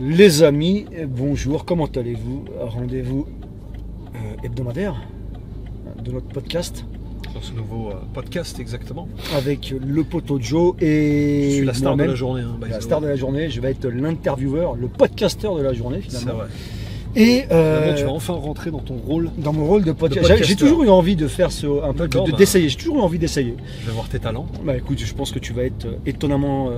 Les amis, bonjour, comment allez-vous? Rendez-vous hebdomadaire de notre podcast. Sur ce nouveau podcast, exactement. Avec le poteau Joe et... Je suis la star de la journée. Hein, la star de la journée, je vais être l'intervieweur, le podcasteur de la journée finalement. C'est vrai. Et tu vas enfin rentrer dans ton rôle. Dans mon rôle de podcasteur. J'ai toujours eu envie de faire un peu d'essayer. J'ai toujours eu envie d'essayer. Je vais voir tes talents. Bah écoute, je pense que tu vas être étonnamment...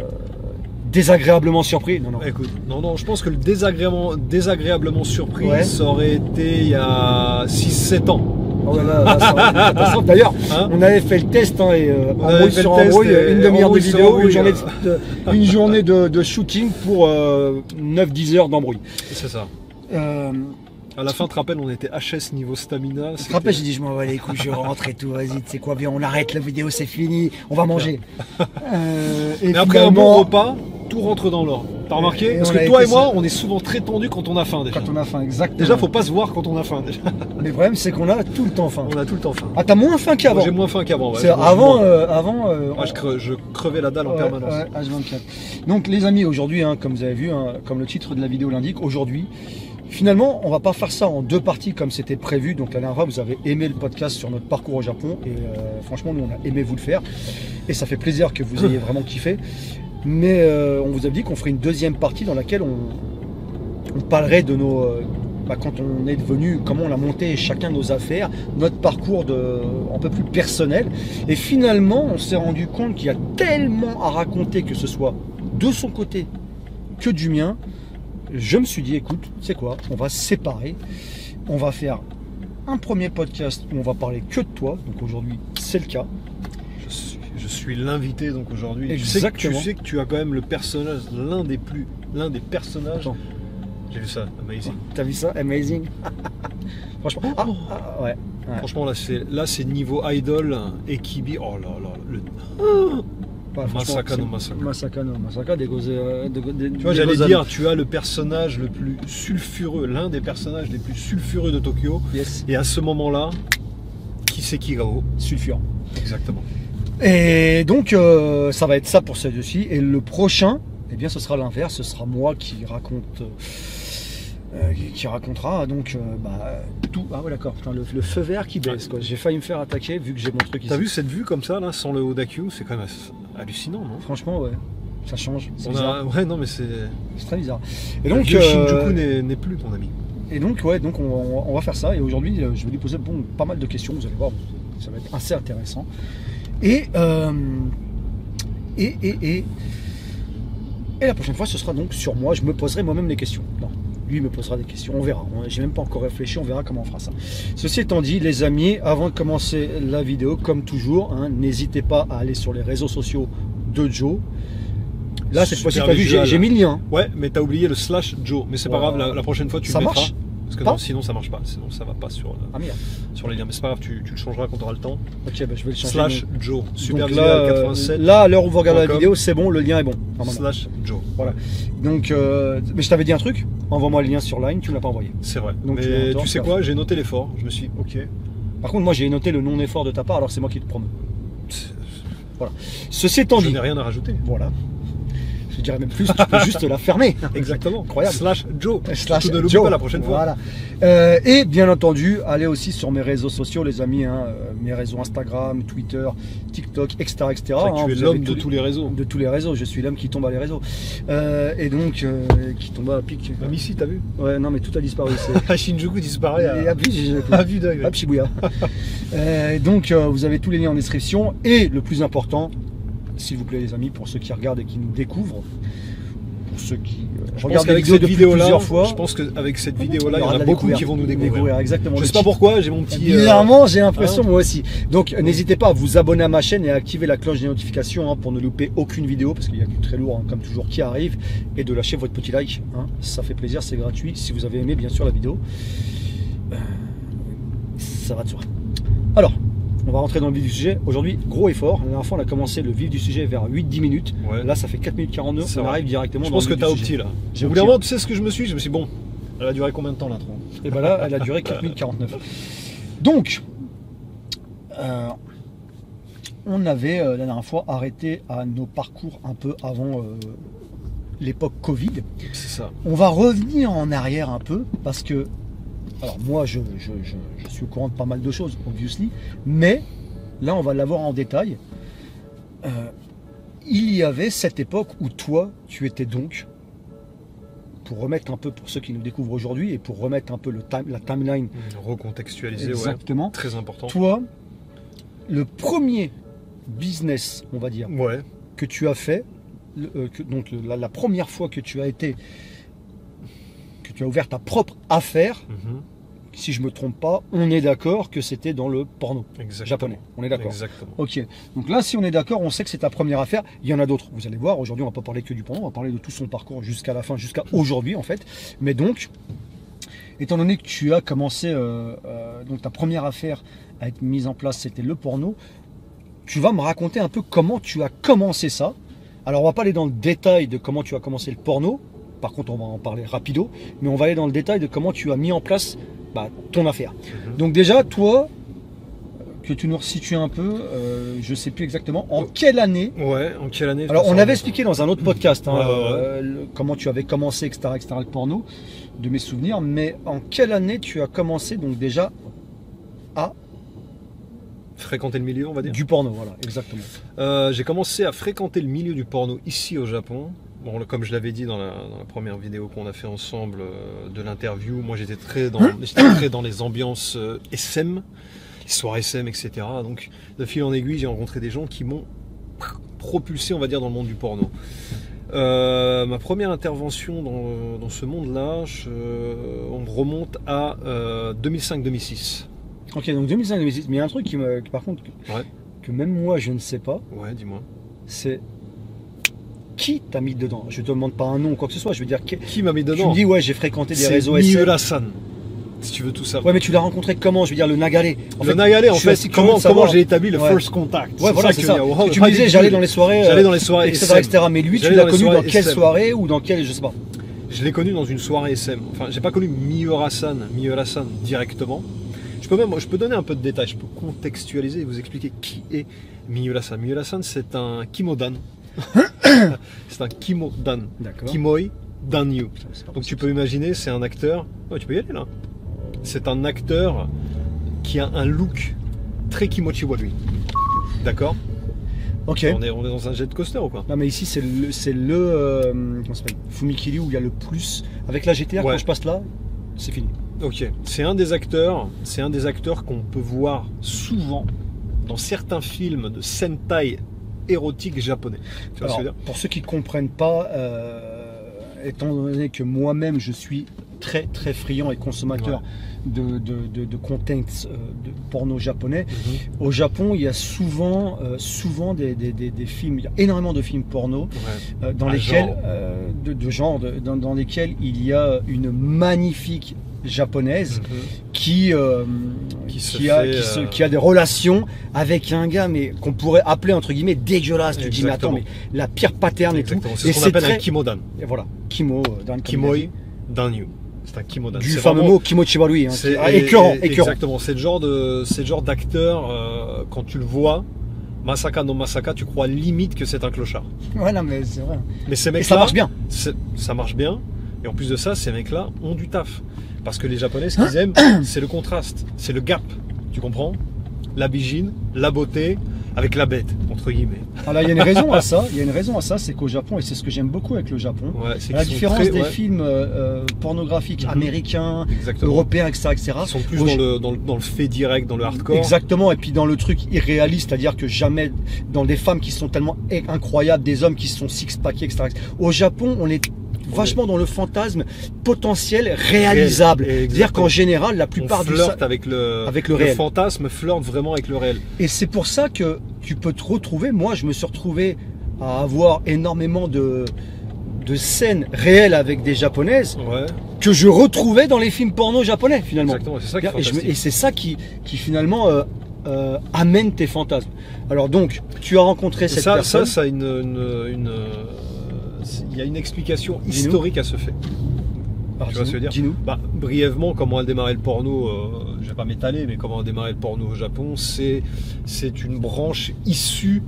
désagréablement surpris. Non, non. Écoute, non, je pense que le désagréablement surpris, ouais. Ça aurait été il y a 6-7 ans. Oh là, ça aurait été une catastrophe. D'ailleurs, on avait fait le test, hein, et embrouille sur embrouille, une demi-heure de vidéo, une journée de shooting pour 9-10 heures d'embrouille. C'est ça. À la fin, tu te rappelles, on était HS niveau stamina. Tu te rappelles, j'ai dit, je m'en vais les couilles, je rentre et tout, vas-y, tu sais quoi, bien, on arrête la vidéo, c'est fini, on va manger. Mais après un bon repas, tout rentre dans l'ordre. T'as remarqué? Parce que toi et moi, on est souvent très tendus quand on a faim déjà. Quand on a faim, exactement. Déjà, faut pas se voir quand on a faim déjà. Mais le problème, c'est qu'on a tout le temps faim. On a tout le temps faim. Ah, t'as moins faim qu'avant? J'ai moins faim qu'avant, ouais. Moi, je crevais la dalle en permanence. Ouais, H24. Donc, les amis, aujourd'hui, hein, comme vous avez vu, hein, comme le titre de la vidéo l'indique, aujourd'hui, finalement, on va pas faire ça en deux parties comme c'était prévu. Donc la dernière fois, vous avez aimé le podcast sur notre parcours au Japon et franchement, nous on a aimé vous le faire et ça fait plaisir que vous ayez vraiment kiffé. Mais on vous a dit qu'on ferait une deuxième partie dans laquelle on parlerait de nos quand on est devenu, comment on a monté chacun nos affaires, notre parcours un peu plus personnel. Et finalement, on s'est rendu compte qu'il y a tellement à raconter, que ce soit de son côté que du mien. Je me suis dit, écoute, c'est quoi? On va se séparer. On va faire un premier podcast où on va parler que de toi. Donc aujourd'hui, c'est le cas. Je suis l'invité donc aujourd'hui. Tu sais que tu as quand même le personnage, l'un des personnages. Attends. J'ai vu ça, amazing. T'as vu ça, amazing? Franchement, ouais. Franchement là c'est niveau idol et Kibi. Oh là là, Masaka des tu vois, j'allais dire, tu as le personnage le plus sulfureux, l'un des personnages les plus sulfureux de Tokyo. Yes. Et à ce moment-là, qui c'est Kigao? Sulfurant. Exactement. Et donc, ça va être ça pour celui-ci. Et le prochain, eh bien, ce sera l'inverse. Ce sera moi qui raconte... qui racontera donc tout. Ah ouais, d'accord, putain, le feu vert qui baisse, quoi. J'ai failli me faire attaquer vu que j'ai mon truc ici. T'as vu cette vue comme ça là, sans le Odaku? C'est quand même hallucinant, non? Franchement, ouais, ça change. Ouais, non mais c'est très bizarre. Et donc Shinjuku n'est plus ton ami. Et donc ouais, donc on va faire ça. Et aujourd'hui, je vais lui poser pas mal de questions. Vous allez voir, ça va être assez intéressant. Et la prochaine fois, ce sera donc sur moi. Je me poserai moi-même les questions. Non. Lui me posera des questions, on verra. J'ai même pas encore réfléchi, on verra comment on fera ça. Ceci étant dit, les amis, avant de commencer la vidéo, comme toujours, hein, n'hésitez pas à aller sur les réseaux sociaux de Joe. Là, cette fois-ci, t'as vu, j'ai mis le lien. Ouais, mais t'as oublié le /Joe. Mais c'est pas grave, la prochaine fois, tu le mettras. Marche. Parce que non, sinon ça marche pas. Sinon ça va pas sur les liens. Mais c'est pas grave, tu le changeras quand tu auras le temps. Ok, bah, je vais le changer. /Joe. Supervisual 87. Là, à l'heure où vous regardez la vidéo, c'est bon, le lien est bon. /Joe. Voilà. Donc, mais je t'avais dit un truc. Envoie-moi le lien sur Line, tu me l'as pas envoyé. C'est vrai. Donc, mais tu sais quoi, j'ai noté l'effort. Je me suis dit, ok. Par contre, moi j'ai noté le non-effort de ta part, alors c'est moi qui te promets. Voilà. Ceci étant dit. Je n'ai rien à rajouter. Voilà. Je dirais même plus, tu peux juste la fermer. Exactement. Incroyable. /Joe. Tu ne l'oublie pas la prochaine fois. Voilà. Et bien entendu, allez aussi sur mes réseaux sociaux, les amis, hein, mes réseaux Instagram, Twitter, TikTok, etc. etc. Tu es l'homme de tous les réseaux. De tous les réseaux. Je suis l'homme qui tombe à les réseaux. Et donc, qui tombe à pic. Même ici, t'as vu? Ouais, non, mais tout a disparu. Shinjuku disparaît à vue d'œil. À Shibuya. Donc, vous avez tous les liens en description. Et le plus important, s'il vous plaît les amis, pour ceux qui regardent et qui nous découvrent, pour ceux qui regardent la vidéo depuis plusieurs fois, je pense qu'avec cette vidéo-là, il y en a beaucoup qui vont nous découvrir. Exactement. Je sais pas pourquoi, j'ai mon petit... Bizarrement, j'ai l'impression, moi aussi. Donc n'hésitez pas à vous abonner à ma chaîne et à activer la cloche des notifications, hein, pour ne louper aucune vidéo, parce qu'il y a du très lourd, hein, comme toujours, qui arrive, et de lâcher votre petit like, hein. Ça fait plaisir, c'est gratuit. Si vous avez aimé bien sûr la vidéo, ça va de soi. Alors, on va rentrer dans le vif du sujet. Aujourd'hui, gros effort. La dernière fois, on a commencé le vif du sujet vers 8-10 minutes. Ouais. Là, ça fait 4 minutes 42. On arrive directement dans le vif du sujet. Je pense que tu as opti là. Au bout d'un moment, tu sais ce que je me suis dit, bon, elle a duré combien de temps l'intro? Et bien là, elle a duré 4 minutes 49. Donc, on avait la dernière fois arrêté à nos parcours un peu avant l'époque Covid. C'est ça. On va revenir en arrière un peu parce que, alors moi je suis au courant de pas mal de choses, obviously, mais là on va l'avoir en détail. Il y avait cette époque où toi, tu étais donc, pour remettre un peu, pour ceux qui nous découvrent aujourd'hui et pour remettre un peu la timeline. Recontextualiser, exactement. Ouais, très important. Toi, le premier business, on va dire, que tu as fait, donc la première fois que tu as ouvert ta propre affaire, si je me trompe pas, on est d'accord que c'était dans le porno japonais. On est d'accord. Exactement. Ok. Donc là, si on est d'accord, on sait que c'est ta première affaire. Il y en a d'autres. Vous allez voir. Aujourd'hui, on va pas parler que du porno. On va parler de tout son parcours jusqu'à la fin, jusqu'à aujourd'hui en fait. Mais donc, étant donné que tu as commencé, donc ta première affaire à être mise en place, c'était le porno. Tu vas me raconter un peu comment tu as commencé ça. Alors, on va pas aller dans le détail de comment tu as commencé le porno. Par contre, on va en parler rapido. Mais on va aller dans le détail de comment tu as mis en place ton affaire. Donc déjà, toi, que tu nous resitues un peu, je sais plus exactement, en quelle année. Ouais, en quelle année. Alors on avait expliqué dans un autre podcast comment tu avais commencé, etc., le porno, de mes souvenirs, mais en quelle année tu as commencé donc déjà à fréquenter le milieu, on va dire. Du porno, voilà, exactement. J'ai commencé à fréquenter le milieu du porno ici au Japon. Bon, comme je l'avais dit dans la première vidéo qu'on a fait ensemble de l'interview, moi j'étais très dans les ambiances SM, les soirées SM, etc. Donc de fil en aiguille, j'ai rencontré des gens qui m'ont propulsé, on va dire, dans le monde du porno. Ma première intervention dans ce monde-là, on remonte à 2005-2006. Ok, donc 2005-2006, mais il y a un truc qui par contre, que même moi je ne sais pas. Ouais, dis-moi. C'est... Qui t'a mis dedans? Je te demande pas un nom ou quoi que ce soit, je veux dire qui m'a mis dedans. Tu me dis ouais, j'ai fréquenté des réseaux SM. Miura-san, si tu veux tout savoir. Ouais, mais tu l'as rencontré comment? Je veux dire le Nagare. En fait, comment j'ai établi le first contact. Ouais, voilà, c'est ça. Tu me disais j'allais dans les soirées, etc. Mais lui, tu l'as connu dans quelle soirée ou dans quelle, je sais pas. Je l'ai connu dans une soirée SM. Enfin, j'ai pas connu Miura-san directement. Je peux donner un peu de détails, je peux contextualiser et vous expliquer qui est Miura-san. Miura-san, c'est un kimodan. C'est un kimodan. Kimoi danyu. Donc tu peux imaginer, c'est un acteur. Oh, tu peux y aller là. C'est un acteur qui a un look très kimochi wa lui. D'accord. Ok. On est dans un jet coaster ou quoi? Non mais ici c'est le comment s'appelle, Fumikiri, où il y a le plus. Avec la GTR, quand je passe là, c'est fini. Ok. C'est un des acteurs qu'on peut voir souvent dans certains films de Sentai érotique japonais. Tu vois ce que je veux dire? Pour ceux qui ne comprennent pas, étant donné que moi-même je suis très très friand et consommateur de contents de porno japonais, au Japon il y a souvent des films, il y a énormément de films porno dans lesquels dans lesquels il y a une magnifique japonaise qui a des relations avec un gars mais qu'on pourrait appeler entre guillemets dégueulasse. Tu dis mais attends, mais la pire pattern et tout. C'est ce qu'on appelle un kimodan. Et voilà, kimodan. Kimoi danyu. C'est un kimodan. Du fameux mot kimochi wa lui, écœurant. Exactement. C'est le genre d'acteur quand tu le vois, Masaka no Masaka, tu crois limite que c'est un clochard. Ouais, non mais c'est vrai. Mais ces mecs-là, ça marche bien. Ça marche bien. Et en plus de ça, ces mecs-là ont du taf. Parce que les Japonais, ce qu'ils aiment, c'est le contraste, c'est le gap. Tu comprends? La bigine, la beauté, avec la bête, entre guillemets. Alors il y a une raison à ça. Il y a une raison à ça, c'est qu'au Japon, et c'est ce que j'aime beaucoup avec le Japon, à la différence des films pornographiques américains, européens, etc., ils sont plus dans le fait direct, dans le hardcore. Exactement. Et puis dans le truc irréaliste, c'est-à-dire que jamais dans des femmes qui sont tellement incroyables, des hommes qui sont six-packés, etc. Au Japon, on est vachement dans le fantasme potentiel réalisable. C'est-à-dire qu'en général, la plupart du flirte avec le réel. Le fantasme flirte vraiment avec le réel. Et c'est pour ça que tu peux te retrouver. Moi, je me suis retrouvé à avoir énormément de scènes réelles avec des japonaises que je retrouvais dans les films porno japonais finalement. Exactement, c'est ça qui est fantastique. Et c'est ça qui finalement amène tes fantasmes. Alors donc, tu as rencontré cette personne. Ça il y a une explication historique à ce fait. Tu vois ce que je veux dire? Dis-nous. Brièvement, comment a démarré le porno, je ne vais pas m'étaler, mais comment a démarré le porno au Japon, c'est une branche issue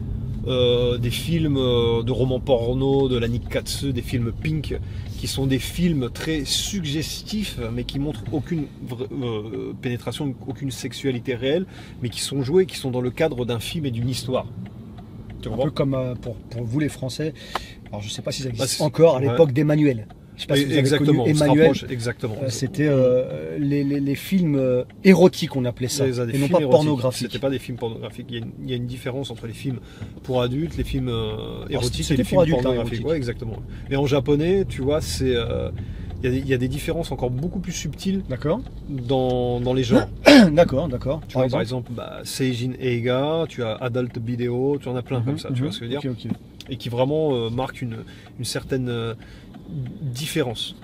des films de romans porno, de la Nikkatsu, des films Pink, qui sont des films très suggestifs, mais qui montrent aucune pénétration, aucune sexualité réelle, mais qui sont joués, qui sont dans le cadre d'un film et d'une histoire. Un peu comme pour vous les Français, alors je sais pas si ça existe Bah, encore, à l'époque d'Emmanuel. Je sais pas si vous avez Exactement, connu on se Emmanuel. rapproche, exactement. C'était les films érotiques, on appelait ça, Des et non films pas érotiques. pornographiques. C'était pas des films pornographiques. Il y a une différence entre les films pour adultes, les films érotiques c'était et les pour films adultes, hein, pornographiques. érotiques. Ouais, exactement. Mais en japonais, tu vois, c'est il y a des différences encore beaucoup plus subtiles D'accord. dans les genres. D'accord. Tu vois, par exemple, Seijin Eiga, tu as Adult Video, tu en as plein comme ça, tu vois ce que je veux dire, Ok. et qui vraiment marquent une certaine différence.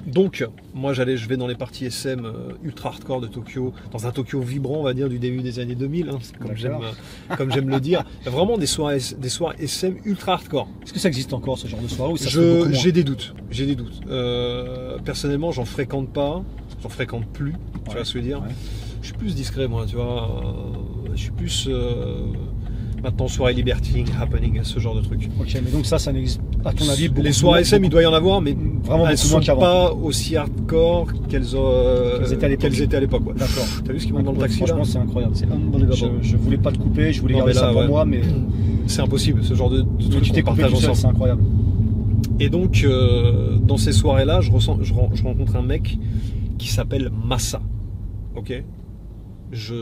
Donc, moi je vais dans les parties SM ultra hardcore de Tokyo, dans un Tokyo vibrant, on va dire, du début des années 2000, hein, comme j'aime le dire. Il y a vraiment des soirées SM ultra hardcore. Est-ce que ça existe encore, ce genre de soirée, ou ça se fait beaucoup moins? J'ai des doutes. Personnellement, j'en fréquente plus, tu vois ce que je veux dire. Ouais. Je suis plus discret, moi, tu vois. Je suis plus maintenant soirée libertine, happening, ce genre de trucs. Ok, mais donc ça n'existe, à ton avis, beaucoup Les soirées SM, il doit y en avoir, mais vraiment elles beaucoup sont moins qu'avant. pas aussi hardcore qu'elles étaient à l'époque. Ouais. D'accord. T'as vu ce qu'ils montent dans le taxi là? Franchement, c'est incroyable. C'est unbelievable. Je voulais pas te couper, je voulais Non, garder mais là, ça pour ouais. moi, mais C'est impossible, ce genre de mais trucs tu t'es qu'on coupé partage tout seul, ensemble. c'est incroyable. Et donc, dans ces soirées-là, je rencontre un mec qui s'appelle Massa. Ok. Je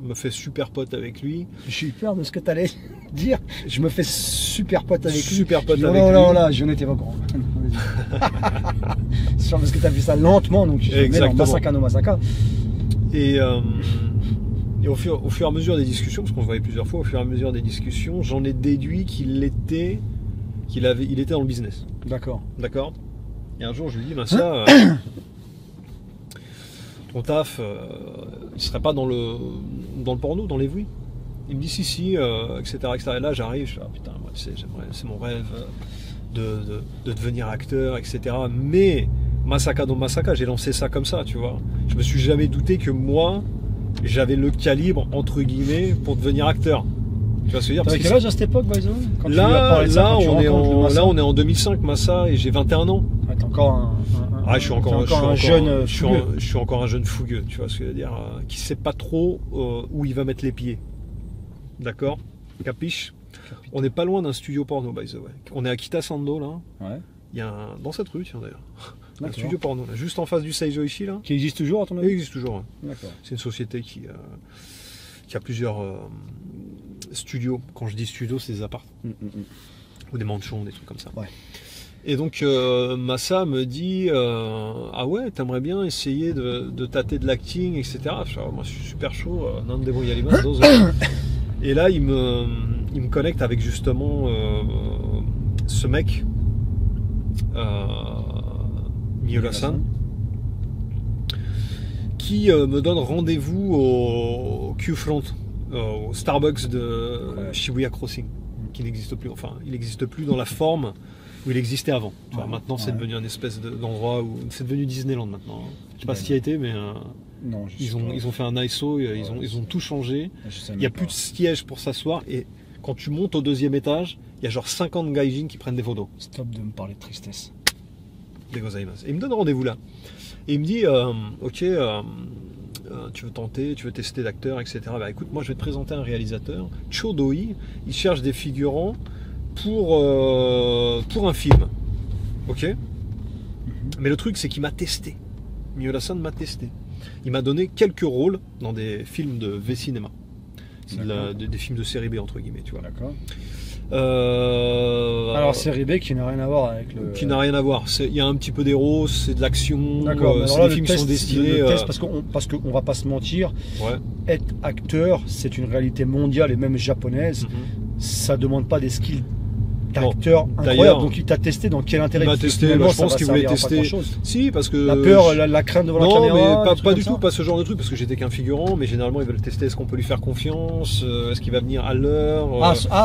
me fais super pote avec lui. J'ai eu peur de ce que tu allais dire. Je me fais super pote avec lui. Super pote Non, avec non, lui. non, là, je n'étais pas au courant. C'est sûr, parce que tu as fait ça lentement, donc je mets dans Exactement. Masaka no Masaka. Et au fur et à mesure des discussions, parce qu'on se voyait plusieurs fois, au fur et à mesure des discussions, j'en ai déduit qu'il était dans le business. D'accord. D'accord. Et un jour, je lui dis, Massa, ton taf, il serait pas dans le porno, dans les vues? Il me dit si, etc., etc. Et là, j'arrive, je fais, putain, moi, tu sais, c'est mon rêve de devenir acteur, etc. Mais Masaka no Masaka, j'ai lancé ça comme ça, tu vois. Je me suis jamais douté que moi, j'avais le calibre, entre guillemets, pour devenir acteur. Tu vois ce que je veux dire? T'avais Parce que quel âge à cette époque, by the way, quand tu lui as là, parlé de ça, quand tu rencontres le Massa? on est en 2005, Massa, et j'ai 21 ans. Ouais, t'es encore Je suis encore un jeune fougueux. je suis encore un jeune fougueux, tu vois ce que je veux dire, qui sait pas trop où il va mettre les pieds. D'accord? Capiche? On n'est pas loin d'un studio porno, by the way. On est à Kitasando, là. Ouais. Il y a dans cette rue, tiens d'ailleurs. Un D'accord. studio porno, là, juste en face du Seizo Ishii, là. Qui existe toujours, à ton Il avis? existe toujours. Hein. D'accord. C'est une société qui a plusieurs studios. Quand je dis studio, c'est des apparts ou des mansions, des trucs comme ça. Ouais. Et donc Massa me dit ah ouais, t'aimerais bien essayer de tâter de l'acting, etc. Je dis, ah, moi je suis super chaud, Nandemo Yalimas, dose. Et là il me connecte avec justement ce mec Miura-san, qui me donne rendez-vous au Q-Front, au Starbucks de Shibuya Crossing, qui n'existe plus. Enfin, il n'existe plus dans la forme où il existait avant. Tu vois, maintenant, c'est devenu un espèce d'endroit où c'est devenu Disneyland maintenant. Je sais pas si tu y as été, mais Non, ils ont fait un ISO, ils ont tout changé. Il n'y a plus de siège pour s'asseoir, et quand tu montes au deuxième étage, il y a genre 50 gaijins qui prennent des photos. Stop de me parler de tristesse. Des gozaimasu. Et il me donne rendez-vous là. Et il me dit ok, tu veux tester d'acteur, etc. Bah écoute, moi je vais te présenter un réalisateur, Chodoi. Il cherche des figurants pour un film. Ok. Mais le truc, c'est qu'il m'a testé. Miura-san m'a testé. Il m'a donné quelques rôles dans des films de V-Cinéma. C'est des films de série B, entre guillemets, tu vois. D'accord. Alors série B qui n'a rien à voir avec le... Qui n'a rien à voir. Il y a un petit peu d'héros, c'est de l'action. D'accord. C'est des films qui sont destinés... Le test, parce qu'on va pas se mentir, ouais. Être acteur, c'est une réalité mondiale et même japonaise. Ça demande pas des skills d'acteur incroyable. Donc il t'a testé, dans quel intérêt? Il m'a testé, je pense qu'il voulait tester. Si, parce que... La peur, la crainte devant la caméra. Non, mais pas du tout, pas ce genre de truc, parce que j'étais qu'un figurant, mais généralement ils veulent tester, est-ce qu'on peut lui faire confiance, est-ce qu'il va venir à l'heure.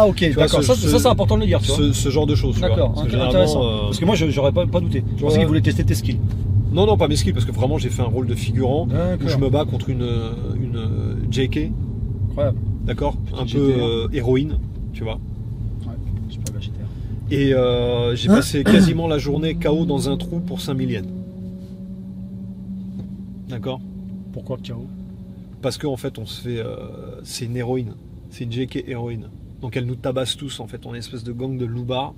Ok, d'accord, ça c'est important de le dire, tu vois. Ce genre de choses, d'accord, intéressant. Parce que moi j'aurais pas douté. Je pensais qu'il voulait tester tes skills. Non, pas mes skills, parce que vraiment j'ai fait un rôle de figurant où je me bats contre une JK. Incroyable. d'accord, un Petite peu GTR. héroïne, tu vois. Ouais, je suis pas végétaire. Et j'ai passé quasiment la journée KO dans un trou pour 5000 yens. D'accord. Pourquoi KO? Parce qu'en fait, on se fait. C'est une héroïne. C'est une JK héroïne. Donc elle nous tabasse tous, en fait. On est une espèce de gang de loupards.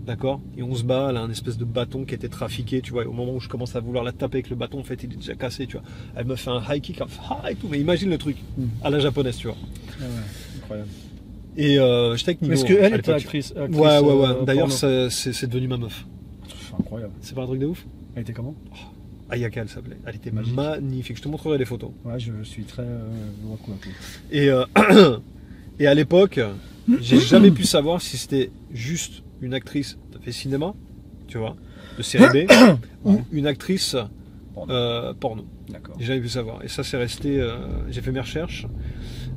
D'accord. Et on se bat. Elle a un espèce de bâton qui était trafiqué. Tu vois, au moment où je commence à vouloir la taper avec le bâton, en fait, il est déjà cassé. Tu vois. Elle me fait un high kick. Et tout. Mais imagine le truc. À la japonaise, tu vois. Ah ouais, incroyable. Et j'étais avec Nino. Est-ce qu'elle à était l'époque. actrice Ouais. D'ailleurs, porno. c'est devenu ma meuf. Incroyable. C'est pas un truc de ouf? Elle était comment? Ayaka, elle s'appelait. Elle était Magique. magnifique. Je te montrerai les photos. Ouais, je suis très beaucoup. Et, et à l'époque, j'ai jamais pu savoir si c'était juste une actrice de fait cinéma, tu vois, de série B, ou une actrice porno. D'accord. J'ai jamais pu savoir. Et ça, c'est resté. J'ai fait mes recherches,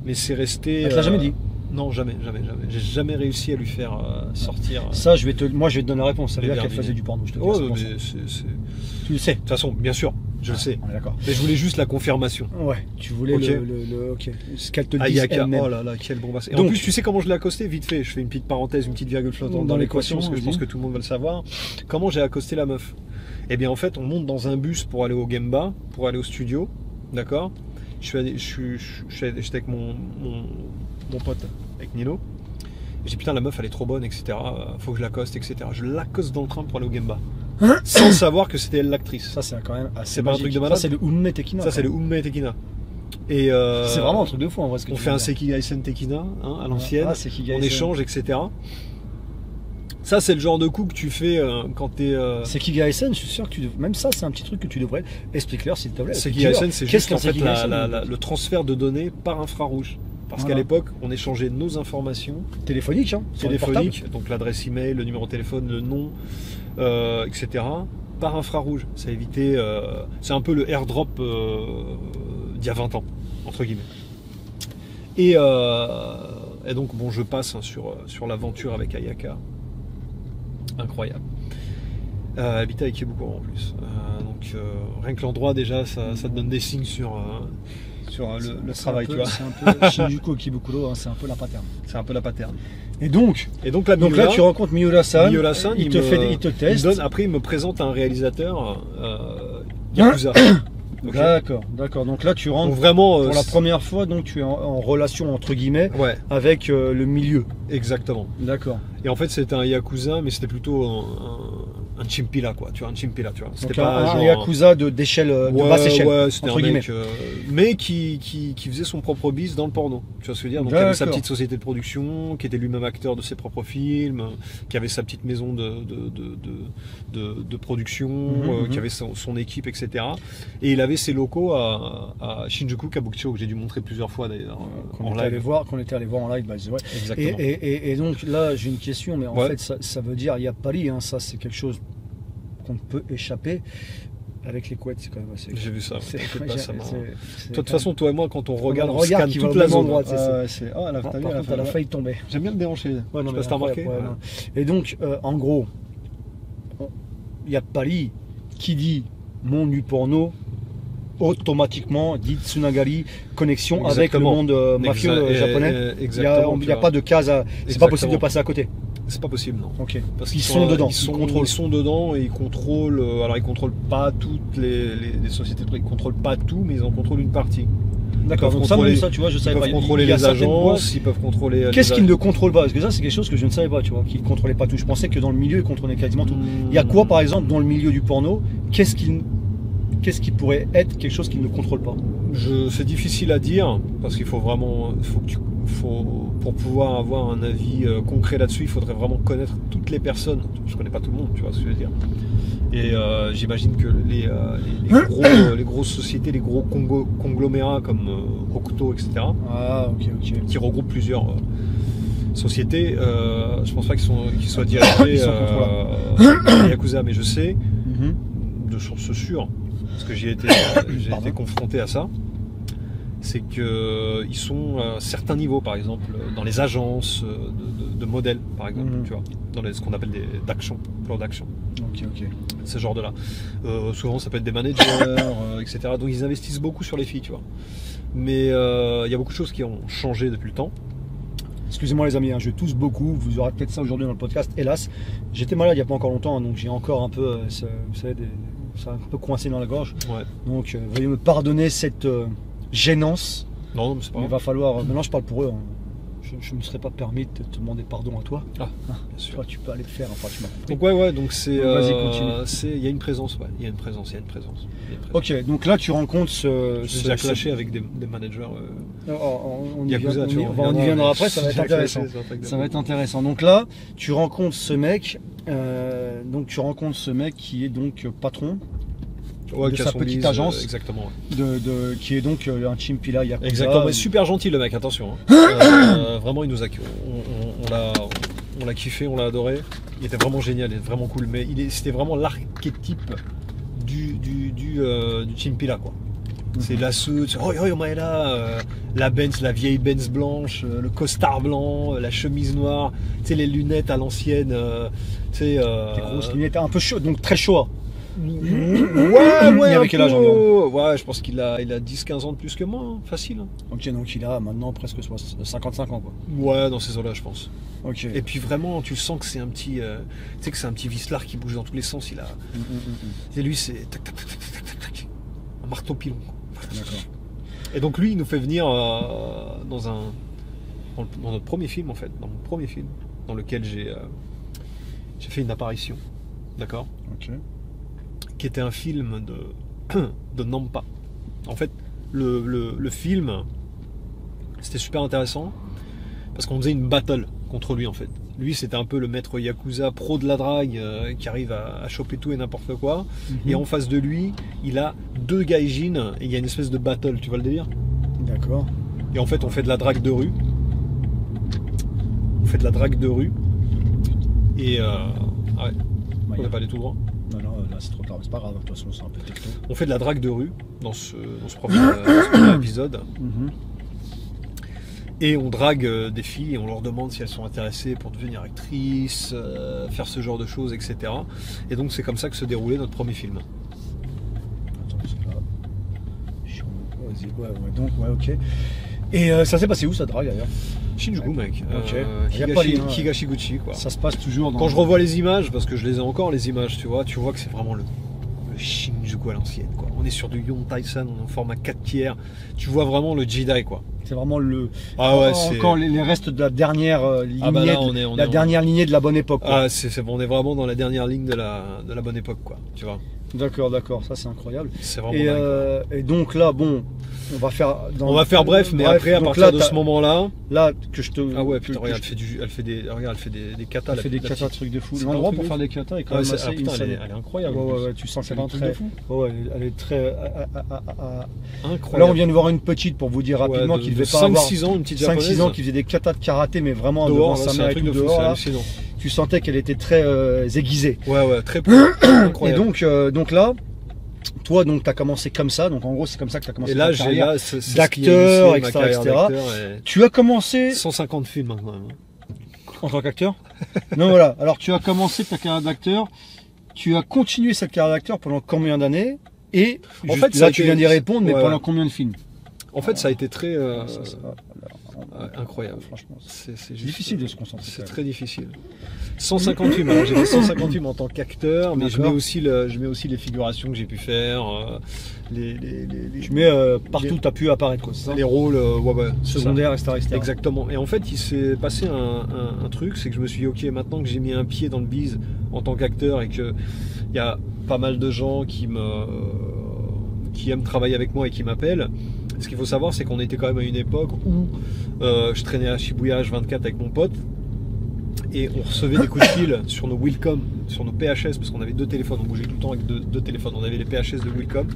mais c'est resté. Elle te l'a jamais dit? Non, jamais. J'ai jamais réussi à lui faire sortir. Ça, moi, je vais te donner la réponse. Ça veut Les dire qu'elle verbines. faisait du porno. Je te dis, Oh, c'est pour mais ça. de Tu le sais. toute façon, bien sûr, je le sais. On est d'accord. Mais je voulais juste la confirmation. Ouais, tu voulais Ok. ok. Ce qu'elle te dise Ayaka, elle-même. oh là là, quelle bombasse. Et Donc- en plus, tu sais comment je l'ai accosté? Vite fait, je fais une petite parenthèse, une petite virgule flottante dans l'équation, parce que je pense que tout le monde va le savoir. Comment j'ai accosté la meuf? Eh bien, en fait, on monte dans un bus pour aller au Gemba, pour aller au studio, d'accord? J'étais avec mon pote, avec Nino. Et j'ai dit, putain, la meuf, elle est trop bonne, etc. Faut que je l'accoste, etc. Je l'accoste dans le train pour aller au Gemba. Sans savoir que c'était elle l'actrice. Ça, c'est quand même assez C'est pas un magique. truc de malade? Ça, c'est le Unme Tekina. Ça, c'est le Umme Tekina. Et C'est vraiment un truc de fou en vrai. Ce que on tu fait viens un de dire. Sekigaisen Tekina, hein, à l'ancienne. Ah, Sekigaisen. On échange, etc. Ça, c'est le genre de coup que tu fais quand t'es. Sekigaisen, je suis sûr que même ça, c'est un petit truc que tu devrais. Explique-leur s'il te plaît. Sekigaisen, c'est Qu'est-ce juste en qu'un fait Sekigaisen le transfert de données par infrarouge. Parce Voilà. qu'à l'époque, on échangeait nos informations Téléphonique, hein, sur les téléphoniques, donc l'adresse email, le numéro de téléphone, le nom, etc., par infrarouge. Ça évitait. C'est un peu le airdrop d'il y a 20 ans, entre guillemets. Et donc, bon, je passe hein, sur l'aventure avec Ayaka. Incroyable. Habiter avec Yebukuro en plus. Donc, rien que l'endroit, déjà, ça te donne des signes sur le travail, tu vois. C'est un peu Shinjuku Kibukuro, hein, c'est un peu la paterne. C'est un peu la paterne. Et donc là, là, tu rencontres Miura-san. Miura-san, il te teste. Après, il me présente un réalisateur Yakuza. Ok. D'accord. Donc là, tu rentres Donc vraiment, pour la première fois, donc tu es en relation entre guillemets ouais, avec le milieu. exactement. D'accord. Et en fait, c'était un Yakuza, mais c'était plutôt un chimpila, quoi. Tu vois, un chimpila, tu vois. Donc C'était pas un genre Yakuza d'échelle, de basse échelle, ouais, c'était entre un guillemets. mec, mais qui faisait son propre biz dans le porno. Tu vois ce que je veux dire? Donc il avait sa D'accord. petite société de production, qui était lui-même acteur de ses propres films, qui avait sa petite maison de production, qui avait son équipe, etc. Et il avait ses locaux à Shinjuku, Kabukicho, que j'ai dû montrer plusieurs fois d'ailleurs Qu'on en était allé live. voir en live, bah, c'est vrai. Exactement. Et donc là, j'ai une question, mais en Ouais. fait, ça veut dire, il y a Paris, hein, ça c'est quelque chose qu'on ne peut échapper. Avec les couettes, c'est quand même assez. J'ai vu ça. C'est- T'inquiète pas, ça m'a- c'est- De toute façon, toi et moi, quand on regarde, on regarde scanne qui va toute au la même zone. endroit, tu sais, Ah, là, Par t'as vu, contre, elle a failli tomber. J'aime bien le déhancher. Ouais, Je sais pas si t'as remarqué. incroyable, ouais, non. Et donc, en gros, il y a Paris qui dit mon nu porno, automatiquement dit Tsunagari, connexion avec le Exactement. monde mafieux japonais. Il Exactement. n'y a pas de case à. C'est pas Exactement. possible de passer à côté. C'est pas possible, non. Ok. Parce Ils sont dedans, Ils contrôlent. sont dedans et ils contrôlent. Alors, ils contrôlent pas toutes les sociétés. Ils contrôlent pas tout, mais ils en contrôlent une partie. D'accord. peuvent Donc ça, contrôler- même ça, tu vois, je Ils savais peuvent pas. contrôler Il y a les certaines boîtes- agences, ils peuvent contrôler. Qu'est-ce qu'ils ne contrôlent pas? Parce que ça, c'est quelque chose que je ne savais pas, tu vois, qu'ils ne contrôlaient pas tout. Je pensais que dans le milieu, ils contrôlaient quasiment tout. Il y a quoi, par exemple, dans le milieu du porno? Qu'est-ce qui pourrait être quelque chose qu'ils ne contrôlent pas? C'est difficile à dire parce qu'il faut vraiment, pour pouvoir avoir un avis concret là-dessus, il faudrait vraiment connaître toutes les personnes. Je connais pas tout le monde, tu vois ce que je veux dire. Et j'imagine que les grosses sociétés, les gros conglomérats comme Hokuto, etc., Ah, ok. qui regroupent plusieurs sociétés, je pense pas qu'ils soient dirigés Ils sont par Yakuza, mais je sais Mhm. de sources sûres, parce que j'ai été confronté à ça, c'est qu'ils sont à certains niveaux, par exemple, dans les agences de modèles, par exemple, tu vois, dans ce qu'on appelle d'action, plan d'action. Ok. Ce genre de là. Souvent, ça peut être des managers, etc. Donc, ils investissent beaucoup sur les filles, tu vois. Mais il y a beaucoup de choses qui ont changé depuis le temps. Excusez-moi les amis, je tousse beaucoup, vous aurez peut-être ça aujourd'hui dans le podcast, hélas. J'étais malade il n'y a pas encore longtemps, donc j'ai encore un peu, vous savez, ça a un peu coincé dans la gorge. Ouais. Donc veuillez me pardonner cette gênance. Non, mais c'est pas grave. Il va falloir, maintenant je parle pour eux, je ne me serais pas permis de te demander pardon à toi. Ah, bien sûr. Toi tu peux aller le faire, enfin tu m'as compris. Donc ouais, donc c'est... Vas-y, continue. Il y a une présence, ouais. Il y a une présence. Ok, donc là tu rencontres J'ai déjà clashé avec des managers. On y Yakuza, tu vois, on y viendra après, ça va être intéressant. Ça va être intéressant. Donc là, tu rencontres ce mec, qui est donc patron de sa petite agence, exactement. qui est donc un Chimpila Yakuza. Exactement, mais super gentil le mec, attention. Hein. Vraiment, il nous a, on l'a kiffé, on l'a adoré. Il était vraiment génial, il était vraiment cool. Mais c'était vraiment l'archétype du Chimpila, quoi. C'est la soute, la Benz, la vieille Benz blanche, le costard blanc, la chemise noire, tu sais, les lunettes à l'ancienne, des grosses lunettes, un peu chaud, donc très chaud. Ouais, avec quel âge environ? Ouais, je pense qu'il a 10-15 ans de plus que moi, hein, facile. Hein. Ok, donc il a maintenant presque 55 ans, quoi. Ouais, dans ces eaux-là, je pense. Ok. Et puis vraiment, tu sens que c'est un petit, tu sais que c'est un petit vicelard qui bouge dans tous les sens. Il a, et lui, c'est tac, tac, tac, tac, tac, tac, tac, un marteau pilon. D'accord. Et donc lui, il nous fait venir dans notre premier film, en fait, dans mon premier film, dans lequel j'ai fait une apparition, d'accord, Ok. qui était un film de Nampa. En fait, le film, c'était super intéressant parce qu'on faisait une battle contre lui, en fait. Lui, c'était un peu le maître Yakuza pro de la drague qui arrive à choper tout et n'importe quoi. Et en face de lui, il a 2 gaijins et il y a une espèce de battle, tu vois le délire? D'accord. Et en fait, on fait de la drague de rue. Et ouais, on n'a pas allé tout droit. Non, là c'est trop tard, c'est pas grave, de toute façon c'est un peu techno. On fait de la drague de rue dans ce premier épisode. Et on drague des filles et on leur demande si elles sont intéressées pour devenir actrices, faire ce genre de choses, etc. Et donc c'est comme ça que se déroulait notre premier film. Attends, c'est là. Ouais, donc, ok. Et ça s'est passé où ça drague d'ailleurs? Shinjuku, mec. Ok. Higashiguchi, quoi. Ça se passe toujours dans... Quand je revois les images, parce que je les ai encore, les images, tu vois que c'est vraiment le Shinjuku à l'ancienne, quoi. On est sur du Yontai-san, on est en format 4 tiers. Tu vois vraiment le Jedi, quoi. C'est vraiment le... Ah ouais, encore les restes de la dernière lignée, là, dernière lignée de la bonne époque, quoi. Ah, c'est bon, on est vraiment dans la dernière ligne de la bonne époque, quoi. Tu vois. D'accord, ça c'est incroyable. C'est vraiment dingue, et donc là, bon, on va faire bref, mais après, à partir de ce moment-là... Là, que je te... Ah ouais, putain, regarde, elle fait des katas. Elle fait des katas, trucs de fou. C'est L'endroit un pour truc faire des katas est quand même assez... putain, elle est incroyable. Ouais, tu sens qu'elle est très... Ouais, elle est très... Incroyable. Là, on vient de voir une petite, pour vous dire rapidement, qui devait pas avoir... 5-6 ans, une petite japonaise. 5-6 ans, qui faisait des katas de karaté, mais vraiment dehors, devant sa mère et tout dehors. Tu sentais qu'elle était très aiguisée. Ouais, très incroyable. Et donc là... Toi, donc, tu as commencé comme ça, donc en gros, c'est comme ça que tu as commencé ta carrière d'acteur, etc. Tu as commencé... 150 films, quand même. En tant qu'acteur. Non, voilà. Alors, tu as commencé ta carrière d'acteur, tu as continué cette carrière d'acteur pendant combien d'années? Et en fait, là, tu viens d'y répondre, mais pendant combien de films? En fait, ça a été très... incroyable. Franchement, c'est difficile de se concentrer. C'est très difficile. 150 films. Alors, j'ai fait 150 films en tant qu'acteur, mais je mets aussi les figurations que j'ai pu faire. Tu mets partout où tu as pu apparaître, quoi. Les rôles secondaires, etc., Exactement. Et en fait, il s'est passé un truc, c'est que je me suis dit, ok, maintenant que j'ai mis un pied dans le biz en tant qu'acteur et qu'il y a pas mal de gens qui aiment travailler avec moi et qui m'appellent. Ce qu'il faut savoir, c'est qu'on était quand même à une époque où je traînais à Shibuya H24 avec mon pote et on recevait des coups de fil sur nos Willcom, sur nos PHS, parce qu'on avait 2 téléphones, on bougeait tout le temps avec deux téléphones. On avait les PHS de Willcom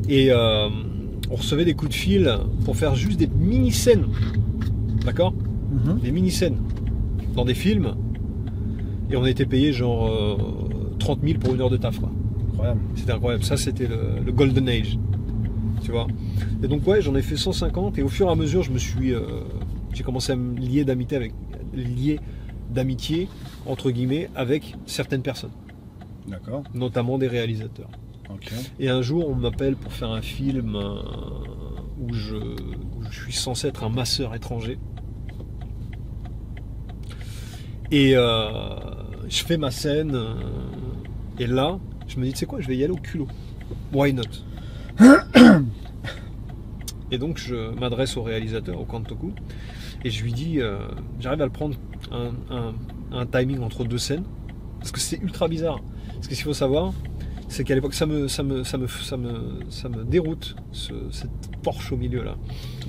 et on recevait des coups de fil pour faire juste des mini-scènes, d'accord, des mini-scènes dans des films et on était payé genre 30 000 pour 1 heure de taf, quoi. Incroyable. C'était incroyable. Ça, c'était le Golden Age. tu vois. Et donc ouais, j'en ai fait 150 et au fur et à mesure, j'ai commencé à me lier d'amitié entre guillemets avec certaines personnes, D'accord. notamment des réalisateurs. Ok. Et un jour, on m'appelle pour faire un film où je suis censé être un masseur étranger. Et je fais ma scène. Et là, je me dis, tu sais quoi, je vais y aller au culot. Why not? Et donc, je m'adresse au réalisateur, au Kantoku, et je lui dis, j'arrive à le prendre un timing entre deux scènes, parce que c'est ultra bizarre. Parce que ce qu'il faut savoir, c'est qu'à l'époque, ça me déroute, cette Porsche au milieu là.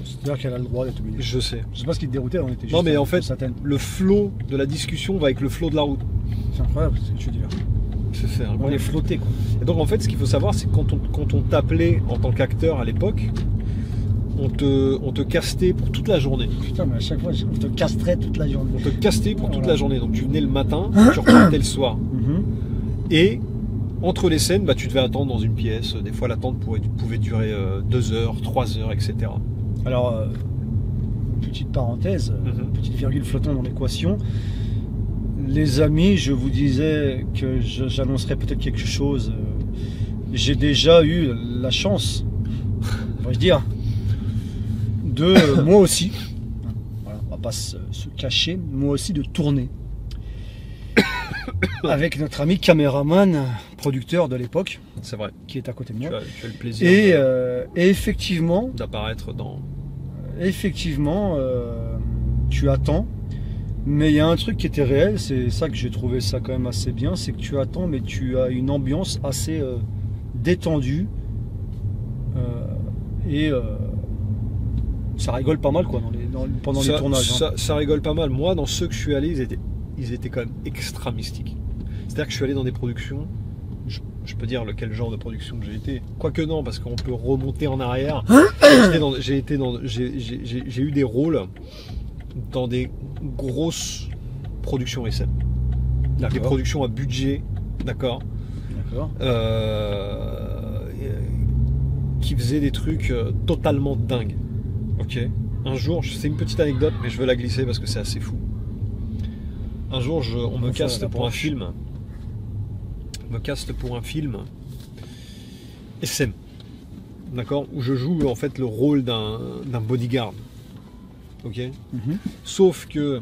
C'est-à-dire qu'elle a le droit d'être au milieu. Je sais. Je sais pas ce qui te déroutait, on était juste Non, mais en fait, certaine. le flow de la discussion va avec le flow de la route. C'est incroyable ce que tu dis là. C'est On est flotté quoi. Et donc en fait, ce qu'il faut savoir, c'est que quand on t'appelait en tant qu'acteur à l'époque, on te castait pour toute la journée. Putain, mais à chaque fois, on te castrait toute la journée. On te castait pour toute Voilà. la journée. Donc tu venais le matin, tu repartais le soir. Et entre les scènes, bah, tu devais attendre dans une pièce. Des fois, l'attente pouvait durer 2 heures, 3 heures, etc. Alors, petite parenthèse, petite virgule flottante dans l'équation. Les amis, je vous disais que j'annoncerais peut-être quelque chose. J'ai déjà eu la chance, on va dire, de moi aussi, voilà, on va pas se cacher, moi aussi de tourner avec notre ami caméraman, producteur de l'époque, C'est vrai. qui est à côté de moi. Tu as le plaisir Et effectivement, d'apparaître dans... tu attends, mais il y a un truc qui était réel, c'est ça que j'ai trouvé ça quand même assez bien, c'est que tu attends, mais tu as une ambiance assez détendue et ça rigole pas mal quoi pendant les tournages. Ça rigole pas mal. Moi, dans ceux que je suis allé, ils étaient quand même extra mystiques. C'est-à-dire que je suis allé dans des productions, je peux dire lequel genre de production que j'ai été. Quoique non, parce qu'on peut remonter en arrière. J'ai eu des rôles dans des grosses productions SM. Des productions à budget, d'accord, qui faisaient des trucs totalement dingues. Ok. Un jour, c'est une petite anecdote, mais je veux la glisser parce que c'est assez fou. Un jour, on me caste pour un film. On me caste pour un film SM, d'accord, où je joue en fait le rôle d'un bodyguard. Ok. Sauf que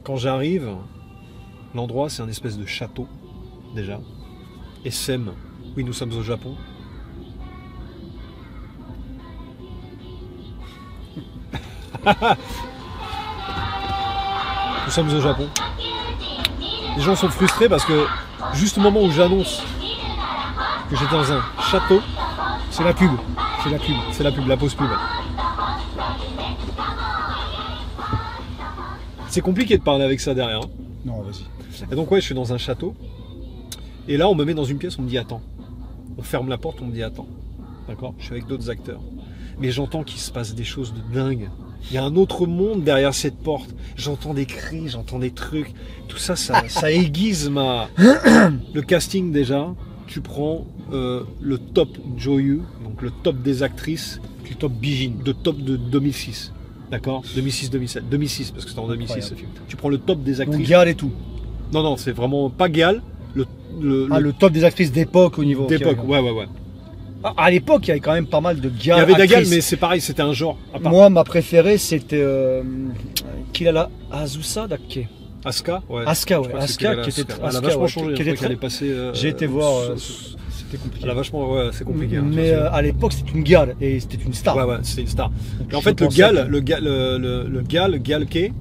quand j'arrive, l'endroit c'est un espèce de château déjà. SM, oui, nous sommes au Japon. Nous sommes au Japon. Les gens sont frustrés parce que juste au moment où j'annonce que j'étais dans un château, C'est la pub. c'est la pub, la pause pub. C'est compliqué de parler avec ça derrière. Hein. Non, vas-y. Et donc ouais, je suis dans un château. Et là, on me met dans une pièce, on me dit attends. On ferme la porte, on me dit attends. D'accord. Je suis avec d'autres acteurs. Mais j'entends qu'il se passe des choses de dingue. Il y a un autre monde derrière cette porte. J'entends des cris, j'entends des trucs. Tout ça, ça aiguise le casting déjà. Tu prends le top Joyu, donc le top des actrices, le top Bijin, de top de 2006. D'accord, 2006-2007. 2006, parce que c'était en 2006 ce film. Tu prends le top des actrices. Donc Gal et tout. Non, c'est vraiment pas Gal. Le top des actrices d'époque au niveau. D'époque, okay, ouais. À l'époque, il y avait quand même pas mal de Gal. Il y avait des Gal, actrices. mais c'est pareil, c'était un genre. Moi, ma préférée, c'était Kilala Azusa Dakke. Asuka, ouais. Asuka, ouais. Asuka, qui était. Elle a vachement changé. Elle est passée. J'ai été voir. C'était compliqué. Elle a vachement, ouais, c'est compliqué. Mais à l'époque, c'était une Gal et c'était une star. Ouais, c'était une star. Et en fait, le Galke,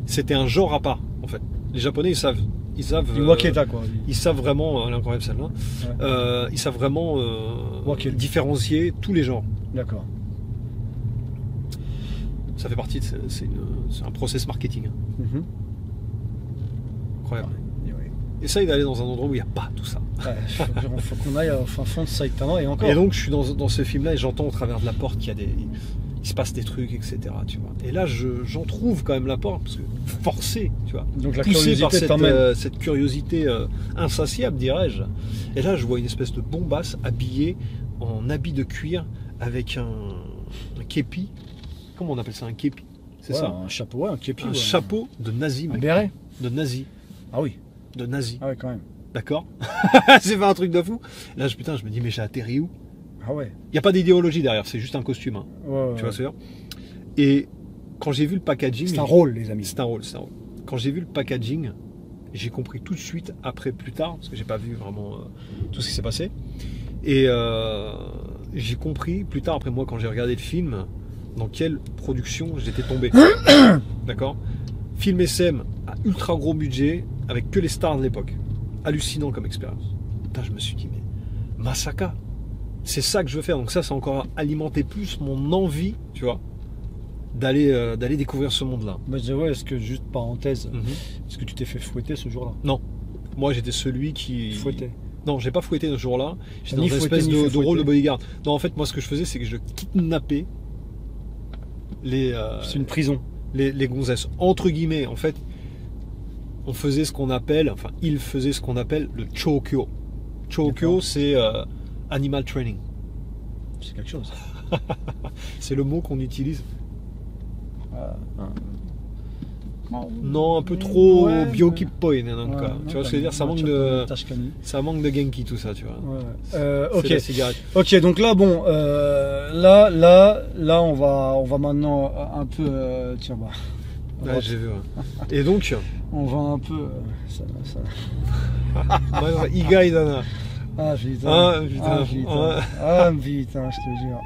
c'était un genre à part. En fait, les Japonais, ils savent. Du Waketa, quoi. Ils savent vraiment, elle est incroyable celle-là. Ouais. Ils savent vraiment différencier tous les genres. D'accord. Ça fait partie, c'est un process marketing. Incroyable. Essaye d'aller dans un endroit où il n'y a pas tout ça. Ouais, faut qu'on aille au fin fond de Saitama et encore. Et donc je suis dans ce film-là et j'entends au travers de la porte qu'il y a il se passe des trucs, etc. Tu vois. Et là, j'en trouve quand même la porte parce que forcé, tu vois. Donc la poussé curiosité par cette curiosité insatiable, dirais-je. Et là, je vois une espèce de bombasse habillée en habit de cuir avec un képi. Comment on appelle ça, un képi? C'est Ouais, ça? un chapeau, ouais, un képi. Un ouais. chapeau de nazi, Un mec. béret. De nazi. Ah oui. De nazi. Ah ouais, quand même. D'accord? C'est pas un truc de fou. Là, putain, je me dis, mais j'ai atterri où? Ah ouais. Il n'y a pas d'idéologie derrière, c'est juste un costume. Hein. Ouais, Tu vois ce que je veux dire? Et quand j'ai vu le packaging. c'est un rôle, les amis. C'est un rôle, c'est un rôle. Quand j'ai vu le packaging, j'ai compris tout de suite après, plus tard, parce que j'ai pas vu vraiment tout ce qui s'est passé. Et j'ai compris plus tard, après moi, quand j'ai regardé le film, dans quelle production j'étais tombé. D'accord? Film SM à ultra gros budget, avec que les stars de l'époque. Hallucinant comme expérience. Putain, je me suis dit, mais Masaka, c'est ça que je veux faire. Donc ça encore alimenté plus mon envie, tu vois, d'aller découvrir ce monde-là. Bah, ouais, est-ce que, juste parenthèse, est-ce que tu t'es fait fouetter ce jour-là? Non. Moi, j'étais celui qui... Fouetté. Non, j'ai pas fouetté ce jour-là. J'étais dans Ni une fouetté, espèce ni fait de rôle de fouetter. bodyguard. Non, en fait, moi, ce que je faisais, c'est que je kidnappais C'est une prison. les gonzesses. Entre guillemets, en fait, on faisait ce qu'on appelle, enfin, ils faisaient ce qu'on appelle le chokyo. Chokyo, D'accord. c'est animal training. C'est quelque chose. C'est le mot qu'on utilise. Ah. Non, un peu trop Ouais, biokippoi, tu ouais, vois ce que je veux comme dire, ça manque de genki, tout ça, tu vois. Ouais. C'est Ok. la cigarette. Ok, donc là, bon, là, on va maintenant un peu, tiens, bah, Ouais, j'ai vu. Ouais. Et donc, on va un peu, ça. Igai Dana. Ah putain, Ah, putain. ah putain, Ouais. ah putain, je te jure.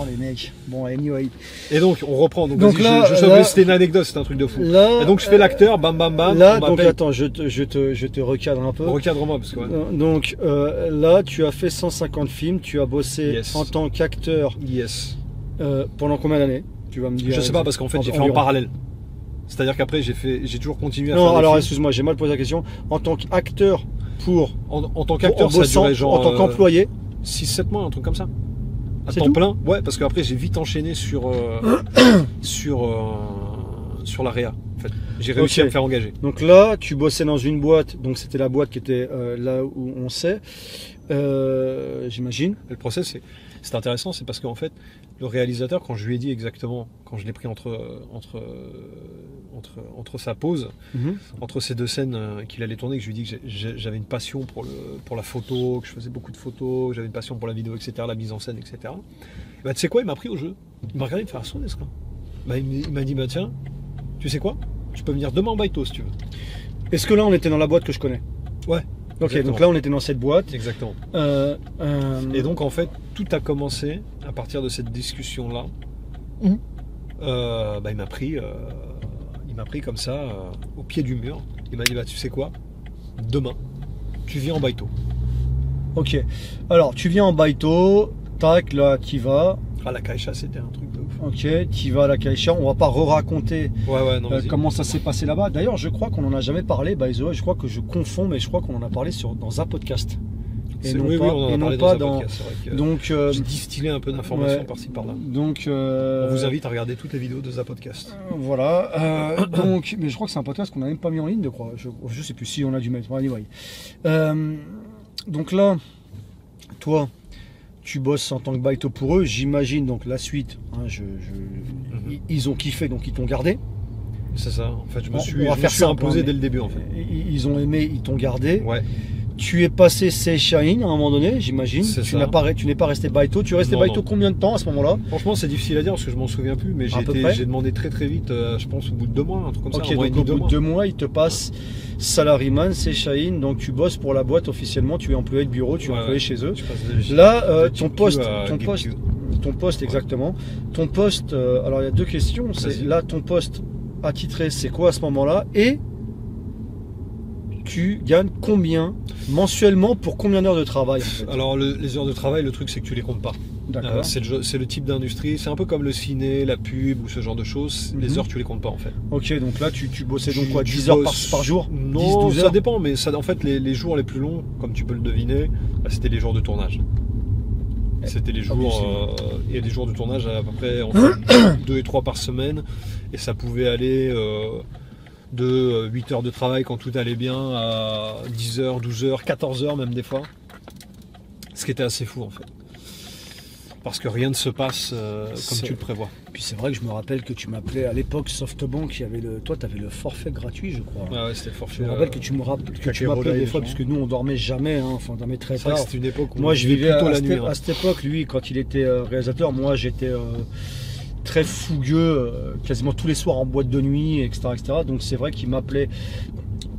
Les mecs. Bon, anyway. Et donc, on reprend. Donc, Donc vas-y, là, c'était une anecdote, c'était un truc de fou. Là, Et donc, je fais l'acteur, bam bam bam. Là, on donc m'appelle. attends, je te recadre un peu. Recadre-moi, parce que. Ouais. Donc là, tu as fait 150 films, tu as bossé Yes. en tant qu'acteur Yes. pendant combien d'années? Tu vas me dire. Je sais pas, parce qu'en fait, j'ai fait en environ. parallèle. C'est-à-dire qu'après, j'ai toujours continué à Non, faire des alors films. excuse-moi, j'ai mal posé la question. En tant qu'acteur En tant en qu'acteur, ça bossant, durait genre. en tant qu'employé. 6-7 mois, un truc comme ça. À C'est temps tout plein. Ouais, parce qu'après, j'ai vite enchaîné sur la réa. En fait, j'ai réussi Ok. à me faire engager. Donc là, tu bossais dans une boîte, donc c'était la boîte qui était là où on sait, j'imagine. Et le process, c'est intéressant, c'est parce qu'en fait, le réalisateur, quand je lui ai dit exactement, quand je l'ai pris entre sa pause, entre ces deux scènes qu'il allait tourner, que je lui ai dit que j'avais une passion pour la photo, que je faisais beaucoup de photos, que j'avais une passion pour la vidéo, etc., la mise en scène, etc. Et bah, tu sais quoi, il m'a pris au jeu. Il m'a regardé, il me fait son esclin. Bah, il m'a dit, bah tiens, tu sais quoi, tu peux venir demain en baito si tu veux. Est-ce que là, on était dans la boîte que je connais? Ouais. Ok, Exactement. donc là, on était dans cette boîte. Exactement. Et Et donc en fait, tout a commencé à partir de cette discussion-là. Mhm. Bah, il m'a pris comme ça au pied du mur. Il m'a dit bah tu sais quoi, demain tu viens en baito. ok. Alors, tu viens en baito, tac, là, t'y vas. Ah la Kaisha c'était un truc de ouf. Ok, t'y vas à la Kaisha. On va pas re-raconter Ouais non. Vas-y. comment ça s'est passé là-bas. D'ailleurs, je crois qu'on en a jamais parlé. By the way, je crois que je confonds, mais je crois qu'on en a parlé dans un podcast. Et non Oui, pas, on en et a non parlé pas dans un dans. podcast. C'est vrai que Donc, j'ai distillé un peu d'informations ouais. par-ci par-là. donc On vous invite à regarder toutes les vidéos de Zapodcast. voilà. Donc, mais je crois que c'est un podcast qu'on n'a même pas mis en ligne, je crois. Je sais plus si on a dû mettre. Anyway. Donc là, toi, tu bosses en tant que baito pour eux. J'imagine donc la suite. Hein, ils ont kiffé, donc ils t'ont gardé. C'est ça. En fait, je me On suis va faire suis simple, imposé hein, dès le début en fait. Ils ont aimé, ils t'ont gardé. Ouais. Tu es passé Seishain à un moment donné, j'imagine. C'est Tu ça. n'es pas resté baito. Tu es resté Non, baito non. combien de temps à ce moment-là? Franchement, c'est difficile à dire parce que je m'en souviens plus, mais À peu près. j'ai demandé très vite, je pense au bout de 2 mois, un truc comme ça. Ok, un mois et donc demi, au bout de 2 mois, ils te passent salaryman, Seishain. Donc tu bosses pour la boîte officiellement. Tu es employé de bureau, tu es Ouais, employé chez eux. Je passe de- Là, de ton GQ poste, à ton GQ. poste, ton poste exactement. Ton poste. Alors il y a deux questions. C'est Vas-y. là ton poste attitré, c'est quoi à ce moment-là? Et tu gagnes combien mensuellement pour combien d'heures de travail en fait? Alors les heures de travail, le truc c'est que tu les comptes pas. D'accord. C'est le type d'industrie, c'est un peu comme le ciné, la pub ou ce genre de choses. Les heures tu les comptes pas en fait. Ok, donc là tu bossais donc Tu- quoi, tu 10 heures bosses- par jour? Non, 10-12 ça heures? dépend, mais ça, en fait les jours les plus longs, comme tu peux le deviner, bah, c'était les jours de tournage. C'était les jours, il y a des jours de tournage à peu près entre 2 et 3 par semaine, et ça pouvait aller de 8 heures de travail quand tout allait bien à 10 heures, 12 heures, 14 heures même des fois. Ce qui était assez fou en fait. Parce que rien ne se passe comme tu le prévois. Puis c'est vrai que je me rappelle que tu m'appelais à l'époque SoftBank, toi tu avais le forfait gratuit je crois. Ah ouais, c'était le forfait. Je me rappelle que tu m'appelais des fois, puisque nous on dormait jamais, hein, enfin on dormait très tard. C'était une époque où moi je vivais plutôt à la nuit. À cette époque, lui quand il était réalisateur, moi j'étais très fougueux, quasiment tous les soirs en boîte de nuit, etc. etc. Donc c'est vrai qu'il m'appelait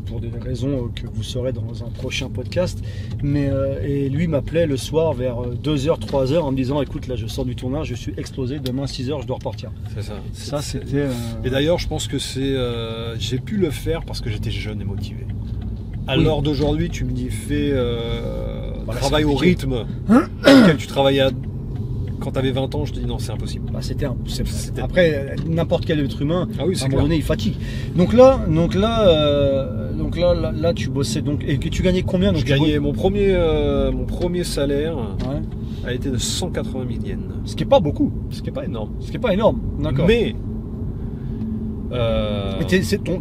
pour des raisons que vous saurez dans un prochain podcast, et lui m'appelait le soir vers 2h, 3h en me disant écoute là je sors du tournage, je suis explosé, demain 6h je dois repartir. C'est ça. Ça c'était... Et d'ailleurs je pense que j'ai pu le faire parce que j'étais jeune et motivé. À Oui. l'heure d'aujourd'hui tu me dis fais Voilà, travail au compliqué. rythme auquel tu travaillais quand tu avais 20 ans, je te dis non, c'est impossible. Bah, après, n'importe quel être humain, Ah oui, à un moment donné, il fatigue. Donc là, tu bossais donc et que tu gagnais combien? Donc Je gagnais mon premier salaire Ouais. a été de 180 000 yens. Ce qui est pas beaucoup, Ce qui est pas énorme. ce qui est pas énorme. D'accord. Mais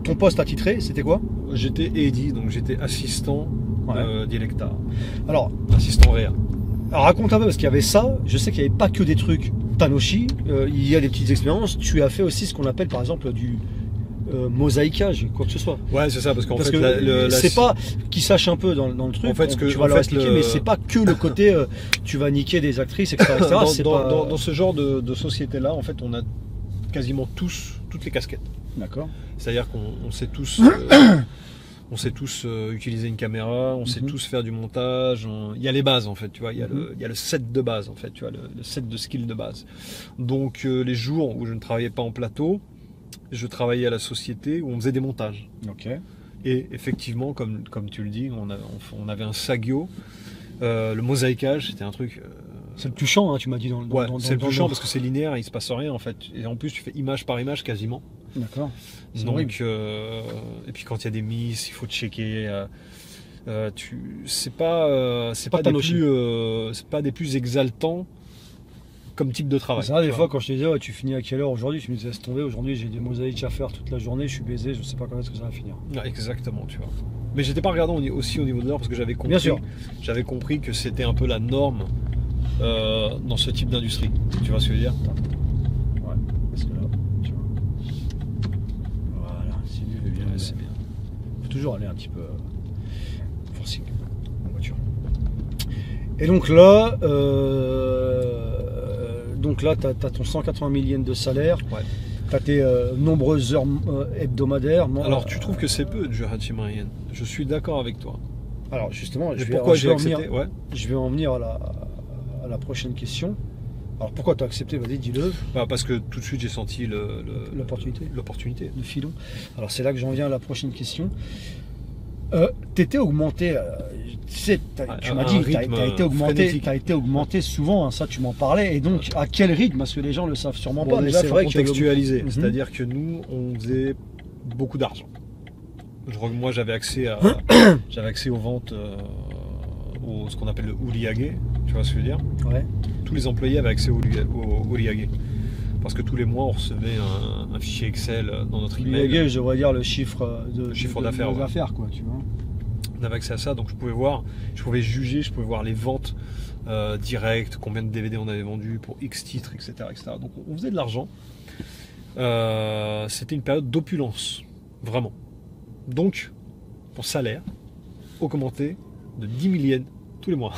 ton poste attitré, c'était quoi? j'étais EDI, donc j'étais assistant directeur, Alors, assistant réa. raconte un peu parce qu'il y avait ça. Je sais qu'il n'y avait pas que des trucs Tanoshi. Il y a des petites expériences. Tu as fait aussi ce qu'on appelle par exemple du mosaïquage, quoi que ce soit. Ouais, c'est ça, parce qu'en Parce fait, que c'est pas qu'ils sachent un peu dans le truc. En fait, tu vas leur expliquer, mais c'est pas que le côté tu vas niquer des actrices, etc. etc. dans ce genre de société-là, en fait, on a quasiment toutes les casquettes. D'accord. C'est-à-dire qu'on sait tous, on sait tous utiliser une caméra, on sait tous faire du montage. Il y a les bases en fait, tu vois. Il y a le set de base en fait, tu vois, le set de skills de base. Donc les jours où je ne travaillais pas en plateau, je travaillais à la société où on faisait des montages. Ok. Et effectivement, comme tu le dis, on avait un sagio. Le mosaïquage, c'était un truc. C'est le plus chiant, hein, tu m'as dit dans Ouais, c'est le plus chiant dans- parce que c'est linéaire, il se passe rien en fait. Et en plus, tu fais image par image quasiment. D'accord. C'est horrible. Donc, et puis quand il y a des misses, il faut checker. C'est pas des plus exaltants comme type de travail. C'est vrai, des tu fois vois. quand je te disais ouais, tu finis à quelle heure aujourd'hui, tu me disais laisse tomber, aujourd'hui j'ai des mosaïques à faire toute la journée, je suis baisé, je sais pas quand est-ce que ça va finir. Ouais, exactement, tu vois. Mais j'étais pas regardant aussi au niveau de l'heure parce que Bien sûr. j'avais compris que c'était un peu la norme dans ce type d'industrie. Tu vois ce que je veux dire? Ouais, parce que là, tu vois. Voilà, c'est mieux, bien. Ouais, c'est bien. Faut toujours aller un petit peu forcing en voiture. Et donc là, t'as ton 180 000 yens de salaire, Ouais. t'as tes nombreuses heures hebdomadaires. Moi, Alors tu trouves que c'est peu, Juhachi Marian? Je suis d'accord avec toi. alors justement, Mais pourquoi j'ai accepté? Ouais. Je vais en venir à la prochaine question. Alors pourquoi tu as accepté? Vas-y, dis-le. Bah, parce que tout de suite j'ai senti l'opportunité. Le filon. Alors c'est là que j'en viens à la prochaine question. T'étais augmenté, tu sais, tu m'as dit, t'as été augmenté, frénétique. t'as été augmenté souvent, hein, ça tu m'en parlais, et donc à quel rythme? Parce que les gens le savent sûrement Bon, pas, mais déjà, c'est faut vrai que contextualiser. Mhm. C'est-à-dire que nous, on faisait beaucoup d'argent. Moi, j'avais accès aux ventes, ce qu'on appelle le Uriage. Tu vois ce que je veux dire? Ouais. Tous les employés avaient accès au Uriage. Parce que tous les mois, on recevait un fichier Excel dans notre email. Je devrais dire le chiffre d'affaires, ouais. d'affaires, quoi, tu vois. On avait accès à ça, donc je pouvais juger, je pouvais voir les ventes directes, combien de DVD on avait vendu pour X titres, etc. etc. Donc on faisait de l'argent. C'était une période d'opulence, vraiment. Donc, mon salaire augmentait de 10 000 yens tous les mois.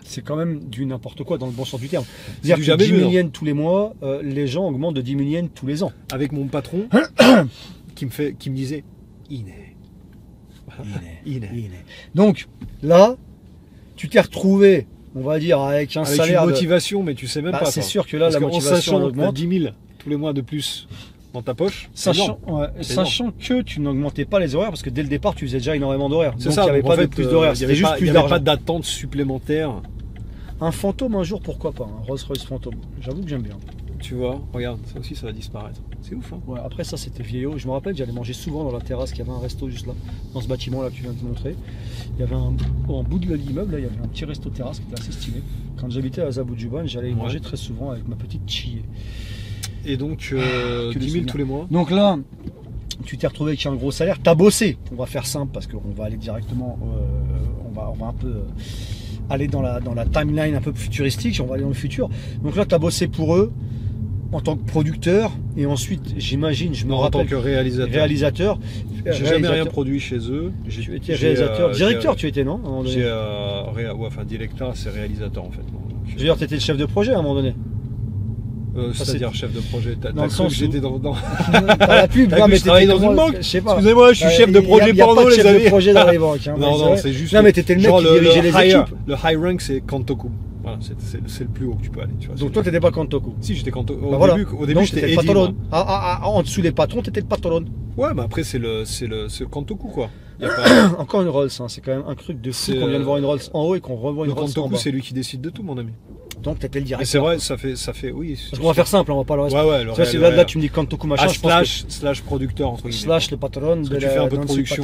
C'est quand même du n'importe quoi dans le bon sens du terme. C'est C'est-à-dire du que jamais 10 vu, 000 non. yens tous les mois, les gens augmentent de 10 000 yens tous les ans. Avec mon patron qui me disait Iné. Iné. Donc là, tu t'es retrouvé, on va dire, avec un Avec salaire une de... motivation, mais tu sais même Bah, pas. c'est quoi. sûr que là, Parce la qu'en motivation sachant elle que t'as augmente. 10 000 tous les mois de plus dans ta poche, c'est énorme. Sachant que tu n'augmentais pas les horaires, parce que dès le départ, tu faisais déjà énormément d'horaires. C'est Donc ça, il n'y avait donc, pas en fait, de plus d'horaires, il y c'était avait juste pas- plus il y avait pas d'argent. d'attente supplémentaire. Un fantôme un jour, pourquoi pas, un Rolls-Royce fantôme. J'avoue que j'aime bien. Tu vois, regarde, ça aussi ça va disparaître. C'est ouf, hein. Ouais, après ça c'était vieillot. Je me rappelle, j'allais manger souvent dans la terrasse, qu'il y avait un resto juste là, dans ce bâtiment là que tu viens de te montrer. Il y avait en bout de l'immeuble, là, il y avait un petit resto terrasse qui était assez stylé. Quand j'habitais à Zabudjuban, j'allais y Ouais. manger très souvent avec ma petite chier. Et donc, Que 10 des 000 souvenirs. tous les mois. Donc là, tu t'es retrouvé avec un gros salaire, t'as bossé. On va faire simple parce qu'on va aller directement, on va un peu aller dans la timeline un peu futuristique, on va aller dans le futur. Donc là, tu as bossé pour eux en tant que producteur, et ensuite, j'imagine, je me en rappelle, tant que réalisateur. J'ai jamais rien produit chez eux. Tu étais réalisateur, directeur tu étais, non, à un moment donné. Enfin, directeur, c'est réalisateur en fait. Je veux dire, tu étais le chef de projet à un moment donné. C'est-à-dire chef de projet, dans le sens où j'étais dans la pub, non, mais je travaille dans une banque. Je sais pas. Excusez-moi, je suis chef de projet porno, les chef amis. de projet dans les banques. Hein, non, c'est juste. Non, mais t'étais le mec qui dirigeait les équipes. Le high rank, c'est Kantoku. Voilà, c'est le plus haut que tu peux aller. Tu vois, donc toi, t'étais pas Kantoku. Si, j'étais Kantoku. Au début, j'étais le patron. En dessous des patrons, t'étais le patron. Ouais, mais après, c'est le Kantoku, quoi. Encore une Rolls, hein. C'est quand même un truc de fou qu'on vient de voir une Rolls en haut et qu'on revoit une Rolls en bas. Le Kantoku, c'est lui qui décide de tout, mon ami. Donc t'étais le directeur. Mais c'est vrai, ça fait, oui. Parce qu'on va faire simple, on va pas le reste. Ouais, tu vois, là, tu me dis Kantoku machin, slash producteur, entre guillemets. Slash le patron de tu fais un peu de production.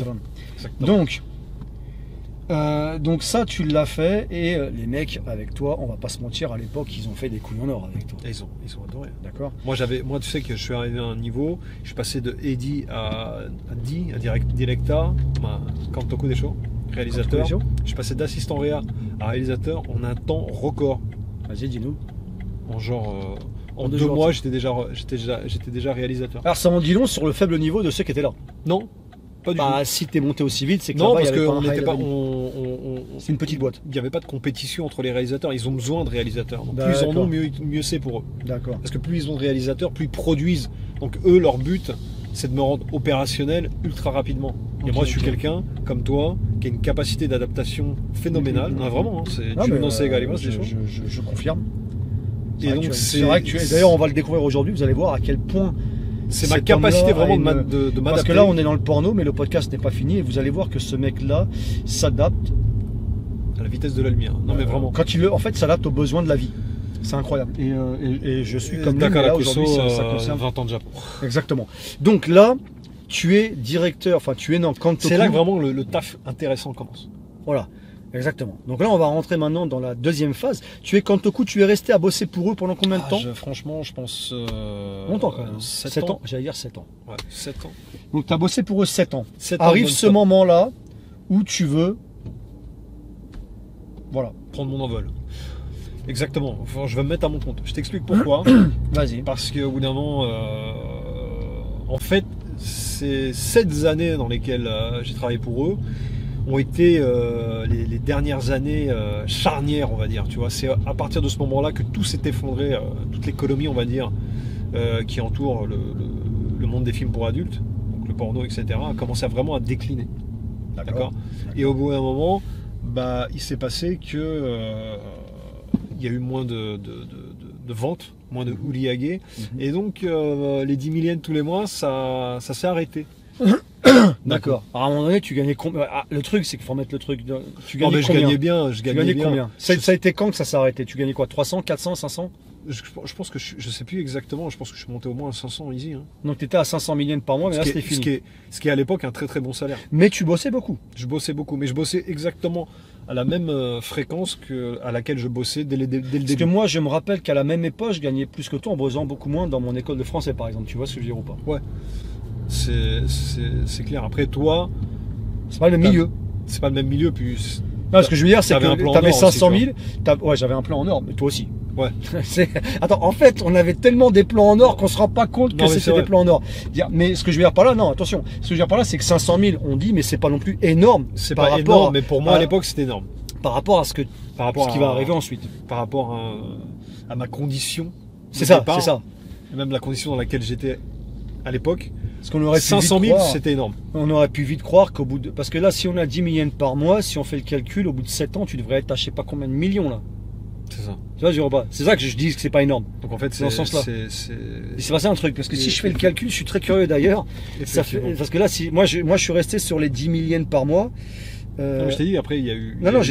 Donc ça, tu l'as fait, et les mecs avec toi, on va pas se mentir, à l'époque, ils ont fait des couilles en or avec toi. Et ils ont adoré. D'accord. Moi, tu sais que je suis arrivé à un niveau, je suis passé de Eddie à directeur, Kantoku des shows, réalisateur. Je suis passé d'assistant réa à réalisateur en un temps record. Vas-y, dis-nous. En 2 mois, j'étais déjà réalisateur. Alors ça en dit long sur le faible niveau de ceux qui étaient là. Non. Pas du tout. Si t'es monté aussi vite, c'est que non, là-bas, parce qu'on n'était pas. C'est une petite boîte. Il n'y avait pas de compétition entre les réalisateurs. Ils ont besoin de réalisateurs. Donc plus ils en ont, mieux c'est pour eux. D'accord. Parce que plus ils ont de réalisateurs, plus ils produisent. Donc eux, leur but, c'est de me rendre opérationnel ultra rapidement. Et moi, je suis quelqu'un comme toi qui a une capacité d'adaptation phénoménale. Non, vraiment. Tu me sais également ces choses. Je confirme. Et donc c'est vrai que tu es. D'ailleurs, on va le découvrir aujourd'hui. Vous allez voir à quel point. C'est ma capacité vraiment de m'adapter. Parce que là, on est dans le porno, mais le podcast n'est pas fini. Et vous allez voir que ce mec-là s'adapte à la vitesse de la lumière. Non, mais vraiment. En fait, s'adapte aux besoins de la vie. C'est incroyable. Et je suis comme lui, mais là, aujourd'hui, ça concerne 20 ans de Japon. Exactement. Donc là, tu es directeur, enfin, tu es dans Kantoku. C'est là que vraiment le taf intéressant commence. Voilà. Exactement. Donc là, on va rentrer maintenant dans la deuxième phase. Tu es Kantoku, tu es resté à bosser pour eux pendant combien de temps? Franchement, je pense. Longtemps quand même. 7 ans. J'allais dire 7 ans. Ouais, 7 ans. Donc tu as bossé pour eux 7 ans. 7 ans. Arrive ce moment-là où tu veux. Voilà. Prendre mon envol. Exactement. Enfin, je vais me mettre à mon compte. Je t'explique pourquoi. Vas-y. Parce qu'au bout d'un moment, en fait, ces 7 années dans lesquelles j'ai travaillé pour eux ont été les dernières années charnières, on va dire. Tu vois, c'est à partir de ce moment-là que tout s'est effondré, toute l'économie, on va dire, qui entoure le monde des films pour adultes, donc le porno, etc., a commencé vraiment à décliner. D'accord. Et au bout d'un moment, il s'est passé que il y a eu moins de ventes, moins de ouliagués, et donc les 10 000 yens tous les mois, ça s'est arrêté. D'accord. Alors, à un moment donné, tu gagnais combien? Le truc, c'est qu'il faut remettre le truc. Tu gagnais combien? Je gagnais bien. Combien? Ça a été quand que ça s'est arrêté? Tu gagnais quoi? 300, 400, 500? Je pense que je sais plus exactement. Je pense que je suis monté au moins à 500 easy. Hein. Donc tu étais à 500 000 yens par mois, mais là c'était fini. Ce qui est à l'époque un très très bon salaire. Mais tu bossais beaucoup. Je bossais beaucoup, mais je bossais exactement à la même fréquence à laquelle je bossais dès le début. Parce que moi, je me rappelle qu'à la même époque, je gagnais plus que toi en bossant beaucoup moins dans mon école de français, par exemple. Tu vois ce que je veux dire ou pas? Ouais. C'est clair. Après, toi, c'est pas le même milieu. C'est pas le même milieu. Puis non, ce que je veux dire, c'est que tu avais 500 000. Ouais, j'avais un plan en or, mais toi aussi. Ouais. Attends, en fait, on avait tellement des plans en or qu'on se rend pas compte que c'était des plans en or. Mais ce que je veux dire par là, non, attention. Ce que je veux dire par là, c'est que 500 000, on dit, mais c'est pas non plus énorme. C'est pas énorme, mais pour moi à l'époque, c'était énorme. Par rapport à ce qui va arriver ensuite. Par rapport à ma condition. C'est ça, c'est ça. Et même la condition dans laquelle j'étais à l'époque. Parce qu'on aurait 500 000, c'était énorme. On aurait pu vite croire qu'au bout de. Parce que là, si on a 10 000 yens par mois, si on fait le calcul, au bout de 7 ans, tu devrais être à je sais pas combien de millions là. C'est ça. Tu vois, je pas. C'est ça que je dis que c'est pas énorme. Donc en fait, c'est dans ce sens-là. Il s'est passé un truc. Parce que si je fais le calcul, je suis très curieux d'ailleurs. Parce que là, moi, je suis resté sur les 10 000 yens par mois. Non, je t'ai dit, après, il y a eu. Non,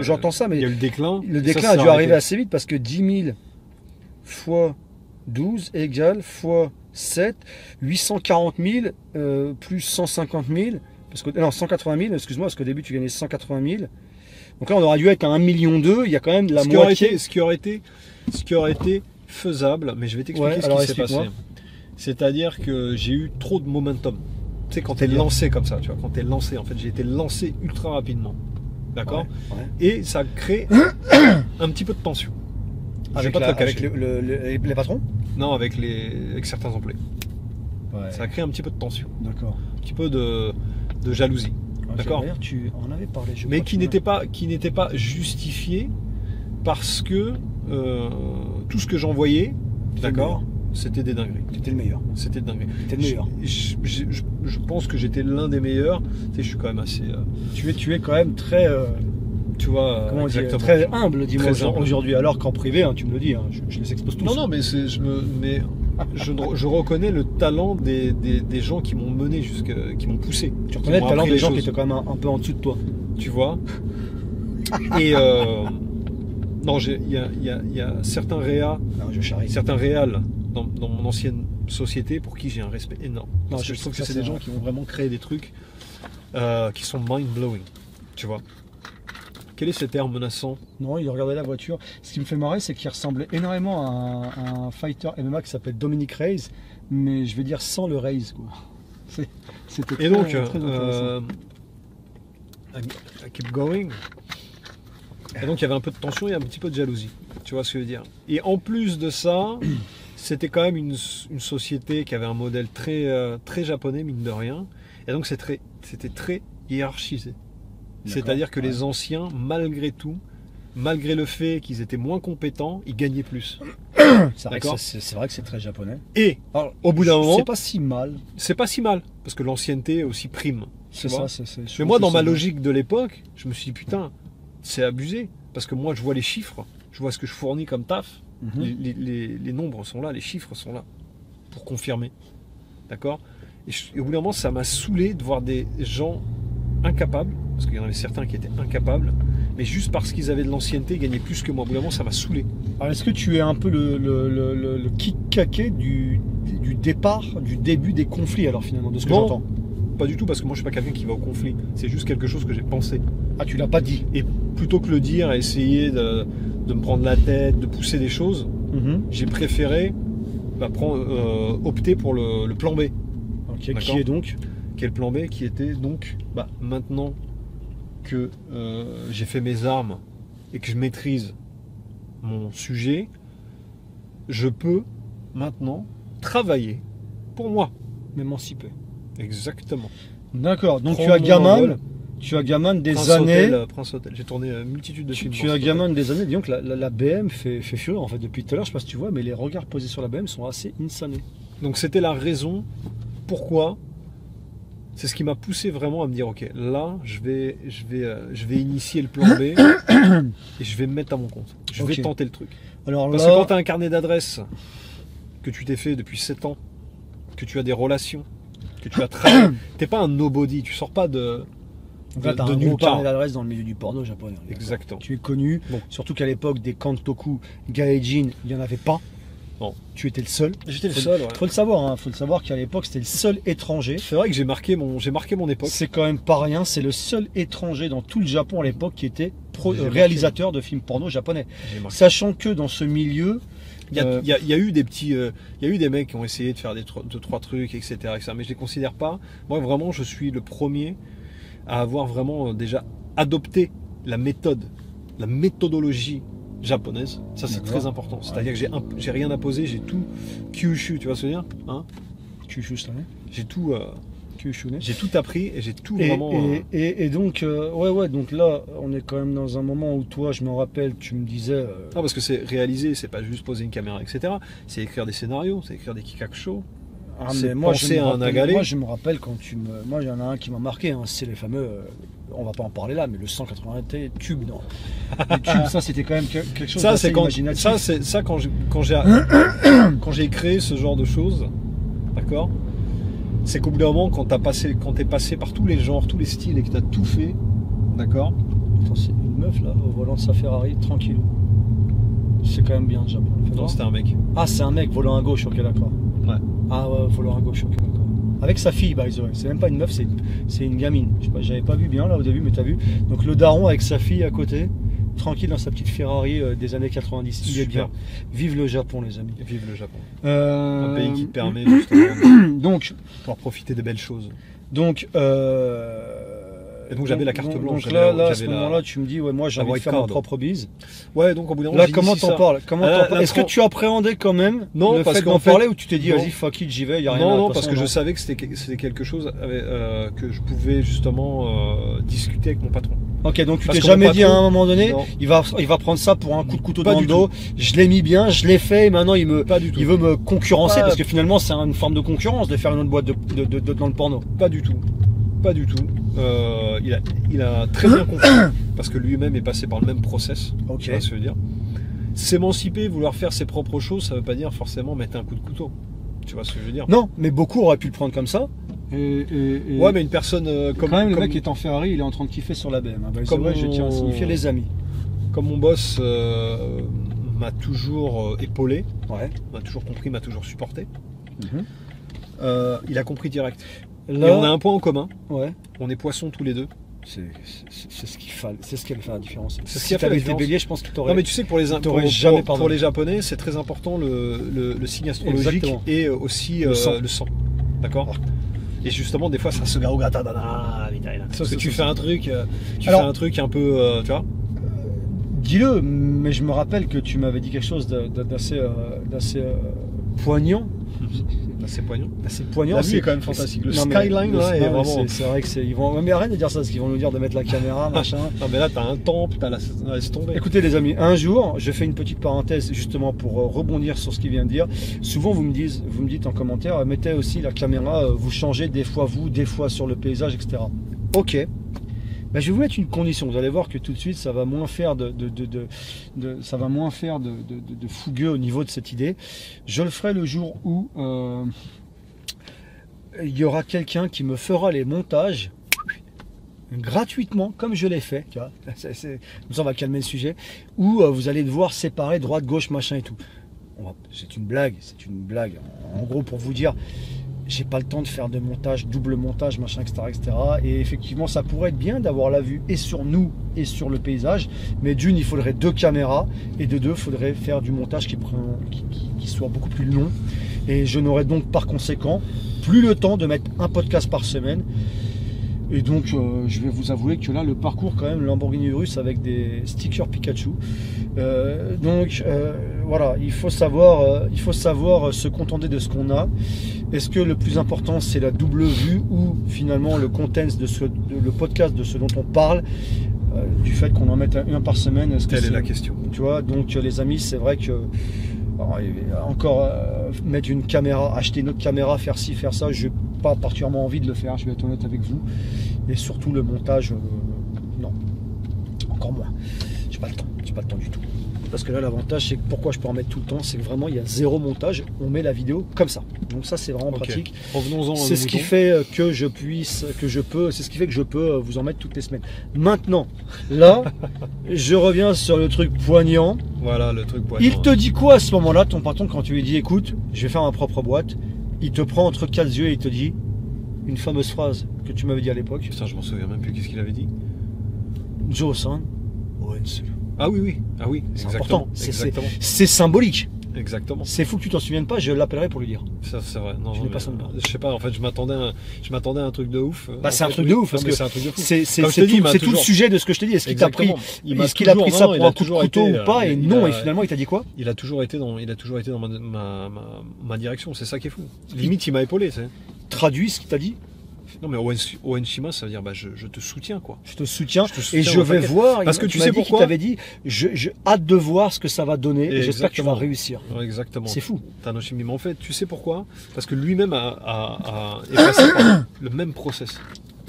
j'entends ça, mais. Il y a eu le déclin. Le déclin a dû arriver assez vite parce que 10 000 fois 12 égale fois 7, 840 000 plus 150 000, non, 180 000, excuse-moi, parce qu'au début tu gagnais 180 000. Donc là on aurait dû être à 1,2 million, il y a quand même la moitié. Ce qui aurait été faisable, mais je vais t'expliquer ce qui s'est passé. C'est-à-dire que j'ai eu trop de momentum. Tu sais, quand t'es lancé comme ça, tu vois, quand t'es lancé, en fait, j'ai été lancé ultra rapidement. d'accord, Ouais, ouais. et ça crée un petit peu de tension. Je vais Avec, pas te le avec cacher. les patrons. Non, avec certains employés. Ouais. Ça crée un petit peu de tension, D'accord. un petit peu de jalousie, Ok, d'accord, d'ailleurs, tu en avais parlé. mais qui n'était pas justifié parce que tout ce que j'envoyais, d'accord, c'était des dingueries. C'était le meilleur. C'était dingue. T'es le meilleur. Je pense que j'étais l'un des meilleurs. Tu sais, je suis quand même assez. Tu es quand même très, Tu vois, comment dire, exactement. très humble, dis-moi Très humble. aujourd'hui. Alors qu'en privé, hein, tu me le dis, hein, je les expose tous. Non, non, mais je reconnais le talent des gens qui m'ont mené qui m'ont poussé. Tu reconnais le m'ont talent appris des les gens qui choses, étaient quand même un peu en dessous de toi. tu vois. Et non, il y a certains réals, Non, je charrie. dans mon ancienne société pour qui j'ai un respect énorme. Parce Non, que je trouve que ça, c'est c'est des gens vrai. qui vont vraiment créer des trucs qui sont mind-blowing. Tu vois. Quel est cet air menaçant? Non, il regardait la voiture. Ce qui me fait marrer, c'est qu'il ressemblait énormément à un fighter MMA qui s'appelle Dominic Reyes, mais je vais dire sans le Reyes, quoi. C'était Et donc, très intéressant. I keep going. Et donc il y avait un peu de tension et un petit peu de jalousie. Tu vois ce que je veux dire? Et en plus de ça, c'était quand même une société qui avait un modèle très japonais, mine de rien. Et donc c'était très hiérarchisé. C'est-à-dire que les anciens, malgré tout, malgré le fait qu'ils étaient moins compétents, ils gagnaient plus. C'est vrai, d'accord. c'est vrai que c'est très japonais. Et Alors, au bout d'un moment, c'est pas si mal. c'est pas si mal, parce que l'ancienneté aussi prime. C'est tu vois. ça, je Mais trouve moi, que dans ma c'est- logique de l'époque, je me suis dit, putain, c'est abusé. Parce que moi, je vois les chiffres, je vois ce que je fournis comme taf. Mhm. Les nombres sont là, les chiffres sont là, pour confirmer. D'accord. Et au bout d'un moment, ça m'a saoulé de voir des gens incapables, parce qu'il y en avait certains qui étaient incapables, mais juste parce qu'ils avaient de l'ancienneté, ils gagnaient plus que moi. Au bout d'un moment, ça m'a saoulé. Alors, est-ce que tu es un peu le kick-caqué du départ, du début des conflits, alors finalement, de ce que Non. j'entends? Pas du tout, parce que moi, je suis pas quelqu'un qui va au conflit. C'est juste quelque chose que j'ai pensé. Ah, tu l'as pas dit. Et plutôt que le dire, essayer de me prendre la tête, de pousser des choses, Mhm. j'ai préféré opter pour le plan B. Ok, D'accord. qui est donc? Quel plan B qui était donc, maintenant que j'ai fait mes armes et que je maîtrise mon sujet, je peux maintenant travailler pour moi. M'émanciper. Exactement. D'accord, donc Prendre mon envol. tu as Gaman des Prince années. Prince Hotel. J'ai tourné multitude de films. Tu as Gaman des années, disons que la BM fait fureur en fait depuis tout à l'heure, je sais pas si tu vois, mais les regards posés sur la BM sont assez insanés. Donc c'était la raison pourquoi. C'est ce qui m'a poussé vraiment à me dire, ok, là, je vais initier le plan B et je vais me mettre à mon compte. Je vais Ok. tenter le truc. Alors Parce là, que quand tu as un carnet d'adresses que tu t'es fait depuis 7 ans, que tu as des relations, que tu as travaillé, t'es pas un nobody, tu sors pas de donc là, t'as de un nulle gros part. carnet d'adresse dans le milieu du porno japonais. on est d'accord. Exactement. Tu es connu, Bon. surtout qu'à l'époque des Kantoku, Gaijin, il n'y en avait pas. Non. Tu étais le seul. J'étais le Faut- seul, ouais. Faut le savoir, hein, faut le savoir qu'à l'époque c'était le seul étranger. C'est vrai que j'ai marqué mon époque. C'est quand même pas rien, c'est le seul étranger dans tout le Japon à l'époque qui était J'ai marqué. réalisateur de films porno japonais. J'ai marqué. Sachant que dans ce milieu, Il y a eu des petits, il y a eu des mecs qui ont essayé de faire deux, trois trucs, etc., mais je les considère pas. Moi, vraiment, je suis le premier à avoir vraiment déjà adopté la méthodologie japonaise. Ça, c'est D'accord. très important. C'est-à-dire que j'ai rien imposé, j'ai tout kyushu, tu vois ce que je veux dire, hein? Kyushu cette année, J'ai tout, Kyushu ne. j'ai tout appris et j'ai tout vraiment. Et donc, ouais, donc là, on est quand même dans un moment où toi, je me rappelle, tu me disais. Non, parce que c'est réaliser, c'est pas juste poser une caméra, etc. C'est écrire des scénarios, c'est écrire des kikakusho. Ah, C'est mais moi, je penser me à un rappelle- Nagalé. Moi, je me rappelle quand tu me. Moi, il y en a un qui m'a marqué, hein, c'est les fameux. On va pas en parler là, mais le 180 tube. Non. Les tubes, ça, c'était quand même quelque chose Ça, d'assez c'est quand, imaginatif. quand j'ai créé ce genre de choses, d'accord, c'est qu'au bout d'un moment, quand t'es passé par tous les genres, tous les styles et que t'as tout fait, d'accord, Attends, c'est une meuf là, au volant de sa Ferrari, tranquille. C'est quand même bien le Japon. Fais non, voir. c'était un mec. Ah, c'est un mec, volant à gauche, ok, d'accord. Ouais. Ah, ouais, volant à gauche, ok, d'accord. Avec sa fille, by the way. C'est même pas une meuf, c'est une gamine. Je sais pas, j'avais pas vu bien là au début, mais t'as vu. Donc le daron avec sa fille à côté, tranquille dans sa petite Ferrari des années 90. Il est Super. bien. Vive le Japon, les amis. Vive le Japon. Un pays qui te permet justement de Donc, pouvoir profiter des belles choses. Donc, Et donc j'avais la carte blanche. Donc là, à ce moment-là, tu me dis, ouais, moi j'ai envie de faire mon propre bise. Ouais, donc au bout d'un moment, là, comment t'en parles? Est-ce que tu appréhendais quand même le fait d'en parler ou tu t'es dit, vas-y, fuck it, j'y vais, y a rien à faire? Non, parce que je savais que c'était quelque chose que je pouvais justement discuter avec mon patron. Ok, donc tu t'es jamais dit à un moment donné, il va prendre ça pour un coup de couteau dans le dos. Je l'ai mis bien, je l'ai fait, et maintenant il veut me concurrencer parce que finalement c'est une forme de concurrence de faire une autre boîte dans le porno. Pas du tout. Pas du tout. Il a très bien compris parce que lui-même est passé par le même process. Ok. Tu vois ce que je veux dire. S'émanciper, vouloir faire ses propres choses, ça veut pas dire forcément mettre un coup de couteau. Tu vois ce que je veux dire. Non, mais beaucoup auraient pu le prendre comme ça. Ouais, mais une personne comme... Quand même, le mec est en Ferrari, il est en train de kiffer sur la BM. Je tiens à signifier les amis. Comme mon boss m'a toujours épaulé, ouais. M'a toujours compris, m'a toujours supporté, il a compris direct. Là, et on a un point en commun, ouais. On est poissons tous les deux. C'est ce qui fait la différence. C'est ce qui a fait la différence. Bélier, je pense que t'aurais. Non, mais tu sais que pour les Japonais, c'est très important le signe astrologique. Exactement. Et aussi le sang. D'accord. Et justement, des fois, ça se garou gata. Parce que tu fais un truc, un peu, tu vois. Dis-le, mais je me rappelle que tu m'avais dit quelque chose d'assez poignant. C'est poignant. C'est poignant. La vue est quand même fantastique. Le skyline là est vraiment. C'est vrai que ils vont. Mais arrête de dire ça, parce qu'ils vont nous dire de mettre la caméra, machin. Non mais là t'as un temple, laisse tomber. Écoutez les amis, un jour, je fais une petite parenthèse justement pour rebondir sur ce qu'il vient de dire. Souvent vous me dites en commentaire, mettez aussi la caméra, vous changez des fois vous, des fois sur le paysage, etc. Ok. Ben, je vais vous mettre une condition. Vous allez voir que tout de suite, ça va moins faire de fougueux au niveau de cette idée. Je le ferai le jour où il y aura quelqu'un qui me fera les montages gratuitement, comme je l'ai fait. Tu vois, comme ça, on va calmer le sujet. Où vous allez devoir séparer droite, gauche, machin et tout. C'est une blague. En gros, pour vous dire. J'ai pas le temps de faire de montage, double montage, machin, etc., etc. Et effectivement, ça pourrait être bien d'avoir la vue et sur nous et sur le paysage. Mais d'une, il faudrait 2 caméras. Et de 2, il faudrait faire du montage qui soit beaucoup plus long. Et je n'aurais donc par conséquent plus le temps de mettre un podcast par semaine. Et donc, je vais vous avouer que là, le parcours quand même, Lamborghini Urus avec des stickers Pikachu. Voilà, il faut savoir se contenter de ce qu'on a. Est-ce que le plus important c'est la double vue ou finalement le contents le podcast de ce dont on parle, du fait qu'on en mette un par semaine? Telle est la question. Tu vois, donc les amis, c'est vrai que encore mettre une caméra, acheter une autre caméra, faire ci, faire ça, je n'ai pas particulièrement envie de le faire, je vais être honnête avec vous. Et surtout le montage, non, encore moins. J'ai pas le temps du tout. Parce que là, l'avantage, c'est que pourquoi je peux en mettre tout le temps, c'est que vraiment il y a 0 montage, on met la vidéo comme ça. Donc ça, c'est vraiment pratique. Revenons-en. C'est ce qui fait que je peux vous en mettre toutes les semaines. Maintenant, là, je reviens sur le truc poignant. Voilà, le truc poignant. Il te dit quoi à ce moment-là, ton patron, quand tu lui dis, écoute, je vais faire ma propre boîte, il te prend entre 4 yeux et il te dit une fameuse phrase que tu m'avais dit à l'époque. Putain, je m'en souviens même plus, qu'est-ce qu'il avait dit? Joe-san. Ah oui, c'est exactement. important, c'est symbolique. Exactement. C'est fou que tu t'en souviennes pas, je l'appellerai pour lui dire. Ça c'est vrai. Non, je sais pas, en fait je m'attendais à un truc de ouf. Bah, c'est un truc de ouf parce que c'est un truc de fou. C'est tout le sujet de ce que je te dis. Est-ce qu'il t'a pris ça pour un coup de couteau ou pas? Et non, et finalement il t'a dit quoi? Il a toujours été dans ma direction, c'est ça qui est fou. Limite il m'a épaulé, c'est. Traduis ce qu'il t'a dit. Non mais Oenshima ça veut dire je te soutiens quoi. Je te soutiens et je vais voir. Parce que tu sais pourquoi. Il t'avait dit j'ai hâte de voir ce que ça va donner et j'espère que tu vas réussir. Exactement. C'est fou. Tanoshimi, mais en fait tu sais pourquoi? Parce que lui-même est passé par le même process.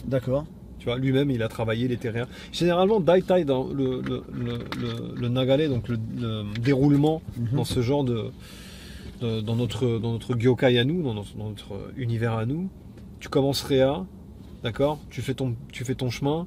D'accord. Tu vois, lui-même il a travaillé les terrains. Généralement Daitai dans le Nagare, donc le déroulement dans ce genre dans notre Gyokai à nous, dans notre univers à nous. Tu commences Réa, d'accord, tu fais ton chemin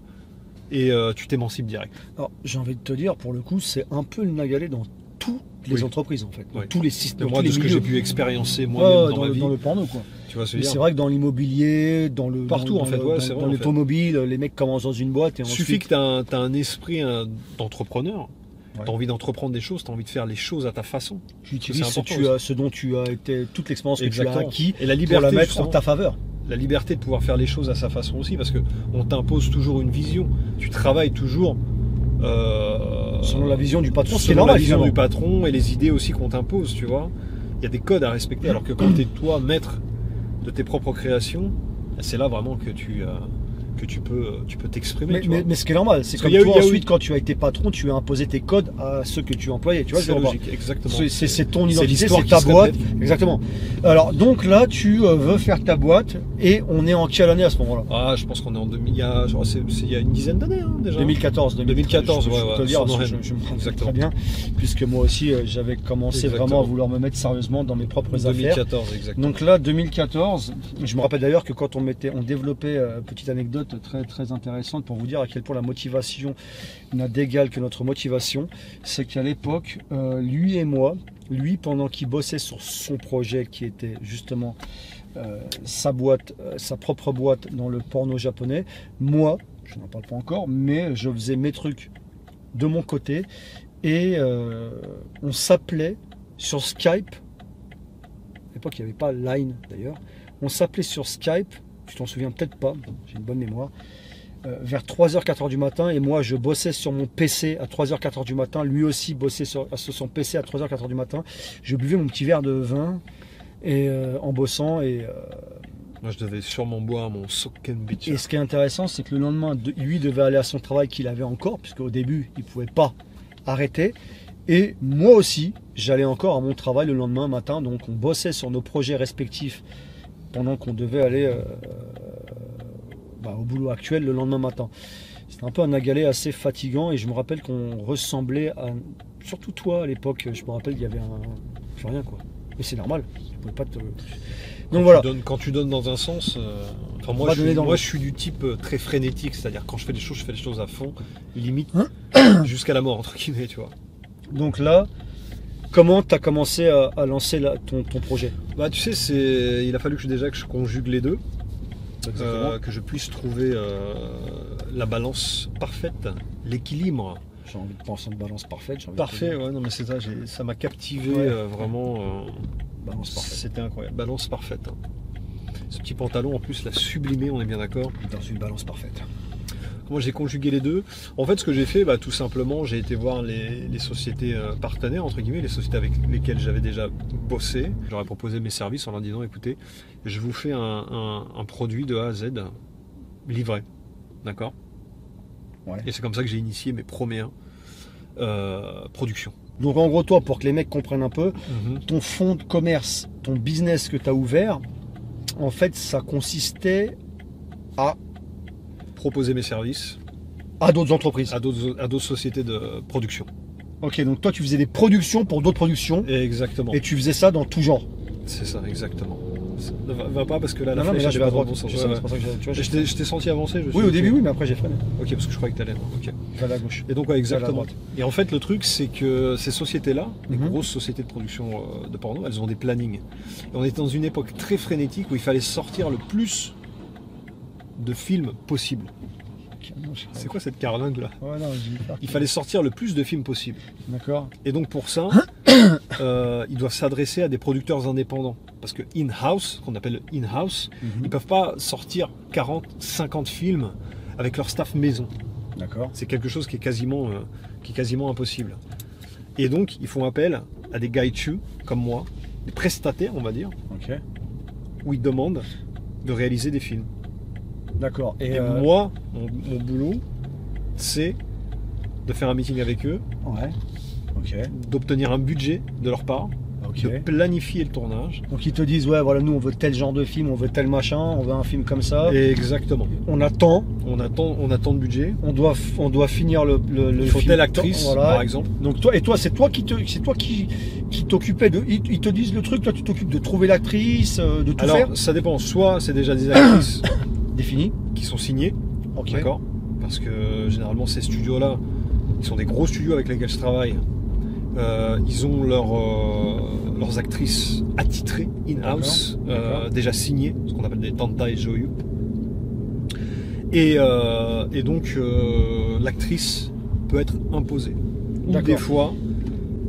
et tu t'émancipes direct. Alors j'ai envie de te dire, pour le coup, c'est un peu le Nagare dans toutes les entreprises en fait, dans tous les systèmes. Moi, de ce que j'ai pu expériencer moi-même dans ma vie. Dans le porno quoi. Tu vois, c'est vrai que dans l'immobilier, partout en fait, dans l'automobile, les mecs commencent dans une boîte et ensuite. Suffit que tu as un esprit d'entrepreneur. Ouais. Tu as envie d'entreprendre des choses, tu as envie de faire les choses à ta façon. Tu utilises ce dont tu as été, toute l'expérience que tu as acquis et la liberté, pour la mettre en ta faveur. la liberté de pouvoir faire les choses à sa façon aussi, parce qu'on t'impose toujours une vision. Tu travailles toujours selon la vision du patron, selon la vision du patron et les idées aussi qu'on t'impose, tu vois. Il y a des codes à respecter, alors que quand tu es toi maître de tes propres créations, c'est là vraiment que tu peux t'exprimer. Mais ce qui est normal, c'est comme toi ensuite, quand tu as été patron, tu as imposé tes codes à ceux que tu employais. Tu vois, c'est logique, exactement. C'est ton identité, c'est ta boîte. Exactement. Alors, donc là, tu veux faire ta boîte et on est en quelle année à ce moment-là? Ah, je pense qu'on est en 2000, il y a une dizaine d'années hein, déjà. 2014, ouais. Je te le dire, je me exactement. très bien, puisque moi aussi, j'avais commencé vraiment à vouloir me mettre sérieusement dans mes propres affaires. 2014, exactement. Donc là, 2014, je me rappelle d'ailleurs que quand on développait, petite anecdote très, très intéressante pour vous dire à quel point la motivation n'a d'égal que notre motivation, c'est qu'à l'époque, lui et moi, lui pendant qu'il bossait sur son projet qui était justement sa boîte, sa propre boîte dans le porno japonais, moi, je n'en parle pas encore, mais je faisais mes trucs de mon côté et on s'appelait sur Skype. À l'époque, il n'y avait pas Line d'ailleurs. On s'appelait sur Skype, tu t'en souviens peut-être pas, j'ai une bonne mémoire, vers 3h, 4h du matin, et moi je bossais sur mon PC à 3h, 4h du matin, lui aussi bossait sur son PC à 3h, 4h du matin. Je buvais mon petit verre de vin et, en bossant et... moi, je devais sûrement boire mon Soken Beach. Et ce qui est intéressant, c'est que le lendemain, lui devait aller à son travail qu'il avait encore, puisqu'au début, il ne pouvait pas arrêter. Et moi aussi, j'allais encore à mon travail le lendemain matin. Donc, on bossait sur nos projets respectifs pendant qu'on devait aller au boulot actuel le lendemain matin. C'était un peu un agalé assez fatigant. Et je me rappelle qu'on ressemblait à... Surtout toi, à l'époque, je me rappelle qu'il y avait plus rien, quoi. Mais c'est normal. Je pouvais pas te... Donc voilà. Quand tu donnes dans un sens, moi je suis du type très frénétique, c'est-à-dire quand je fais les choses à fond, limite jusqu'à la mort entre guillemets, tu vois. Donc là, comment tu as commencé à lancer ton projet? Bah tu sais, il a fallu que je conjugue les deux, que je puisse trouver la balance parfaite, l'équilibre. J'ai envie de penser en balance parfaite. Parfait, ouais, non mais c'est ça, ça m'a captivé vraiment. Balance parfaite. C'était incroyable, balance parfaite. Hein. Ce petit pantalon en plus l'a sublimé, on est bien d'accord. Dans une balance parfaite. Moi j'ai conjugué les deux. En fait ce que j'ai fait, tout simplement j'ai été voir les sociétés partenaires, entre guillemets, les sociétés avec lesquelles j'avais déjà bossé. J'aurais proposé mes services en leur disant écoutez, je vous fais un produit de A à Z livré. D'accord. Ouais. Et c'est comme ça que j'ai initié mes premières productions. Donc en gros, toi, pour que les mecs comprennent un peu, ton fonds de commerce, ton business que tu as ouvert, en fait, ça consistait à proposer mes services à d'autres entreprises, à d'autres sociétés de production. Ok, donc toi, tu faisais des productions pour d'autres productions. Exactement. Et tu faisais ça dans tout genre. C'est ça, exactement. Ne va pas parce que là, la flèche, je vais à droite. Je t'ai senti avancer. Oui, au début, oui, mais après j'ai freiné. Ok, parce que je croyais que t'allais. Ok. À la gauche. Et donc, ouais, exactement. Et en fait, le truc, c'est que ces sociétés-là, les grosses sociétés de production de porno, elles ont des plannings. Et on est dans une époque très frénétique où il fallait sortir le plus de films possible. C'est quoi cette carlingue là? Il fallait sortir le plus de films possible. D'accord. Et donc pour ça, ils doivent s'adresser à des producteurs indépendants. Parce que in-house, qu'on appelle in-house, ils ne peuvent pas sortir 40, 50 films avec leur staff maison. D'accord. C'est quelque chose qui est quasiment impossible. Et donc ils font appel à des gaïchus comme moi, des prestataires on va dire, où ils demandent de réaliser des films. D'accord. Et moi, mon boulot, c'est de faire un meeting avec eux, d'obtenir un budget de leur part, de planifier le tournage. Donc ils te disent, ouais, voilà, nous on veut tel genre de film, on veut tel machin, on veut un film comme ça. Et exactement. On attend de budget. On doit finir le il faut film. Telle actrice, par exemple. Donc c'est toi qui t'occupais de. Ils te disent le truc, toi tu t'occupes de trouver l'actrice, de tout faire. Alors ça dépend. Soit c'est déjà des actrices définies qui sont signées, d'accord. Parce que généralement ces studios-là, ils sont des gros studios avec lesquels je travaille. Ils ont leurs actrices attitrées in-house, déjà signées, ce qu'on appelle des Tantai Joyu. Et donc l'actrice peut être imposée. Ou des fois,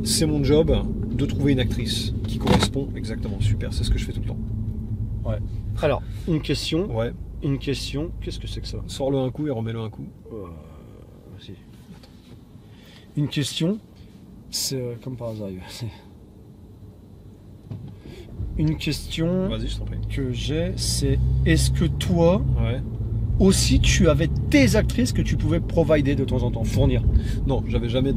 c'est mon job de trouver une actrice qui correspond exactement. Super, c'est ce que je fais tout le temps. Ouais. Alors, une question. Ouais. Une question. Qu'est-ce que c'est que ça? Sors-le un coup et remets-le un coup. Vas-y. Une question. C'est comme par hasard. Une question Vas-y, je t'en prie. que j'ai, c'est est-ce que toi Ouais. aussi tu avais tes actrices que tu pouvais provider de temps en temps, fournir? Non, j'avais jamais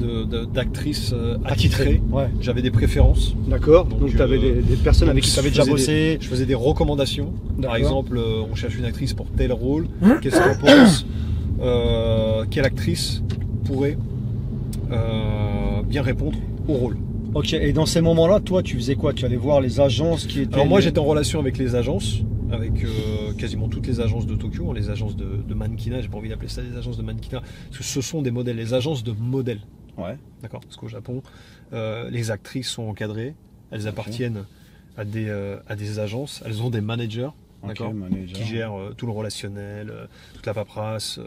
d'actrice attitrée. Ouais. J'avais des préférences. D'accord. Donc tu avais des personnes avec qui tu avais déjà bossé. Je faisais des recommandations. Par D'accord. exemple, on cherche une actrice pour tel rôle. Qu'est-ce que tu en penses? Quelle actrice pourrait bien répondre au rôle? Ok, et dans ces moments-là, toi, tu faisais quoi? Tu allais voir les agences qui étaient... Alors moi, j'étais en relation avec les agences, avec quasiment toutes les agences de Tokyo, les agences de mannequinat. J'ai pas envie d'appeler ça des agences de mannequinat, parce que ce sont des modèles, les agences de modèles. Ouais. D'accord. Parce qu'au Japon, les actrices sont encadrées, elles appartiennent à des agences, elles ont des managers. D'accord, qui gèrent tout le relationnel, toute la paperasse,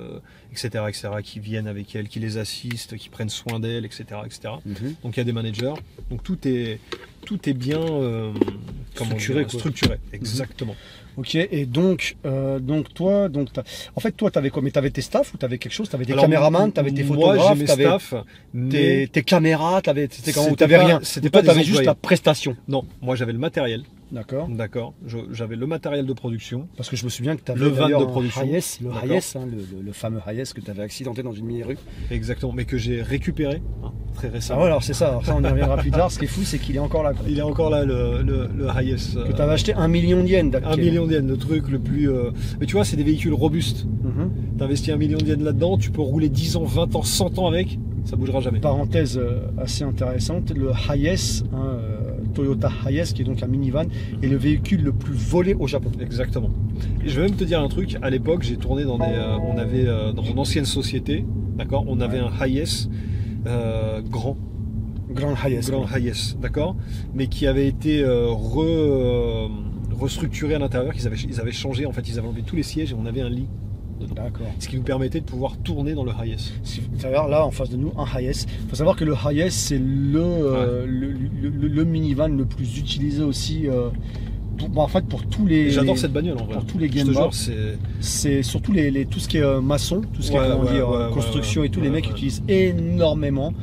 etc., qui viennent avec elles, qui les assistent, qui prennent soin d'elles, etc., etc. Donc il y a des managers. Donc tout est bien structuré. Exactement. Ok, et donc toi, en fait, toi, t'avais quoi? Mais t'avais tes staffs ou t'avais quelque chose? T'avais des caméramans, t'avais tes photographes, moi, j'ai mes staffs, tes caméras, c'était comment? C'était T'avais pas- rien. c'était Toi, pas des t'avais juste employés. la prestation. Non, moi j'avais le matériel. D'accord. D'accord. J'avais le matériel de production. Parce que je me souviens que tu avais Le van de un production. Hayes, le D'accord. Hayes, hein, le fameux Hayes que tu avais accidenté dans une mini-rue. Exactement, mais que j'ai récupéré très Ah récemment. ouais, alors c'est ça. Alors ça, on y reviendra plus tard. Ce qui est fou, c'est qu'il est encore là. Quoi. Il est encore là, le Hayes. Que tu avais acheté 1 million de yens. 1 million de yens, le truc le plus... Mais tu vois, c'est des véhicules robustes. Tu investis 1 million de yens là-dedans, tu peux rouler 10 ans, 20 ans, 100 ans avec, ça bougera jamais. Parenthèse assez intéressante, le Hayes, Toyota Hayes, qui est donc un minivan, est le véhicule le plus volé au Japon. Exactement. Et je vais même te dire un truc, à l'époque, j'ai tourné dans on avait dans une ancienne société, d'accord, on avait un Hayes grand Hayes, d'accord, mais qui avait été restructuré à l'intérieur, ils avaient changé, en fait, ils avaient enlevé tous les sièges et on avait un lit. D'accord. Ce qui nous permettait de pouvoir tourner dans le Hayes. C'est-à-dire là en face de nous un Hayes. Il faut savoir que le Hayes c'est le minivan le plus utilisé aussi pour tous les. J'adore cette bagnole en vrai. Pour tous les Je te Gemba. jure, C'est surtout tout ce qui est maçon, tout ce qui est construction et tout, les mecs utilisent énormément.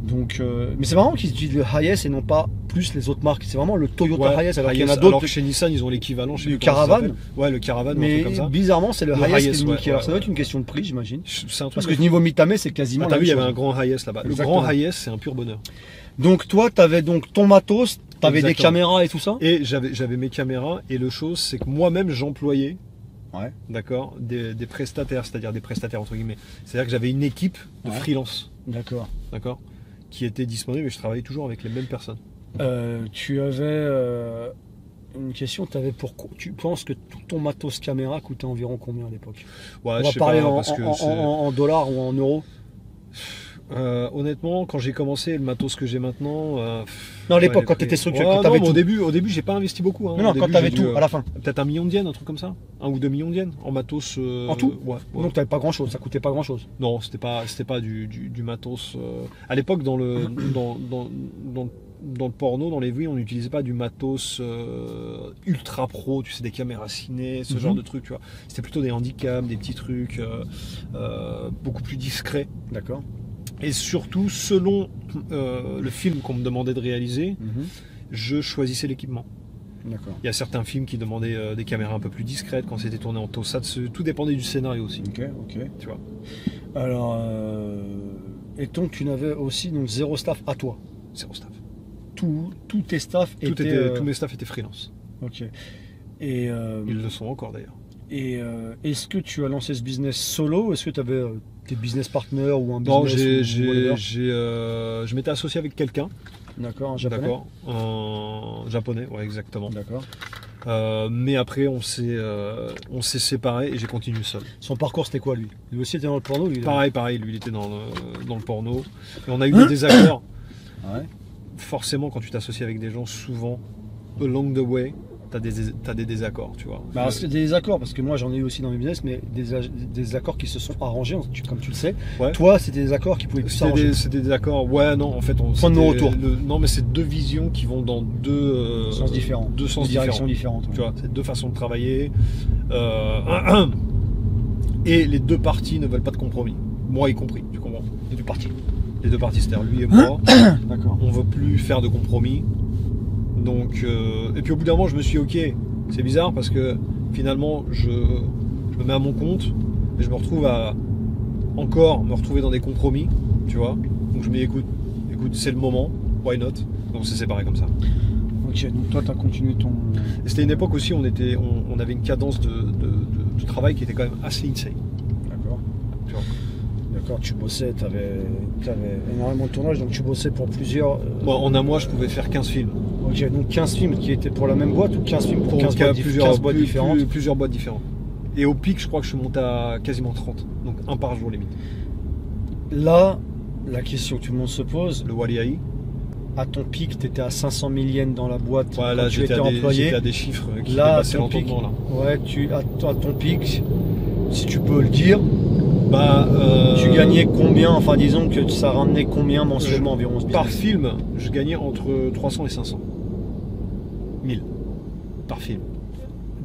Donc, mais c'est marrant qu'ils utilisent le Hayes et non pas plus les autres marques. C'est vraiment le Toyota Hayes. Alors qu'il y en a d'autres. Alors que chez Nissan, ils ont l'équivalent. Le Caravan. Ouais, le Caravan, ou un Mais truc comme ça. bizarrement, c'est le Hayes qui est ouais, alors ça doit être une question de prix, j'imagine. C'est un truc. Parce que niveau Mitame, c'est quasiment. T'as vu, il y avait chose. un grand Hayes là-bas. Le Exactement. grand Hayes, c'est un pur bonheur. Donc toi, t'avais donc ton matos, t'avais des Exactement. caméras et tout ça. Et j'avais mes caméras. Et le chose, c'est que moi-même, j'employais. Ouais. D'accord, des prestataires, c'est-à-dire des prestataires entre guillemets. C'est-à-dire que j'avais une équipe de freelance. D'accord. D'accord, qui était disponible, mais je travaillais toujours avec les mêmes personnes. Tu avais une question, tu penses que tout ton matos caméra coûtait environ combien à l'époque? Ouais, On va parler en dollars ou en euros. Honnêtement, quand j'ai commencé le matos que j'ai maintenant. Non, à l'époque, quand tu étais structuré, quand t'avais tout. Au début, j'ai pas investi beaucoup. Hein. Non, quand t'avais tout, à la fin. Peut-être 1 million de yens, un truc comme ça. 1 ou 2 millions de yens en matos. En tout. Ouais. Donc t'avais pas grand chose, ça coûtait pas grand chose. Non, c'était pas du matos. À l'époque, dans le porno, dans les vues, on n'utilisait pas du matos ultra pro, tu sais, des caméras ciné, ce genre de trucs, tu vois. C'était plutôt des handicaps, des petits trucs beaucoup plus discrets. D'accord. Et surtout, selon le film qu'on me demandait de réaliser, je choisissais l'équipement. D'accord. Il y a certains films qui demandaient des caméras un peu plus discrètes quand c'était tourné en tokusatsu. Tout dépendait du scénario aussi. Ok. Tu vois. Alors, et donc tu n'avais aussi donc zéro staff à toi. Zéro staff. Tous tes staffs Tous mes staffs étaient freelance. Ok. Et ils le sont encore d'ailleurs. Et est-ce que tu as lancé ce business solo? Est-ce que tu avais tes business partners ou un Non, business je m'étais associé avec quelqu'un. D'accord, un japonais. D'accord, un japonais, ouais, exactement. D'accord. Mais après, on s'est séparés et j'ai continué seul. Son parcours, c'était quoi lui? Lui aussi était dans le porno lui, Pareil, lui il était dans le porno. Et on a eu des désaccords. Ouais. Forcément, quand tu t'associes avec des gens, souvent, along the way, t'as des désaccords, tu vois. Bah, c'est des désaccords, parce que moi j'en ai eu aussi dans mes business, mais des accords qui se sont arrangés, comme tu le sais. Ouais. Toi, c'était des accords qui pouvaient plus s'arranger. C'était des accords, ouais, non, en fait, Point de non-retour. Non, mais c'est deux visions qui vont dans deux Sens différents. Deux sens directions différentes. Tu vois, c'est deux façons de travailler. Et les deux parties ne veulent pas de compromis. Moi y compris, tu comprends. Les deux parties. Les deux parties, c'est-à-dire lui et moi. D'accord. On veut plus faire de compromis. Donc, et puis au bout d'un moment, je me suis dit, ok, c'est bizarre parce que finalement, je me mets à mon compte et je me retrouve à encore me retrouver dans des compromis, tu vois. Donc je me dis, écoute, c'est le moment, why not? Donc on s'est séparés comme ça. Ok, donc toi, tu as continué ton... Et c'était une époque aussi où on avait une cadence de travail qui était quand même assez insane. D'accord. Tu vois. D'accord, tu bossais, tu avais énormément de tournage, donc tu bossais pour plusieurs... Moi, en un mois, je pouvais faire 15 films. Ok, donc 15 films qui étaient pour la même boîte ou 15 films pour 15 boîtes différentes? Plusieurs boîtes différentes. Et au pic, je crois que je suis monté à quasiment 30. Donc un par jour limite. Là, la question que tout le monde se pose, Le Waliaï. à ton pic, tu étais à 500 000 yens dans la boîte Ouais, quand là, tu étais employé. j'étais à des chiffres qui Là, à dépassaient ton pic, l'entendement. Là. ouais, à ton pic, si tu peux le dire, Bah, tu gagnais combien? Enfin, disons que ça ramenait combien mensuellement environ ce par business? film, je gagnais entre 300 et 500 000 par film.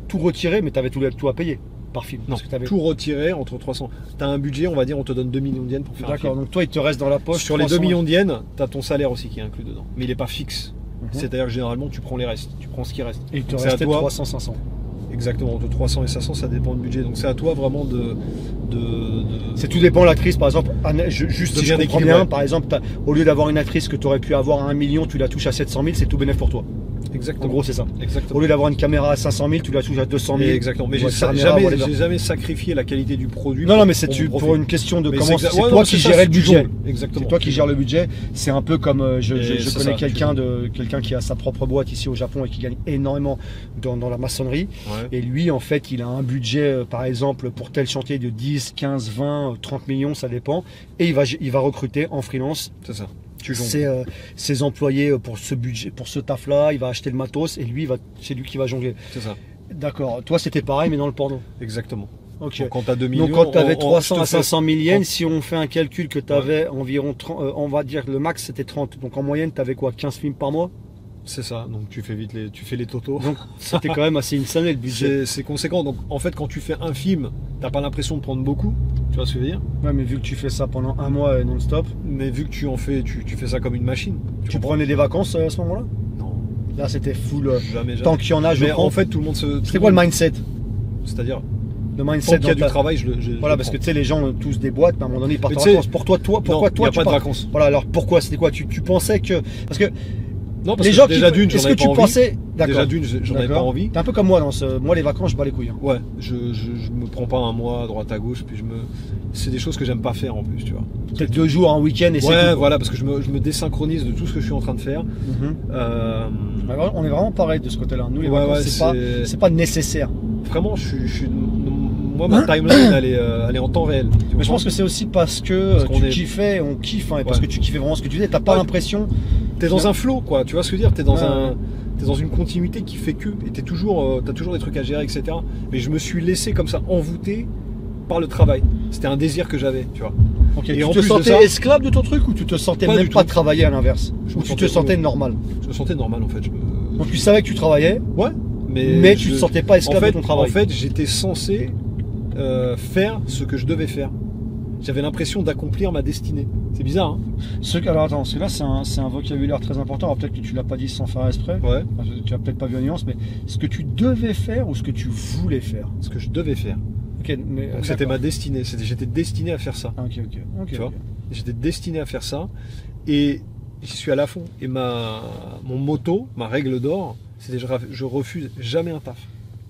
Tout retiré, mais tu avais tout à payer par film. Non, parce que t'avais... tout retiré entre 300. Tu as un budget, on va dire, on te donne 2 millions d'yens pour faire un film. D'accord, donc toi, il te reste dans la poche Sur les 2 300 millions d'yens, tu as ton salaire aussi qui est inclus dedans. Mais il n'est pas fixe. Mhm. C'est-à-dire que généralement, tu prends les restes. Tu prends ce qui reste. Et il te Donc, c'est à restait toi. 300-500. Exactement, entre 300 et 500, ça dépend du budget. Donc c'est à toi vraiment de C'est tout dépend de l'actrice, par exemple, juste De si je bien comprends équilibrer. bien, par exemple, au lieu d'avoir une actrice que tu aurais pu avoir à 1 million, tu la touches à 700 000, c'est tout bénéf pour toi. En Exactement. gros, c'est ça. Exactement. Au lieu d'avoir une caméra à 500 000, tu la touches à 200 000. Exactement. Mais Ouais, j'ai caméra, whatever. jamais sacrifié la qualité du produit. Non, non, mais c'est pour mon pour profit. une question de Mais comment. c'est C'est ouais, toi non, qui c'est ça, gérais le c'est budget. toujours. Exactement. C'est toi qui gères le budget. C'est un peu comme Et je c'est connais ça, quelqu'un qui a sa propre boîte ici au Japon et qui gagne énormément dans la maçonnerie. Ouais. Et lui, en fait, il a un budget, par exemple, pour tel chantier de 10, 15, 20, 30 millions, ça dépend. Et il va recruter en freelance C'est ça. Tu jongles. ses employés pour ce budget, pour ce taf-là. Il va acheter le matos et c'est lui qui va jongler. C'est ça. D'accord. Toi, c'était pareil, mais dans le porno. Exactement. Ok. Donc, quand tu as 2 millions. Donc quand tu avais je 300 te à fais- 500 000 yens, quand- si on fait un calcul que tu avais environ 30, on va dire que le max c'était 30. Donc en moyenne, tu avais quoi, 15 films par mois? C'est ça. Donc tu fais les totaux. Donc c'était quand même assez insane le budget. C'est conséquent. Donc en fait, quand tu fais un film, t'as pas l'impression de prendre beaucoup. Tu vois ce que je veux dire? Ouais, mais vu que tu fais ça pendant un mois non-stop, Mais vu que tu fais ça comme une machine. tu comprends? prenais des vacances à ce moment-là? Non. Là c'était full. Jamais. Tant qu'il y en a, je Mais prends. en fait, tout le monde se. C'était quoi le mindset? C'est-à-dire, Le tant mindset qu'il y a dans du ta- travail, Voilà, parce que tu sais, les gens ont tous des boîtes, mais à un moment donné, ils partent Mais en tu sais- vacances. Pourquoi non, toi, il n'y a tu pas de pars- vacances. Voilà, alors pourquoi? C'était quoi? Tu pensais que. Parce que Non, parce les que gens déjà qui. d'une, j'en Est-ce que avais pas tu envie. pensais. D'accord. Déjà d'une, j'en avais pas D'accord. envie. T'es un peu comme moi dans ce. Moi, les vacances, je bats les couilles. Hein. Ouais, je me prends pas un mois à droite à gauche, puis c'est des choses que j'aime pas faire en plus, tu vois. Peut-être 2 jours, un week-end et c'est Ouais, tout. voilà, parce que je me désynchronise de tout ce que je suis en train de faire. Mhm. Euh, Alors, on est vraiment pareil de ce côté-là. Nous, les Ouais, vacances, ouais, c'est pas nécessaire. Vraiment, moi, ma timeline, elle est en temps réel. Tu Mais je comprends? pense que c'est aussi parce que Parce qu'on tu est- kiffais, on kiffe, hein, et parce Ouais. que tu kiffais vraiment ce que tu faisais. T'as pas Ouais. l'impression. T'es dans un flow, quoi. Tu vois ce que je veux dire? T'es dans Ouais. t'es dans une continuité qui fait que, et t'as toujours des trucs à gérer, etc. Mais je me suis laissé comme ça envoûter par le travail. C'était un désir que j'avais, tu vois. Ok, Et tu en te plus de sentais ça- esclave de ton truc ou tu te sentais Pas même du pas tout. travailler à l'inverse? Je Ou me tu te sentais- sentais normal? Je me sentais normal en fait. Donc tu savais que tu travaillais, Ouais, mais tu te sentais pas esclave en fait, de ton travail. En fait, j'étais censé faire ce que je devais faire. J'avais l'impression d'accomplir ma destinée. C'est bizarre, hein? Alors attends, parce que là c'est un vocabulaire très important. Alors peut-être que tu l'as pas dit sans faire exprès. Ouais, Enfin, tu as peut-être pas vu la nuance, mais ce que tu devais faire ou ce que tu voulais faire. ce que je devais faire. Ok, mais Donc c'était ma destinée. J'étais destiné à faire ça. Ah, ok. Tu vois? J'étais destiné à faire ça et j'y suis allé à fond. Et mon motto, ma règle d'or, c'était je refuse jamais un taf.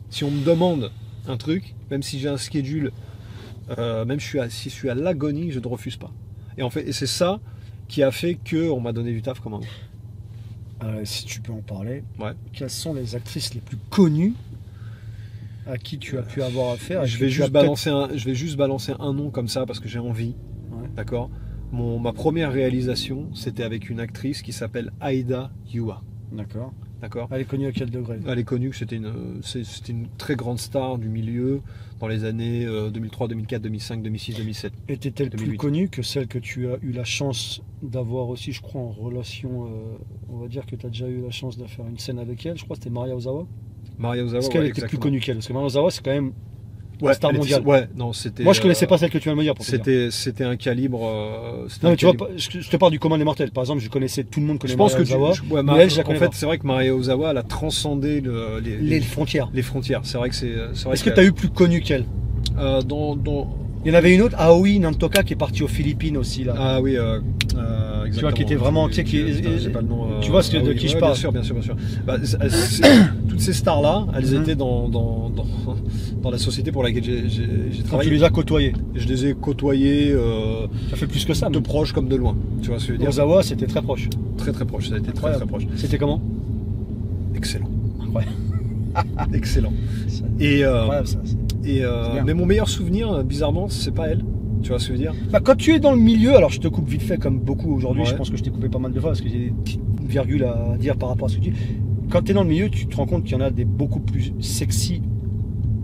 Si on me demande un truc, même si j'ai un schedule, même si je suis à l'agonie, je ne refuse pas. Et en fait, et c'est ça qui a fait qu'on m'a donné du taf comme un ouf. Si tu peux en parler, Ouais. quelles sont les actrices les plus connues à qui tu as pu avoir affaire? à Je qui vais tu as juste balancer un nom comme ça parce que j'ai envie. Ouais. D'accord. Ma première réalisation, c'était avec une actrice qui s'appelle Aida Yua. D'accord. d'accord. Elle est connue à quel degré? Elle est connue que c'était une très grande star du milieu dans les années 2003, 2004, 2005, 2006, 2007. Était-elle plus 2008. connue que celle que tu as eu la chance d'avoir aussi, je crois, en relation, on va dire que tu as déjà eu la chance de faire une scène avec elle, je crois que c'était Maria Ozawa. Maria Ozawa, Est-ce qu'elle ouais, était plus exactement. connue qu'elle? Parce que Maria Ozawa, c'est quand même Ouais, star elle était- mondiale. Ouais, non, c'était. Moi, je connaissais pas celle que tu viens de me dire. Pour te dire. C'était un calibre. C'était Non, un mais tu vois, calibre- je te parle du commun des mortels. Par exemple, je connaissais, tout le monde connaît Je pense Maria que Ozawa. ouais, mais elle, je la en connais fait, pas. c'est vrai que Maria Ozawa, elle a transcendé Les frontières. les frontières. C'est vrai que c'est. vrai Est-ce que tu as eu plus connu qu'elle? Il y en avait une autre, Aoi Nantoka, qui est partie aux Philippines aussi là. Ah oui, exactement. Tu vois, qui était vraiment, tu sais, j'ai pas le nom. tu vois de qui je parle. Bien sûr. Bah, toutes ces stars-là, elles étaient dans la société pour laquelle j'ai Quand travaillé. tu les as côtoyés. Je les ai côtoyés Ça fait plus que ça. de proche comme de loin. Tu vois ce que je veux dire? Ozawa, c'était très proche. Très proche. Ça a été très Incroyable. proche. C'était comment? Excellent. Incroyable. Excellent. Et Incroyable, ça. bien. mais mon meilleur souvenir, bizarrement, c'est pas elle. Tu vois ce que je veux dire? Bah, quand tu es dans le milieu, alors je te coupe vite fait comme beaucoup aujourd'hui, Ouais. je pense que je t'ai coupé pas mal de fois parce que j'ai des petites virgules à dire par rapport à ce que tu dis. Quand tu es dans le milieu, tu te rends compte qu'il y en a des beaucoup plus sexy,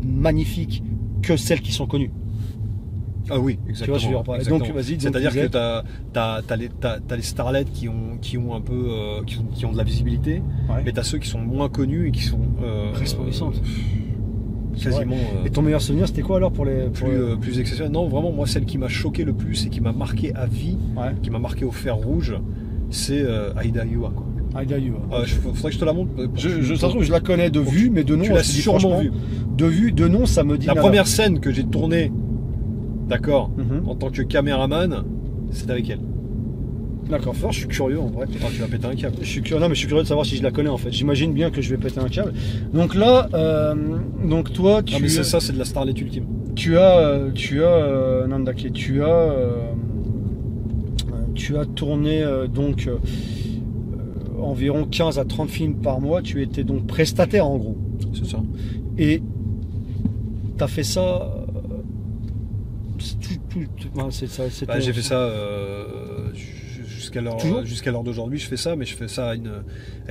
magnifiques que celles qui sont connues. Ah oui, Tu exactement. vois, je veux dire, par- exactement. donc vas-y. C'est-à-dire donc, que t'as les starlets qui ont un peu qui ont de la visibilité, Ouais. mais t'as ceux qui sont moins connus et qui sont Resplendisantes. quasiment Et ton meilleur souvenir, c'était quoi alors pour les. plus exceptionnels. Non, vraiment, moi, celle qui m'a choqué le plus et qui m'a marqué à vie, Ouais. qui m'a marqué au fer rouge, c'est Aida Yua, quoi. Aida Yu. Faudrait que je te la montre. Ça se trouve, je la connais de vue, mais de nom, Tu l'as je te dis sûrement franchement, vue. De vue, de nom, ça me dit. La nada. première scène que j'ai tournée, d'accord, Mhm. en tant que caméraman, c'est avec elle. D'accord, fort, je suis curieux en vrai. Ah, tu vas péter un câble. Je suis curieux, non, mais je suis curieux de savoir si je la connais en fait. J'imagine bien que je vais péter un câble. Donc là, donc toi, Non, mais ça, c'est de la starlet ultime. tu as Nandake, tu as tourné environ 15 à 30 films par mois. Tu étais donc prestataire en gros. C'est ça. Et tu as fait ça. C'est Bah, ton- j'ai fait ça Toujours jusqu'à l'heure d'aujourd'hui. Je fais ça, mais je fais ça à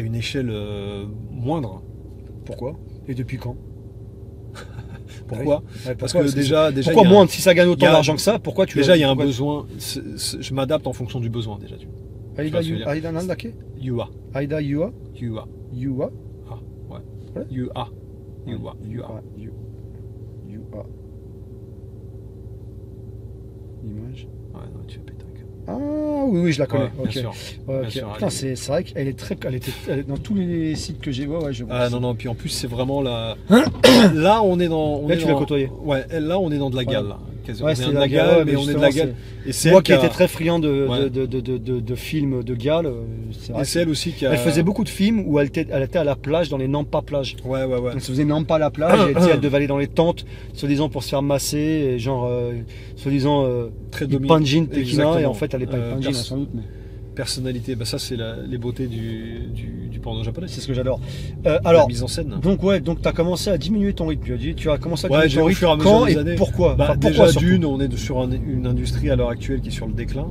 une échelle moindre. Pourquoi? Et depuis quand? Pourquoi? Ouais, Parce pourquoi que déjà, pourquoi il y a- moins si ça gagne il autant y a- d'argent que ça? Pourquoi tu déjà il y a un pourquoi- besoin. Je m'adapte en fonction du besoin déjà. Aida je veux dire. Aida Nandake? Yua, Aida Yua? Yua, Yua? ouais. Ouais. Yua. Yua. Image. Ouais, non, tu vas péter un câble. Ah oui, je la connais. Ouais, ok. bien sûr. Ouais, Bien ok. sûr, Putain, elle c'est vrai qu'elle est très, elle est dans tous les sites que j'ai. Ouais, je vois. Ah non, puis en plus c'est vraiment la. Là on est dans. Là, tu l'as côtoyé. Ouais, là on est dans de la gale. Ouais. Là. Ouais, on est c'est dans de la la gale, gale, ouais, mais mais on est de justement, la gale. Et c'est Moi elle qui a- étais très friand Ouais. de films de gale, c'est vrai. Et c'est elle aussi qui a. Elle faisait beaucoup de films où elle était à la plage, dans les Nampa plages. Ouais. Donc ça faisait Nampa à la plage, et elle devait aller dans les tentes, soi-disant pour se faire masser, et genre, soi-disant, Très il dominante. panjin tequila, et Exactement. en fait elle est pas panjin, sans doute, mais Personnalité, bah ça c'est les beautés du porno japonais. c'est ce que j'adore. La Alors, mise en scène. donc tu as commencé à diminuer ton rythme, tu as commencé à Ouais, diminuer j'ai ton au rythme fur et à mesure quand des et années. pourquoi? Bah, Enfin, pourquoi déjà surtout d'une, on est sur une industrie à l'heure actuelle qui est sur le déclin.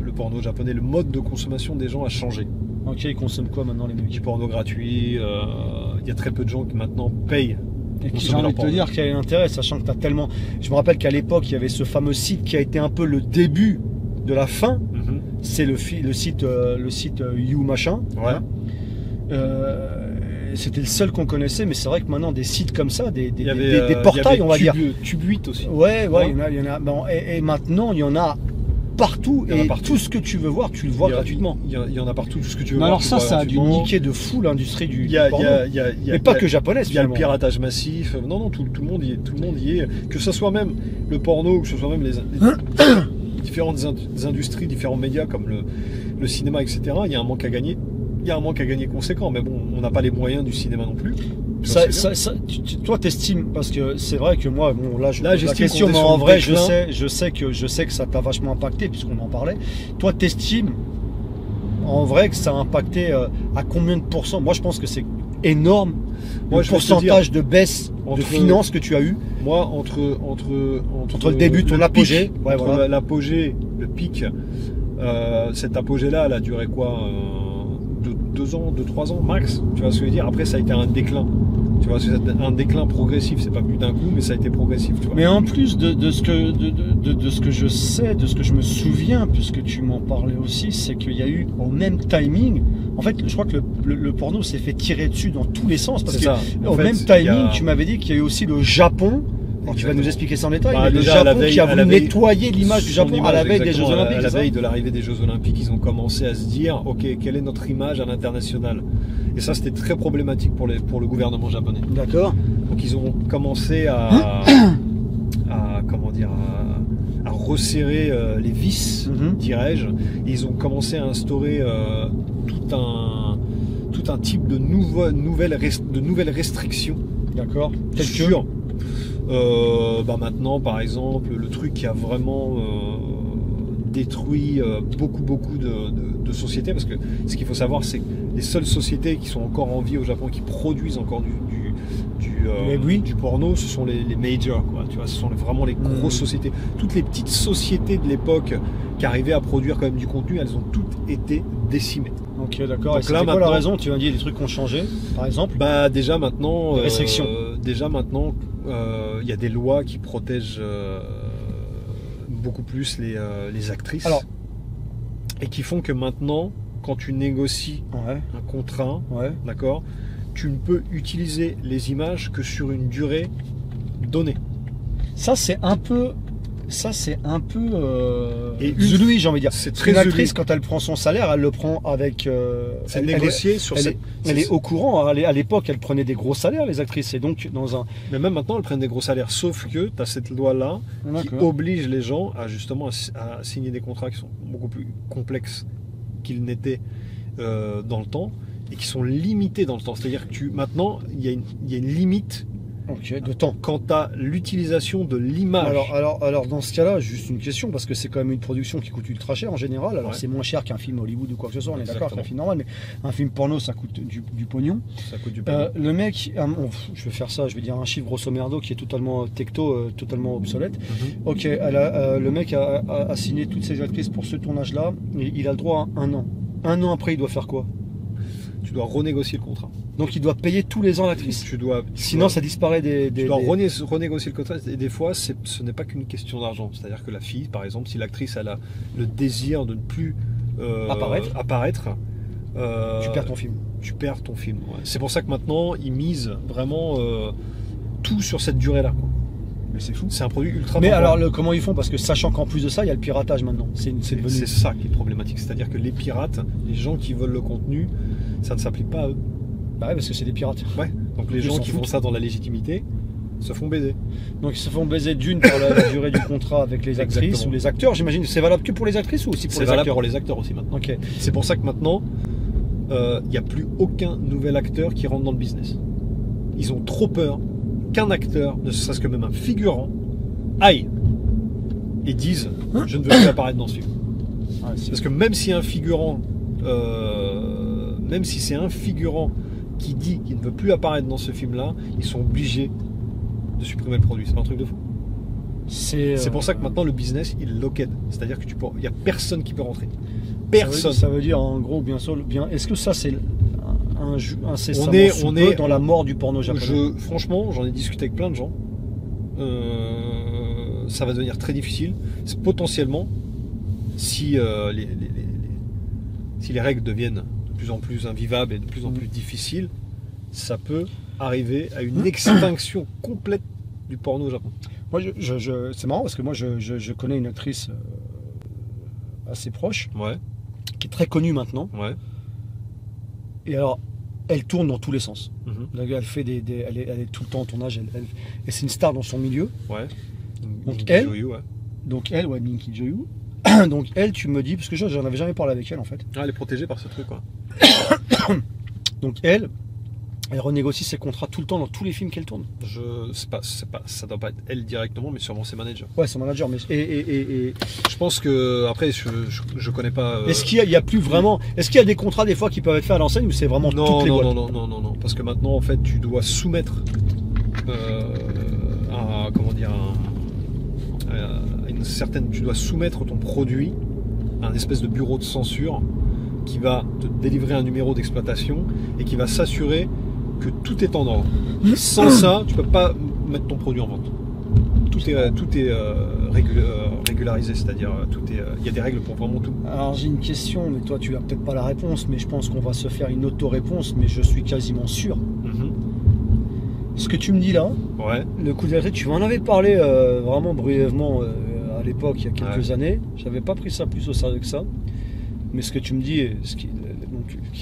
Le porno japonais, le mode de consommation des gens a changé. Ok, ils consomment quoi maintenant les mecs? Du porno gratuit, il y a très peu de gens qui maintenant payent. Et Consommer j'ai envie leur de te porno. dire qu'il y a un intérêt, sachant que tu as tellement. Je me rappelle qu'à l'époque, il y avait ce fameux site qui a été un peu le début de la fin. Mhm. C'est le site You machin. Ouais. Hein. C'était le seul qu'on connaissait, mais c'est vrai que maintenant des sites comme ça, des Il y avait, des portails, on va dire. Tube 8 aussi. Ouais, Ouais. il y en a. Bon, et maintenant, il y en a partout. Il y en a Et partout. tout ce que tu veux voir, tu le vois Il y a- gratuitement. Il y en a partout, tout ce que tu veux Mais voir. alors tu ça, le vois ça a dû gratuitement. niquer de fou l'industrie du Il y a, porno. mais Mais pas que japonaise, Il y a le finalement. piratage massif. Non, tout le monde y est. Tout le monde y est. Que ce soit même le porno, que ce soit même les différentes industries, différents médias comme le cinéma, etc. Il y a un manque à gagner. Il y a un manque à gagner conséquent, mais bon, on n'a pas les moyens du cinéma non plus. Ça, c'est bien. toi, t'estimes, parce que c'est vrai que moi, bon, là, je pose la j'estime question, qu'on est mais sur en le vrai, déclin. je sais que ça t'a vachement impacté, puisqu'on en parlait. Toi, t'estimes, en vrai, que ça a impacté à combien de pourcents? Moi, je pense que c'est énorme, Moi, le je vais te pourcentage de baisse de entre- finances que tu as eu. Moi, entre Entre le début de ton le apogée, pic, ouais, entre voilà. l'apogée, le pic, cet apogée-là, elle a duré quoi 2 ans, 3 ans max. Tu vois ce que je veux dire? Après, ça a été un déclin. Tu vois, c'est un déclin progressif. C'est pas plus d'un coup, mais ça a été progressif. Tu vois. Mais en plus de ce que je sais, de ce que je me souviens, puisque tu m'en parlais aussi, c'est qu'il y a eu au même timing. En fait, je crois que le porno s'est fait tirer dessus dans tous les sens. Parce qu'au même timing, tu m'avais dit qu'il y a eu aussi le Japon. Alors, tu vas nous expliquer ça en détail. Bah, mais le Japon qui a voulu nettoyer l'image du Japon à la veille des Jeux Olympiques. À la veille de l'arrivée des Jeux Olympiques, ils ont commencé à se dire, ok, quelle est notre image à l'international? Et ça, c'était très problématique pour le gouvernement japonais. D'accord. Donc ils ont commencé à resserrer les vis, dirais-je. Et ils ont commencé à instaurer tout un type de nouvelles restrictions. D'accord. Sur maintenant, par exemple, le truc qui a vraiment détruit beaucoup de sociétés, parce que ce qu'il faut savoir, c'est que les seules sociétés qui sont encore en vie au Japon, qui produisent encore du porno, ce sont les majors, quoi. Tu vois, ce sont vraiment les grosses sociétés. Toutes les petites sociétés de l'époque qui arrivaient à produire quand même du contenu, elles ont toutes été décimées. Ok, d'accord. Et c'est quoi la raison? Tu m'as dit des trucs qui ont changé, par exemple? Bah déjà maintenant, restrictions. Il y a des lois qui protègent beaucoup plus les actrices. Alors, et qui font que maintenant, quand tu négocies un contrat, d'accord, tu ne peux utiliser les images que sur une durée donnée. Ça c'est un peu Zulu, j'ai envie de dire. C'est très une actrice, quand elle prend son salaire, elle le prend avec. C'est négocié sur. Elle est au courant. À l'époque, elle prenait des gros salaires, les actrices. Et donc Mais même maintenant, elles prennent des gros salaires. Sauf que tu as cette loi-là qui oblige les gens à justement à signer des contrats qui sont beaucoup plus complexes qu'ils n'étaient dans le temps et qui sont limités dans le temps. C'est-à-dire que maintenant, il y a une limite. De temps. Quant à l'utilisation de l'image. Alors dans ce cas-là, juste une question, parce que c'est quand même une production qui coûte ultra cher en général. Alors c'est moins cher qu'un film Hollywood ou quoi que ce soit, on est d'accord, qu'un film normal, mais un film porno ça coûte du pognon. Ça coûte du pognon. Le mec, je vais faire ça, je vais dire un chiffre grosso merdo qui est totalement totalement obsolète. Ok, le mec a signé toutes ses actrices pour ce tournage-là, et il a le droit à 1 an. 1 an après, il doit faire quoi? Tu dois renégocier le contrat. Donc il doit payer tous les ans l'actrice. Sinon ça disparaît tu dois renégocier le contrat. Et des fois, ce n'est pas qu'une question d'argent. C'est-à-dire que la fille, par exemple, si l'actrice a le désir de ne plus apparaître, tu perds ton film. Tu perds ton film. Ouais. C'est pour ça que maintenant, ils misent vraiment tout sur cette durée-là. Mais c'est fou. C'est un produit ultra. Mais alors, comment ils font? Parce que sachant qu'en plus de ça, il y a le piratage maintenant. C'est ça qui est problématique. C'est-à-dire que les pirates, les gens qui veulent le contenu, ça ne s'applique pas à eux. Bah ouais, parce que c'est des pirates. Ouais. Donc les gens qui font ça dans la légitimité se font baiser. Donc ils se font baiser d'une par la durée du contrat avec les actrices ou les acteurs. J'imagine que c'est valable que pour les actrices ou aussi pour les acteurs? C'est valable pour les acteurs aussi maintenant. Ok. C'est pour ça que maintenant, il n'y a plus aucun nouvel acteur qui rentre dans le business. Ils ont trop peur qu'un acteur, ne serait-ce que même un figurant, aille et dise je ne veux plus apparaître dans ce film. Parce que même si un figurant, même si c'est un figurant qui dit qu'il ne veut plus apparaître dans ce film-là, ils sont obligés de supprimer le produit. C'est pas un truc de fou. C'est pour ça que maintenant le business il est locked. C'est-à-dire que il y a personne qui peut rentrer. Personne. Ça veut dire en gros bien. Est-ce que ça c'est on est dans la mort du porno japonais? Franchement, j'en ai discuté avec plein de gens. Ça va devenir très difficile. Potentiellement, si les règles deviennent de plus en plus invivables et de plus en plus difficiles, ça peut arriver à une extinction complète du porno au Japon. Moi, c'est marrant parce que moi, je connais une actrice assez proche, qui est très connue maintenant. Et alors, elle tourne dans tous les sens. Elle fait elle est tout le temps en tournage. Et c'est une star dans son milieu. Donc elle, Minky Joyu. Donc elle, tu me dis, parce que j'en avais jamais parlé avec elle en fait. Ah, elle est protégée par ce truc quoi. Donc elle renégocie ses contrats tout le temps dans tous les films qu'elle tourne. Ça doit pas être elle directement, mais sûrement ses managers. Ouais, son manager. Mais je pense que après, je connais pas. Est-ce qu'il y a plus vraiment? Est-ce qu'il y a des contrats des fois qui peuvent être faits à l'enseigne ou c'est vraiment toutes les boîtes? Non, parce que maintenant en fait, tu dois soumettre tu dois soumettre ton produit à un espèce de bureau de censure qui va te délivrer un numéro d'exploitation et qui va s'assurer que tout est en ordre. Sans ça, tu peux pas mettre ton produit en vente. Tout est régularisé, c'est-à-dire il y a des règles pour vraiment tout. Alors j'ai une question, mais toi tu n'as peut-être pas la réponse, mais je pense qu'on va se faire une auto-réponse, mais je suis quasiment sûr. Ce que tu me dis là, ouais. Le coup d'arrêt, tu m'en avais parlé vraiment brièvement à l'époque, il y a quelques années. J'avais pas pris ça plus au sérieux que ça. Mais ce que tu me dis,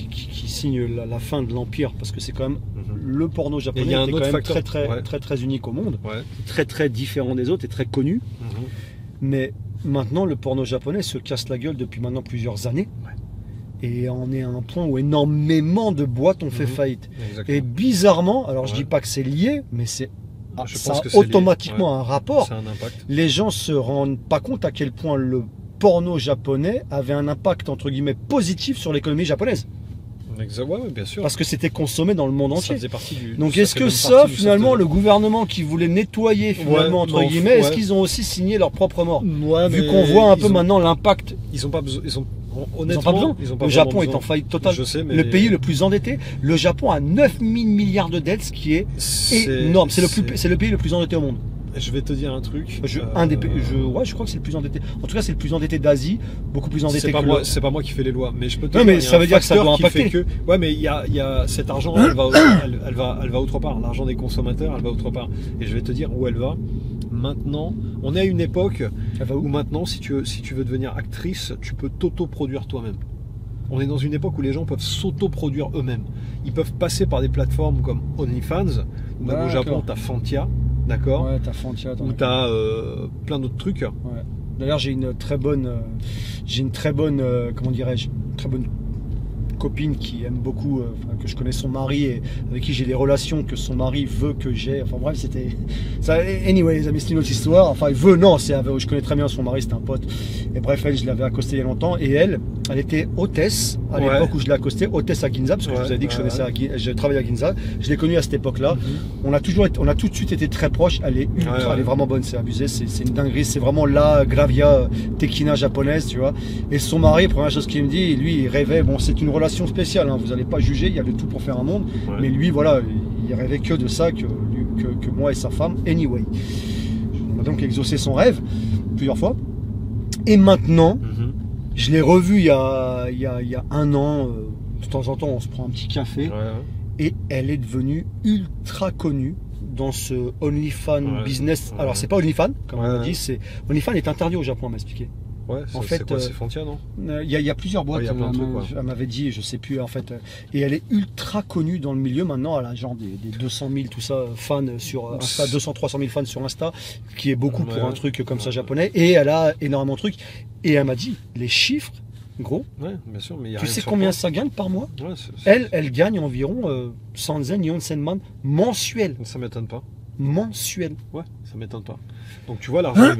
qui signe la fin de l'Empire, parce que c'est quand même le porno japonais qui est quand même très unique au monde, très différent des autres et très connu. Mais maintenant, le porno japonais se casse la gueule depuis maintenant plusieurs années. Et on est à un point où énormément de boîtes ont fait faillite. Exactement. Et bizarrement, alors je dis pas que c'est lié, mais ça a automatiquement un rapport. Un impact. Les gens se rendent pas compte à quel point le porno japonais avait un impact entre guillemets positif sur l'économie japonaise. Ouais, bien sûr. Parce que c'était consommé dans le monde entier. Ça faisait partie Donc est-ce que ça, finalement, le gouvernement qui voulait nettoyer finalement entre guillemets, est-ce qu'ils ont aussi signé leur propre mort? Vu qu'on voit un peu maintenant l'impact. Ils ont pas besoin. Honnêtement, le Japon est en faillite totale. Je sais, mais le pays le plus endetté. Le Japon a 9 000 milliards de dettes, ce qui est énorme. C'est le pays le plus endetté au monde. Je vais te dire un truc. Je crois que c'est le plus endetté. En tout cas, c'est le plus endetté d'Asie, beaucoup plus endetté que c'est pas moi qui fais les lois, mais je peux te dire. Non, mais ça veut dire que ça doit impacter. Ouais, mais il y a cet argent, elle va autre part. L'argent des consommateurs, elle va autre part. Et je vais te dire où elle va. Maintenant, on est à une époque où maintenant, si tu veux devenir actrice, tu peux t'auto-produire toi-même. On est dans une époque où les gens peuvent s'auto-produire eux-mêmes. Ils peuvent passer par des plateformes comme OnlyFans, ou même au Japon, tu as Fantia, d'accord? Ouais, tu as Fantia. Ou tu as plein d'autres trucs. Ouais. D'ailleurs, j'ai une très bonne, comment dirais-je, très bonne copine qui aime beaucoup, que je connais son mari et avec qui j'ai des relations que son mari veut que j'ai. Enfin bref, c'était ça. Anyway, les amis, c'est une autre histoire. Enfin, il veut, non, je connais très bien son mari, c'est un pote. Et bref, elle, je l'avais accostée il y a longtemps. Et elle était hôtesse à l'époque où je l'ai accostée, hôtesse à Ginza, parce que je vous avais dit que je travaillais à Ginza. Je l'ai connue à cette époque-là. On a tout de suite été très proches. Elle est elle est vraiment bonne, c'est abusé, c'est une dinguerie. C'est vraiment la Gravia Tekina japonaise, tu vois. Et son mari, première chose qu'il me dit, lui, il rêvait. Bon, c'est une relation spéciale, hein, vous n'allez pas juger, il y a de tout pour faire un monde, mais lui, voilà, il rêvait que de ça, que moi et sa femme. Anyway, on a donc exaucé son rêve plusieurs fois. Et maintenant, je l'ai revu il y a un an, de temps en temps, on se prend un petit café, et elle est devenue ultra connue dans ce OnlyFans business. Alors, c'est pas OnlyFans, comme on a dit, OnlyFans est interdit au Japon, on m'a expliqué. Ouais, en fait, c'est Fantia, non? Il y a plusieurs boîtes, elle m'avait dit, je sais plus, en fait. Et elle est ultra connue dans le milieu maintenant, elle a genre des 200 000, tout ça, fans sur Insta, 200-300 000 fans sur Insta, qui est beaucoup pour un truc comme ça japonais. Et elle a énormément de trucs. Et elle m'a dit, les chiffres, gros, bien sûr, mais tu sais combien ça gagne par mois? Elle gagne environ 100 yen, 100 man mensuel. Ça m'étonne pas. Mensuel. Ouais, ça m'étonne pas. Donc tu vois, l'argent,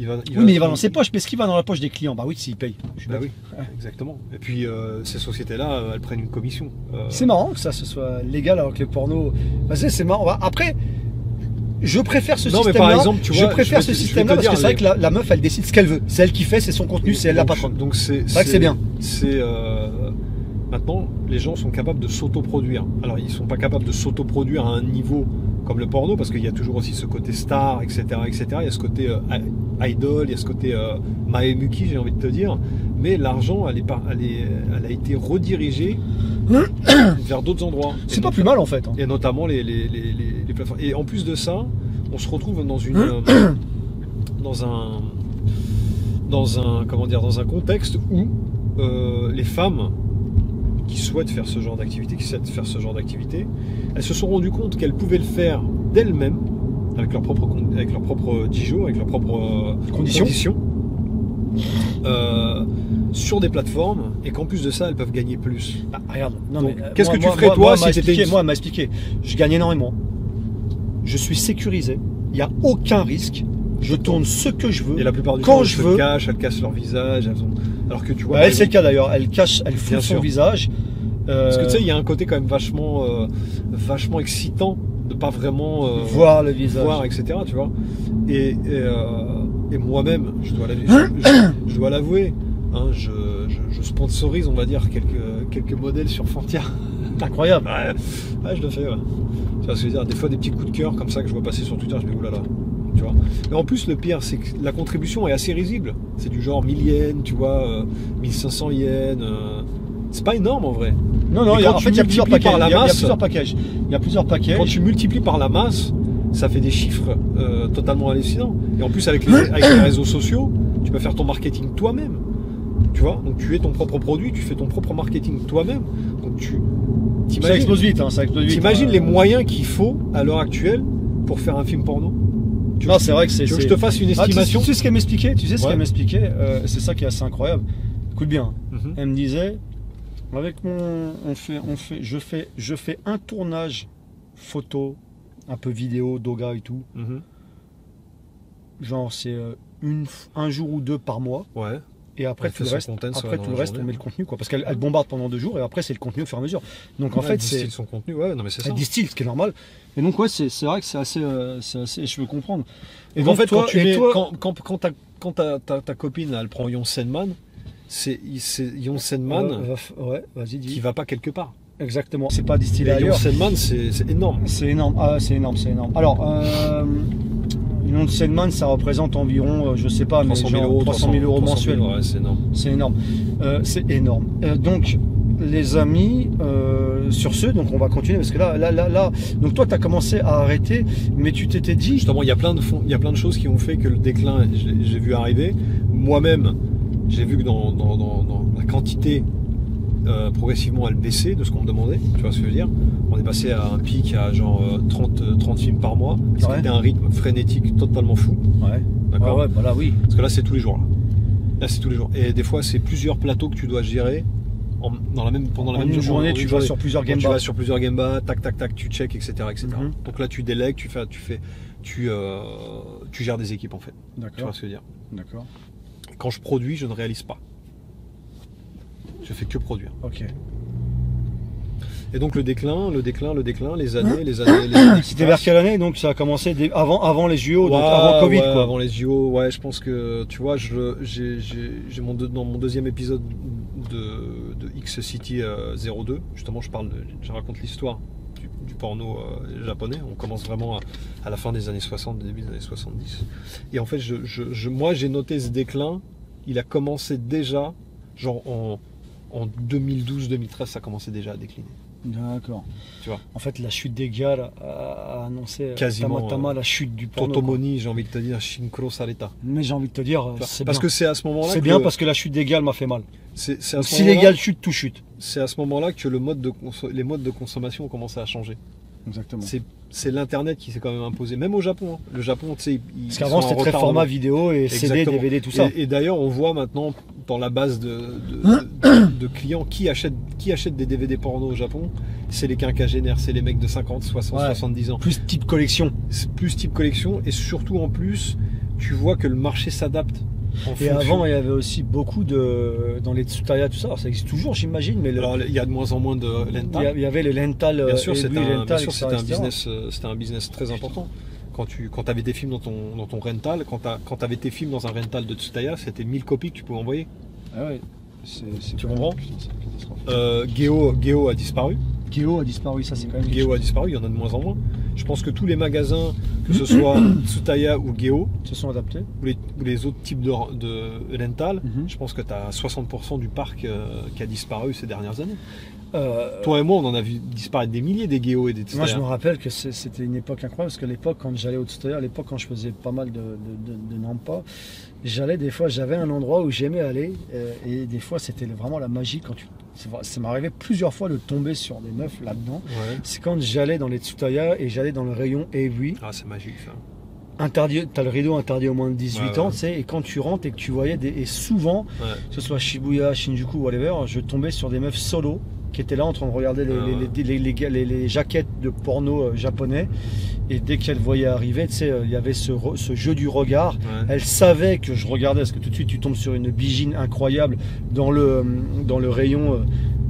il va où? Mais il va dans ses poches, mais est-ce qu'il va dans la poche des clients? Bah oui, s'il paye. Oui, exactement. Et puis ces sociétés-là, elles prennent une commission. C'est marrant que ça ce soit légal alors que les pornos. C'est marrant. Après, je préfère ce système-là. Par exemple, tu vois, je préfère ce système-là parce que c'est vrai que la meuf, elle décide ce qu'elle veut. C'est elle qui fait, c'est son contenu, c'est elle la patronne. Donc c'est vrai que c'est bien. Maintenant, les gens sont capables de s'autoproduire. Alors, ils sont pas capables de s'autoproduire à un niveau comme le porno, parce qu'il y a toujours aussi ce côté star, etc., etc. Il y a ce côté idol, il y a ce côté Maemuki, j'ai envie de te dire. Mais l'argent, elle a été redirigée vers d'autres endroits. C'est pas plus mal en fait. Et notamment les plateformes. Et en plus de ça, on se retrouve dans un contexte où les femmes qui souhaitent faire ce genre d'activité, elles se sont rendues compte qu'elles pouvaient le faire d'elles-mêmes, avec leur propre Dijo, avec leurs propres conditions, sur des plateformes, et qu'en plus de ça, elles peuvent gagner plus. Bah, regarde, qu'est-ce que tu ferais toi si c'était Moi, elle m'a expliqué, je gagne énormément, je suis sécurisé, il n'y a aucun risque. Je tourne ce que je veux, et la plupart du quand temps, je veux. Elles cassent leur visage, alors que tu vois. Elle, c'est le cas d'ailleurs, elle fout son visage. Parce que tu sais, il y a un côté quand même vachement excitant de pas vraiment voir le visage, etc. Tu vois. Et moi-même, je dois l'avouer, Hein, je sponsorise, on va dire, quelques modèles sur Fantia. Incroyable. Ouais, je le fais, ouais. Tu vois ce que je veux dire, des fois des petits coups de cœur comme ça que je vois passer sur Twitter, je me dis oulala. Tu vois. Et en plus, le pire, c'est que la contribution est assez risible. C'est du genre 1000 yens, tu vois, 1500 yens. C'est pas énorme en vrai. Non, non, en fait, il y a plusieurs packages. Il y a plusieurs packages. Il y a plusieurs packages. Quand tu multiplies par la masse, ça fait des chiffres totalement hallucinants. Et en plus, avec les réseaux sociaux, tu peux faire ton marketing toi-même. Tu vois, donc tu es ton propre produit, tu fais ton propre marketing toi-même. Donc ça explose vite, hein, ça explose vite. T'imagines les moyens qu'il faut à l'heure actuelle pour faire un film porno? Non, c'est vrai que c'est. Tu veux que je te fasse une estimation? Tu sais ce qu'elle m'expliquait? Tu sais ce qu'elle m'expliquait? C'est ça qui est assez incroyable. Écoute bien. Elle me disait, avec je fais un tournage photo, un peu vidéo, doga et tout. Genre c'est un jour ou deux par mois. Ouais. Et après tout le reste, on met le contenu, quoi. Parce qu'elle bombarde pendant 2 jours et après c'est le contenu au fur et à mesure. Donc en fait, elle distille son contenu, ouais, non mais c'est ça. Elle distille, ce qui est normal. Et donc ouais, c'est vrai que c'est assez, je veux comprendre. Et donc, en fait, quand ta copine elle prend Yon Senman, c'est Yon Senman qui va pas quelque part. Exactement. C'est pas distillé ailleurs. Yon Senman, c'est énorme. C'est énorme. Ah, c'est énorme. Alors. Yon Senman, ça représente environ, je sais pas, 300 000 euros mensuels. Ouais, c'est énorme. C'est énorme. C'est énorme. Donc, les amis, sur ce, donc on va continuer parce que là, donc toi, tu as commencé à arrêter, mais tu t'étais dit. Justement, il y a plein de choses qui ont fait que le déclin, j'ai vu arriver. Moi-même, j'ai vu que dans la quantité. Progressivement elle baissait de ce qu'on me demandait, tu vois ce que je veux dire. On est passé à un pic à genre 30 films par mois, ce qui était un rythme frénétique totalement fou. Ouais. D'accord. Ouais, bah là oui. Parce que là c'est tous les jours. Là c'est tous les jours. Et des fois c'est plusieurs plateaux que tu dois gérer pendant la même journée. Tu vas sur plusieurs gambas. Tu vas sur plusieurs gambas, tac, tu check, etc. Donc là tu délègues, tu gères des équipes en fait. D'accord. Tu vois ce que je veux dire. D'accord. Quand je produis, je ne réalise pas. Je fais que produire. Ok. Et donc le déclin, les années. C'était vers quelle année? Donc ça a commencé avant les JO, donc avant Covid, quoi. Avant les JO, ouais, je pense que tu vois, j'ai dans mon deuxième épisode de X-City 02, justement, je raconte l'histoire du porno japonais. On commence vraiment à la fin des années 60, début des années 70. Et en fait, moi j'ai noté ce déclin. Il a commencé déjà, genre en 2012-2013, ça commençait déjà à décliner. D'accord. Tu vois. En fait, la chute des gars a annoncé quasiment Tamatama la chute du porno. Totomoni, j'ai envie de te dire, Shinkro Sareta. Mais j'ai envie de te dire, c'est parce que c'est à ce moment-là. C'est bien parce que la chute des gars m'a fait mal. Si les gars chutent, tout chute. C'est à ce moment-là que les modes de consommation ont commencé à changer. Exactement. C'est l'internet qui s'est quand même imposé, même au Japon. Hein. Le Japon, tu sais, parce qu'avant c'était très format vidéo et CD, DVD, tout ça. Et d'ailleurs, on voit maintenant dans la base de clients qui achètent des DVD porno au Japon, c'est les quinquagénaires, c'est les mecs de 50, 60, 70 ans. Plus type collection. Plus type collection, et surtout en plus, tu vois que le marché s'adapte. Et avant, il y avait aussi beaucoup dans les tsutaya, tout ça. Alors, ça existe toujours, j'imagine. Mais alors, il y a de moins en moins de lental. Il y avait le lental. Bien sûr, c'était un business très important. Quand tu avais des films dans ton rental, quand tu avais tes films dans un rental de tsutaya, c'était 1000 copies que tu pouvais envoyer. Ah ouais. Tu comprends? Geo a disparu. Geo a disparu, ça c'est quand même. Geo a disparu, il y en a de moins en moins. Je pense que tous les magasins, que ce soit Tsutaya ou Geo, se sont adaptés. Ou les autres types de rental, je pense que tu as 60% du parc qui a disparu ces dernières années. Toi et moi, on en a vu disparaître des milliers des Geo et des Tsutaya. Moi, je me rappelle que c'était une époque incroyable, parce que l'époque, quand j'allais au Tsutaya, quand je faisais pas mal de Nampa, j'avais un endroit où j'aimais aller, et des fois, c'était vraiment la magie. Ça m'arrivait plusieurs fois de tomber sur des meufs là-dedans. Ouais. C'est quand j'allais dans les Tsutaya et j'allais dans le rayon Avery. Ah, c'est magique ça. T'as le rideau interdit au moins de 18 ans, tu sais, et quand tu rentres et que tu voyais et souvent, que ce soit Shibuya, Shinjuku, whatever, je tombais sur des meufs solo qui étaient là en train de regarder les jaquettes de porno japonais, et dès qu'elles voyaient arriver, tu sais, il y avait ce jeu du regard. Elles savaient que je regardais, parce que tout de suite tu tombes sur une bigine incroyable dans le rayon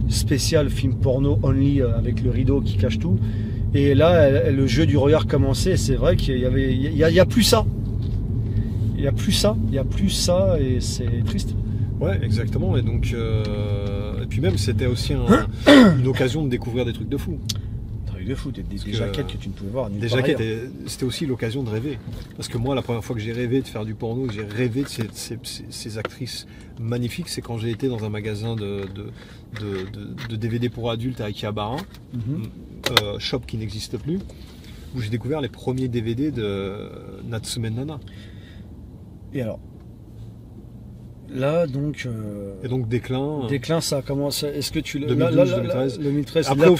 spécial film porno only, avec le rideau qui cache tout. Et là, le jeu du regard commençait. C'est vrai qu'il y a plus ça. Il y a plus ça, et c'est triste. Ouais, exactement. Et donc, et puis même, c'était aussi une occasion de découvrir des trucs de fou. De fou, des jaquettes que tu ne pouvais voir. Des jaquettes, c'était aussi l'occasion de rêver. Parce que moi, la première fois que j'ai rêvé de faire du porno, que j'ai rêvé de ces actrices magnifiques, c'est quand j'ai été dans un magasin de DVD pour adultes à Akihabara, shop qui n'existe plus, où j'ai découvert les premiers DVD de Natsume Nana. Et alors là, donc. Et donc déclin. Déclin, ça commence. Est-ce que tu 2012, 2013. Après,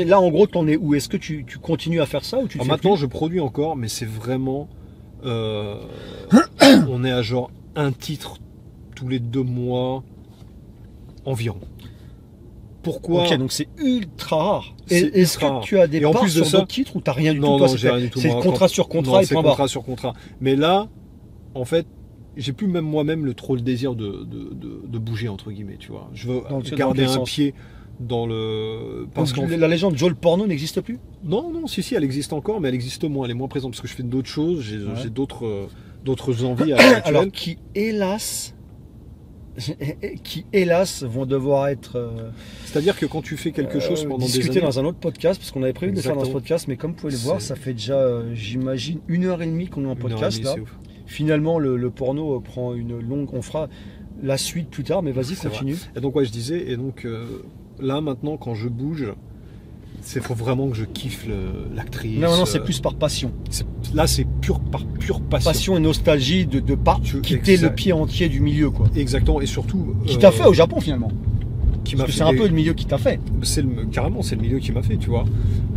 là, en gros, t'en es où? Est-ce que tu continues à faire ça ou tu maintenant, je produis encore, mais c'est vraiment. On est à genre un titre tous les 2 mois environ. Pourquoi? Ok, donc c'est ultra rare. Est-ce que tu as des parts plus de sur d'autres titres ou t'as rien du tout? Non, j'ai rien du tout. C'est contrat sur contrat et c'est contrat sur contrat. Mais là, en fait, j'ai plus même moi-même le désir de bouger entre guillemets, tu vois. Je veux garder un pied dans le. Parce que la légende Joe le porno n'existe plus? Non, si, elle existe encore, mais elle existe moins, elle est moins présente parce que je fais d'autres choses, j'ai d'autres envies à l'heure actuelle. Alors qui hélas vont devoir être. C'est-à-dire que quand tu fais quelque chose pendant des années. Dans un autre podcast, parce qu'on avait prévu de le faire dans ce podcast, mais comme vous pouvez le voir, ça fait déjà, j'imagine, 1h30 qu'on est en podcast là. Finalement, le porno prend une longue. On fera la suite plus tard, mais vas-y, continue. Vrai. Et donc, ouais, je disais, et donc là maintenant, quand je bouge, faut vraiment que je kiffe l'actrice. Non, c'est plus par passion. Là, c'est par pure passion. Passion et nostalgie de pas quitter le pied entier du milieu, quoi. Exactement, et surtout. Qui t'a fait au Japon finalement. C'est un peu le milieu qui t'a fait. Carrément, c'est le milieu qui m'a fait, tu vois.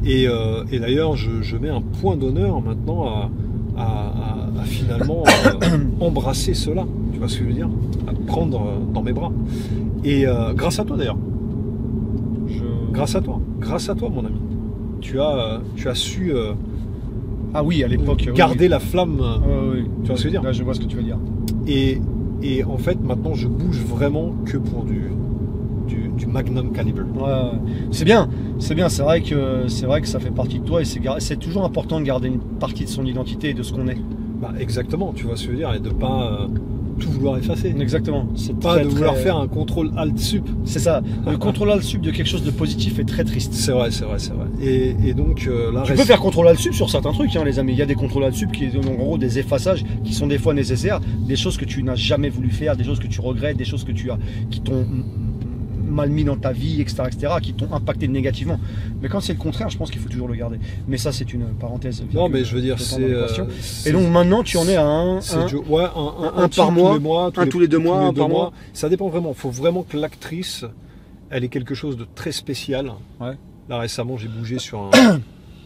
Et d'ailleurs, je mets un point d'honneur maintenant à finalement embrasser cela, tu vois ce que je veux dire, à prendre dans mes bras. Et grâce à toi d'ailleurs, grâce à toi mon ami, tu as su ah oui, à l'époque garder la flamme, oui. Tu vois ce que je veux dire. Là, je vois ce que tu veux dire. Et en fait maintenant je bouge vraiment que pour du Magnum Caliber. Ouais, c'est bien, c'est vrai que ça fait partie de toi et c'est toujours important de garder une partie de son identité et de ce qu'on est. Bah exactement, tu vois ce que je veux dire, et de pas tout vouloir effacer. Exactement. C'est pas de vouloir faire un contrôle alt sup. C'est ça. Le contrôle alt sup de quelque chose de positif est très triste. C'est vrai. Et donc là, tu peux faire contrôle alt sup sur certains trucs, hein, les amis. Il y a des contrôles alt sup qui sont en gros des effaçages qui sont des fois nécessaires, des choses que tu n'as jamais voulu faire, des choses que tu regrettes, des choses qui t'ont mal mis dans ta vie, etc., qui t'ont impacté négativement. Mais quand c'est le contraire, je pense qu'il faut toujours le garder. Mais ça, c'est une parenthèse. Non, mais je veux dire, et donc maintenant, tu en es à un par mois, un tous les 2 mois, un par mois. Ça dépend vraiment. Il faut vraiment que l'actrice, elle ait quelque chose de très spécial. Ouais. Là, récemment, j'ai bougé sur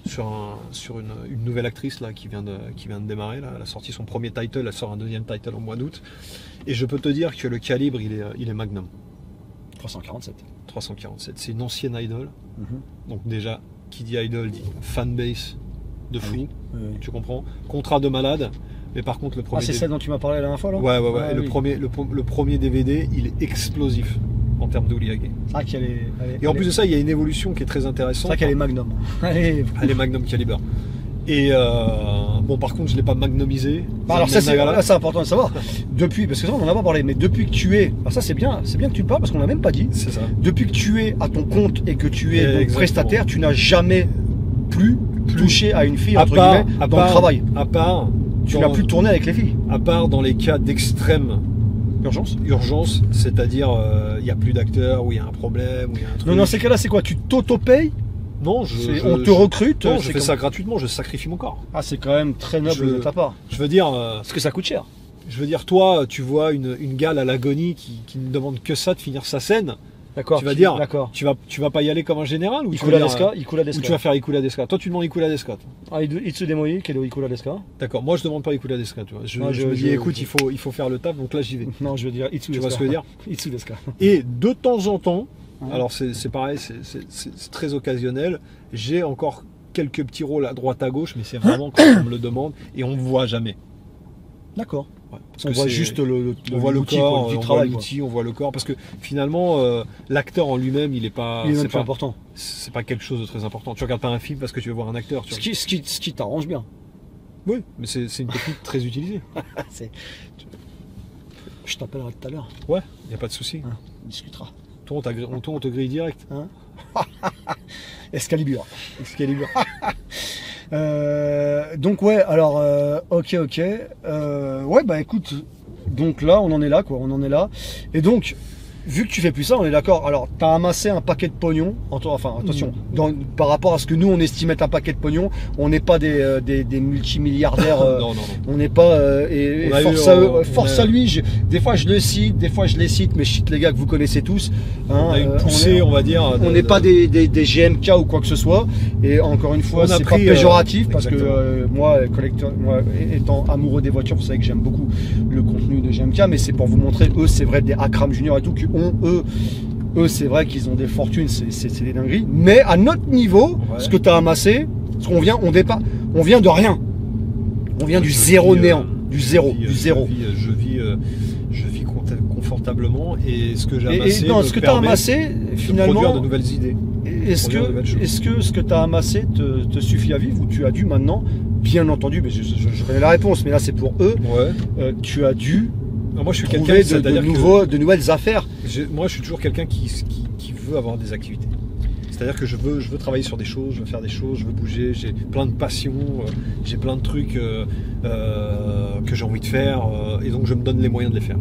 une nouvelle actrice là, qui vient de démarrer. Là. Elle a sorti son premier title, elle sort un deuxième title au mois d'août. Et je peux te dire que le calibre, il est Magnum. 347. C'est une ancienne idol. Donc déjà, qui dit idol dit fanbase de fou. Oui. Tu comprends? Contrat de malade. Mais par contre, le premier. C'est celle dont tu m'as parlé la dernière fois là? Ouais. Et le premier DVD, il est explosif en termes d'Oliage. Et en plus de ça, il y a une évolution qui est très intéressante. C'est vrai qu'elle est Magnum. Elle est Magnum Caliber. Et bon, par contre, je ne l'ai pas magnomisé. Alors ça, c'est important de savoir. Depuis, parce que ça, on n'en a pas parlé, mais depuis que tu es, alors ça c'est bien que tu le parles parce qu'on n'a même pas dit. C'est ça. Depuis que tu es à ton compte et que tu es donc prestataire, tu n'as jamais plus touché à une fille entre guillemets dans le travail. À part, tu n'as plus tourné avec les filles. À part dans les cas d'extrême urgence, c'est-à-dire il n'y a plus d'acteurs, ou il y a un problème, ou il y a un truc. Non, dans ces cas-là, c'est quoi? Tu t'auto-payes? Non, on te recrute. Non, je fais ça gratuitement, je sacrifie mon corps. Ah, c'est quand même très noble de ta part. Je veux dire. Parce que ça coûte cher. Je veux dire, toi, tu vois une gale à l'agonie qui ne demande que ça de finir sa scène. D'accord. Tu vas dire, tu vas pas y aller comme un général ou Ikula deska. Ou tu vas faire Ikula deska. Toi, tu demandes Ikula deska. Ah, Itsu demoi, quel est Ikula deska? D'accord. Moi, je demande pas Ikula deska. Tu vois. Je me dis, écoute, il faut faire le taf. Donc là, j'y vais. Non, je veux dire Itsu deska. Tu vois ce que je veux dire? Itsu deska. Et de temps en temps. Alors c'est pareil, c'est très occasionnel. J'ai encore quelques petits rôles à droite à gauche, mais c'est vraiment quand on me le demande et on ne voit jamais. D'accord. Ouais, on voit juste on voit le corps, du on travail, voit l'outil, on voit le corps, parce que finalement l'acteur en lui-même, il est pas important. C'est pas quelque chose de très important. Tu regardes pas un film parce que tu veux voir un acteur. Ce qui t'arrange bien. Oui, mais c'est une technique très utilisée. Je t'appellerai tout à l'heure. Ouais, il n'y a pas de souci. Hein, on discutera. Toi, on te grille direct. Hein. Excalibur. Donc ouais, alors ok. Ouais, bah écoute, donc là, on en est là, quoi. On en est là. Et donc, vu que tu fais plus ça, on est d'accord. Alors, tu as amassé un paquet de pognon. Enfin, attention, par rapport à ce que nous, on estime être un paquet de pognon, on n'est pas des multimilliardaires. Non. On n'est pas. Force à lui. Des fois, je le cite, des fois, je les cite, mais je cite les gars que vous connaissez tous. Hein, on a une poussée, on va dire. On n'est pas des GMK ou quoi que ce soit. Et encore une fois, c'est pas péjoratif parce que moi, étant amoureux des voitures, vous savez que j'aime beaucoup le contenu de GMK, mais c'est pour vous montrer, eux, c'est vrai, des Akram Junior et tout, eux c'est vrai qu'ils ont des fortunes, c'est des dingueries. Mais à notre niveau, ce que tu as amassé, ce qu'on vient, on vient de rien. On vient du zéro néant, du zéro. Je vis confortablement et ce que j'ai amassé ce que tu as amassé, finalement, produire de nouvelles idées. Est-ce que ce que tu as amassé te suffit à vivre ou tu as dû maintenant, bien entendu, mais je connais la réponse, mais là c'est pour eux, tu as dû moi, je suis trouver de nouvelles affaires. Moi, je suis toujours quelqu'un qui veut avoir des activités. C'est-à-dire que je veux travailler sur des choses, je veux faire des choses, je veux bouger, j'ai plein de passions, j'ai plein de trucs que j'ai envie de faire, et donc je me donne les moyens de les faire.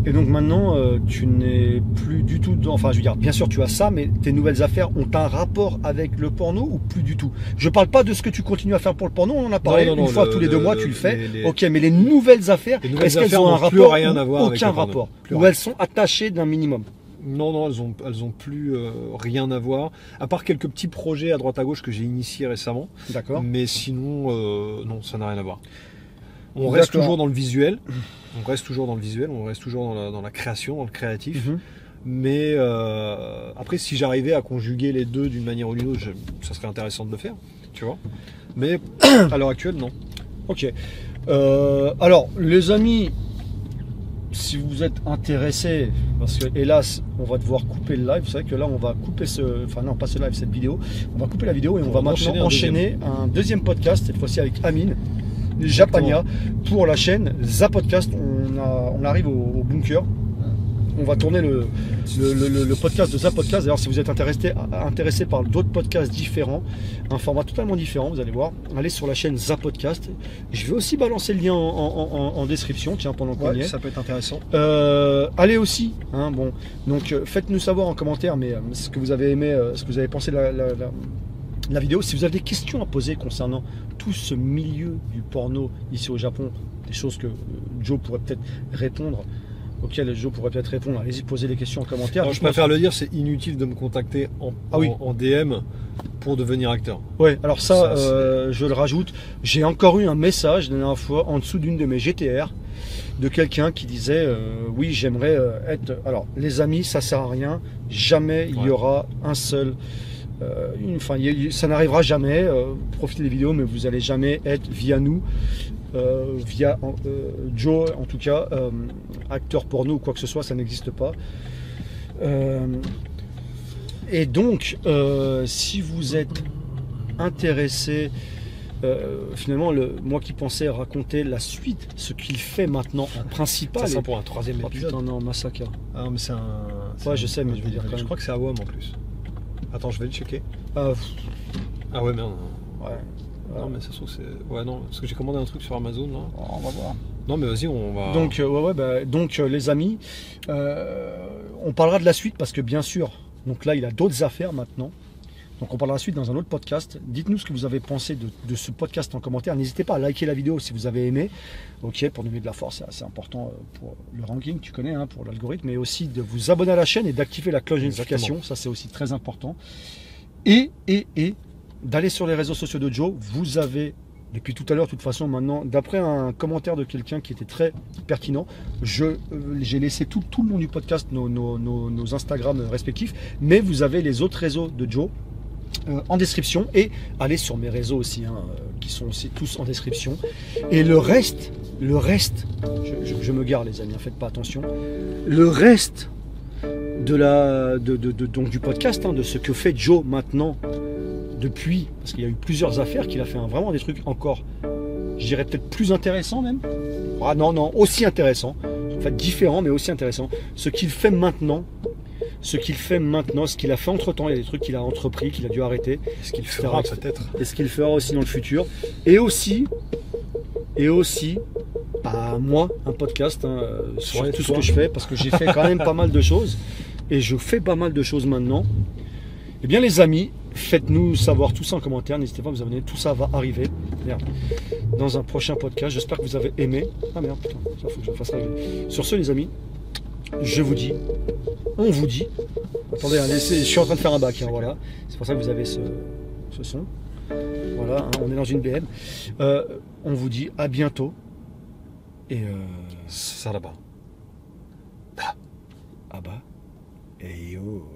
Et donc maintenant, tu n'es plus du tout dans... Enfin, je veux dire, bien sûr, tu as ça, mais tes nouvelles affaires ont un rapport avec le porno ou plus du tout? Je parle pas de ce que tu continues à faire pour le porno, on en a parlé une fois tous les 2 mois, tu le fais. Ok, mais les nouvelles affaires, est-ce qu'elles ont un rapport ou aucun rapport? Ou elles sont attachées d'un minimum? Non, elles ont plus rien à voir, à part quelques petits projets à droite à gauche que j'ai initiés récemment. D'accord. Mais sinon, non, ça n'a rien à voir. On reste toujours dans le visuel, on reste toujours dans la création, dans le créatif. Mais après, si j'arrivais à conjuguer les deux d'une manière ou d'une autre, ça serait intéressant de le faire, tu vois. Mais à l'heure actuelle, non. Ok. Alors, les amis, si vous êtes intéressés, parce que hélas, on va devoir couper le live. Vous savez que là, on va couper pas ce live, cette vidéo. On va couper la vidéo et on va maintenant enchaîner un deuxième podcast, cette fois-ci avec Amine Japania, pour la chaîne Zapodcast. On arrive au bunker. On va tourner le podcast de Zapodcast. D'ailleurs, si vous êtes intéressé par d'autres podcasts différents, un format totalement différent, vous allez voir, allez sur la chaîne Zapodcast. Je vais aussi balancer le lien en description, tiens, pendant qu'on y est. Ça peut être intéressant. Allez aussi, hein, bon. Donc, faites-nous savoir en commentaire, mais ce que vous avez aimé, ce que vous avez pensé de la vidéo. Si vous avez des questions à poser concernant tout ce milieu du porno ici au Japon, des choses que Joe pourrait peut-être répondre, auquel Joe pourrait peut-être répondre, allez-y, posez les questions en commentaire. Alors, je préfère le dire, c'est inutile de me contacter en DM pour devenir acteur. Ouais, alors ça je le rajoute. J'ai encore eu un message la dernière fois en dessous d'une de mes GTR de quelqu'un qui disait oui, j'aimerais être... Alors, les amis, ça sert à rien. Jamais il y aura un seul... ça n'arrivera jamais. Profitez des vidéos, mais vous n'allez jamais être via nous. Via Joe, en tout cas, acteur porno ou quoi que ce soit, ça n'existe pas. Et donc, si vous êtes intéressé, finalement, moi qui pensais raconter la suite, ce qu'il fait maintenant en principal. Ça pour un 3e épisode. Putain, non, Masaka. Ah, mais c'est un. Ouais, je sais, mais je veux dire quand même. Je crois que c'est à WOM en plus. Attends, je vais le checker. Ah ouais, merde. Ouais. Non, mais ça se trouve, c'est. Ouais, non, parce que j'ai commandé un truc sur Amazon là. On va voir. Non, mais vas-y, on va. Donc, les amis, on parlera de la suite parce que bien sûr, donc là, il a d'autres affaires maintenant. Donc, on parlera de la suite dans un autre podcast. Dites-nous ce que vous avez pensé de ce podcast en commentaire. N'hésitez pas à liker la vidéo si vous avez aimé. Ok, pour donner de la force, c'est assez important pour le ranking, tu connais, hein, pour l'algorithme, mais aussi de vous abonner à la chaîne et d'activer la cloche de notification. Ça, c'est aussi très important. Et d'aller sur les réseaux sociaux de Joe. Vous avez, depuis tout à l'heure, de toute façon, maintenant, d'après un commentaire de quelqu'un qui était très pertinent, j'ai laissé tout le long du podcast nos Instagram respectifs, mais vous avez les autres réseaux de Joe en description, et allez sur mes réseaux aussi, hein, qui sont aussi tous en description. Et le reste, je me gare les amis, faites pas attention, le reste donc du podcast, hein, de ce que fait Joe maintenant, depuis, parce qu'il y a eu plusieurs affaires qu'il a fait, vraiment des trucs encore, je dirais peut-être plus intéressants même. Ah non, aussi intéressants. enfin différent mais aussi intéressant. Ce qu'il fait maintenant, ce qu'il a fait entre-temps, il y a des trucs qu'il a entrepris, qu'il a dû arrêter. Ce qu'il fera peut-être. Et ce qu'il fera aussi dans le futur. Et aussi, bah, moi, un podcast sur tout ce que je fais, parce que j'ai fait quand même pas mal de choses. Et je fais pas mal de choses maintenant. Eh bien les amis, faites-nous savoir tout ça en commentaire, n'hésitez pas à vous abonner, tout ça va arriver dans un prochain podcast. J'espère que vous avez aimé. Ah merde, putain, ça faut que je le fasse arriver. Sur ce les amis, je vous dis, on vous dit, attendez, hein, je suis en train de faire un bac, hein, voilà, c'est pour ça que vous avez ce son. Voilà, hein, on est dans une BM. On vous dit à bientôt. Et ça là-bas. Ah bah. Et yo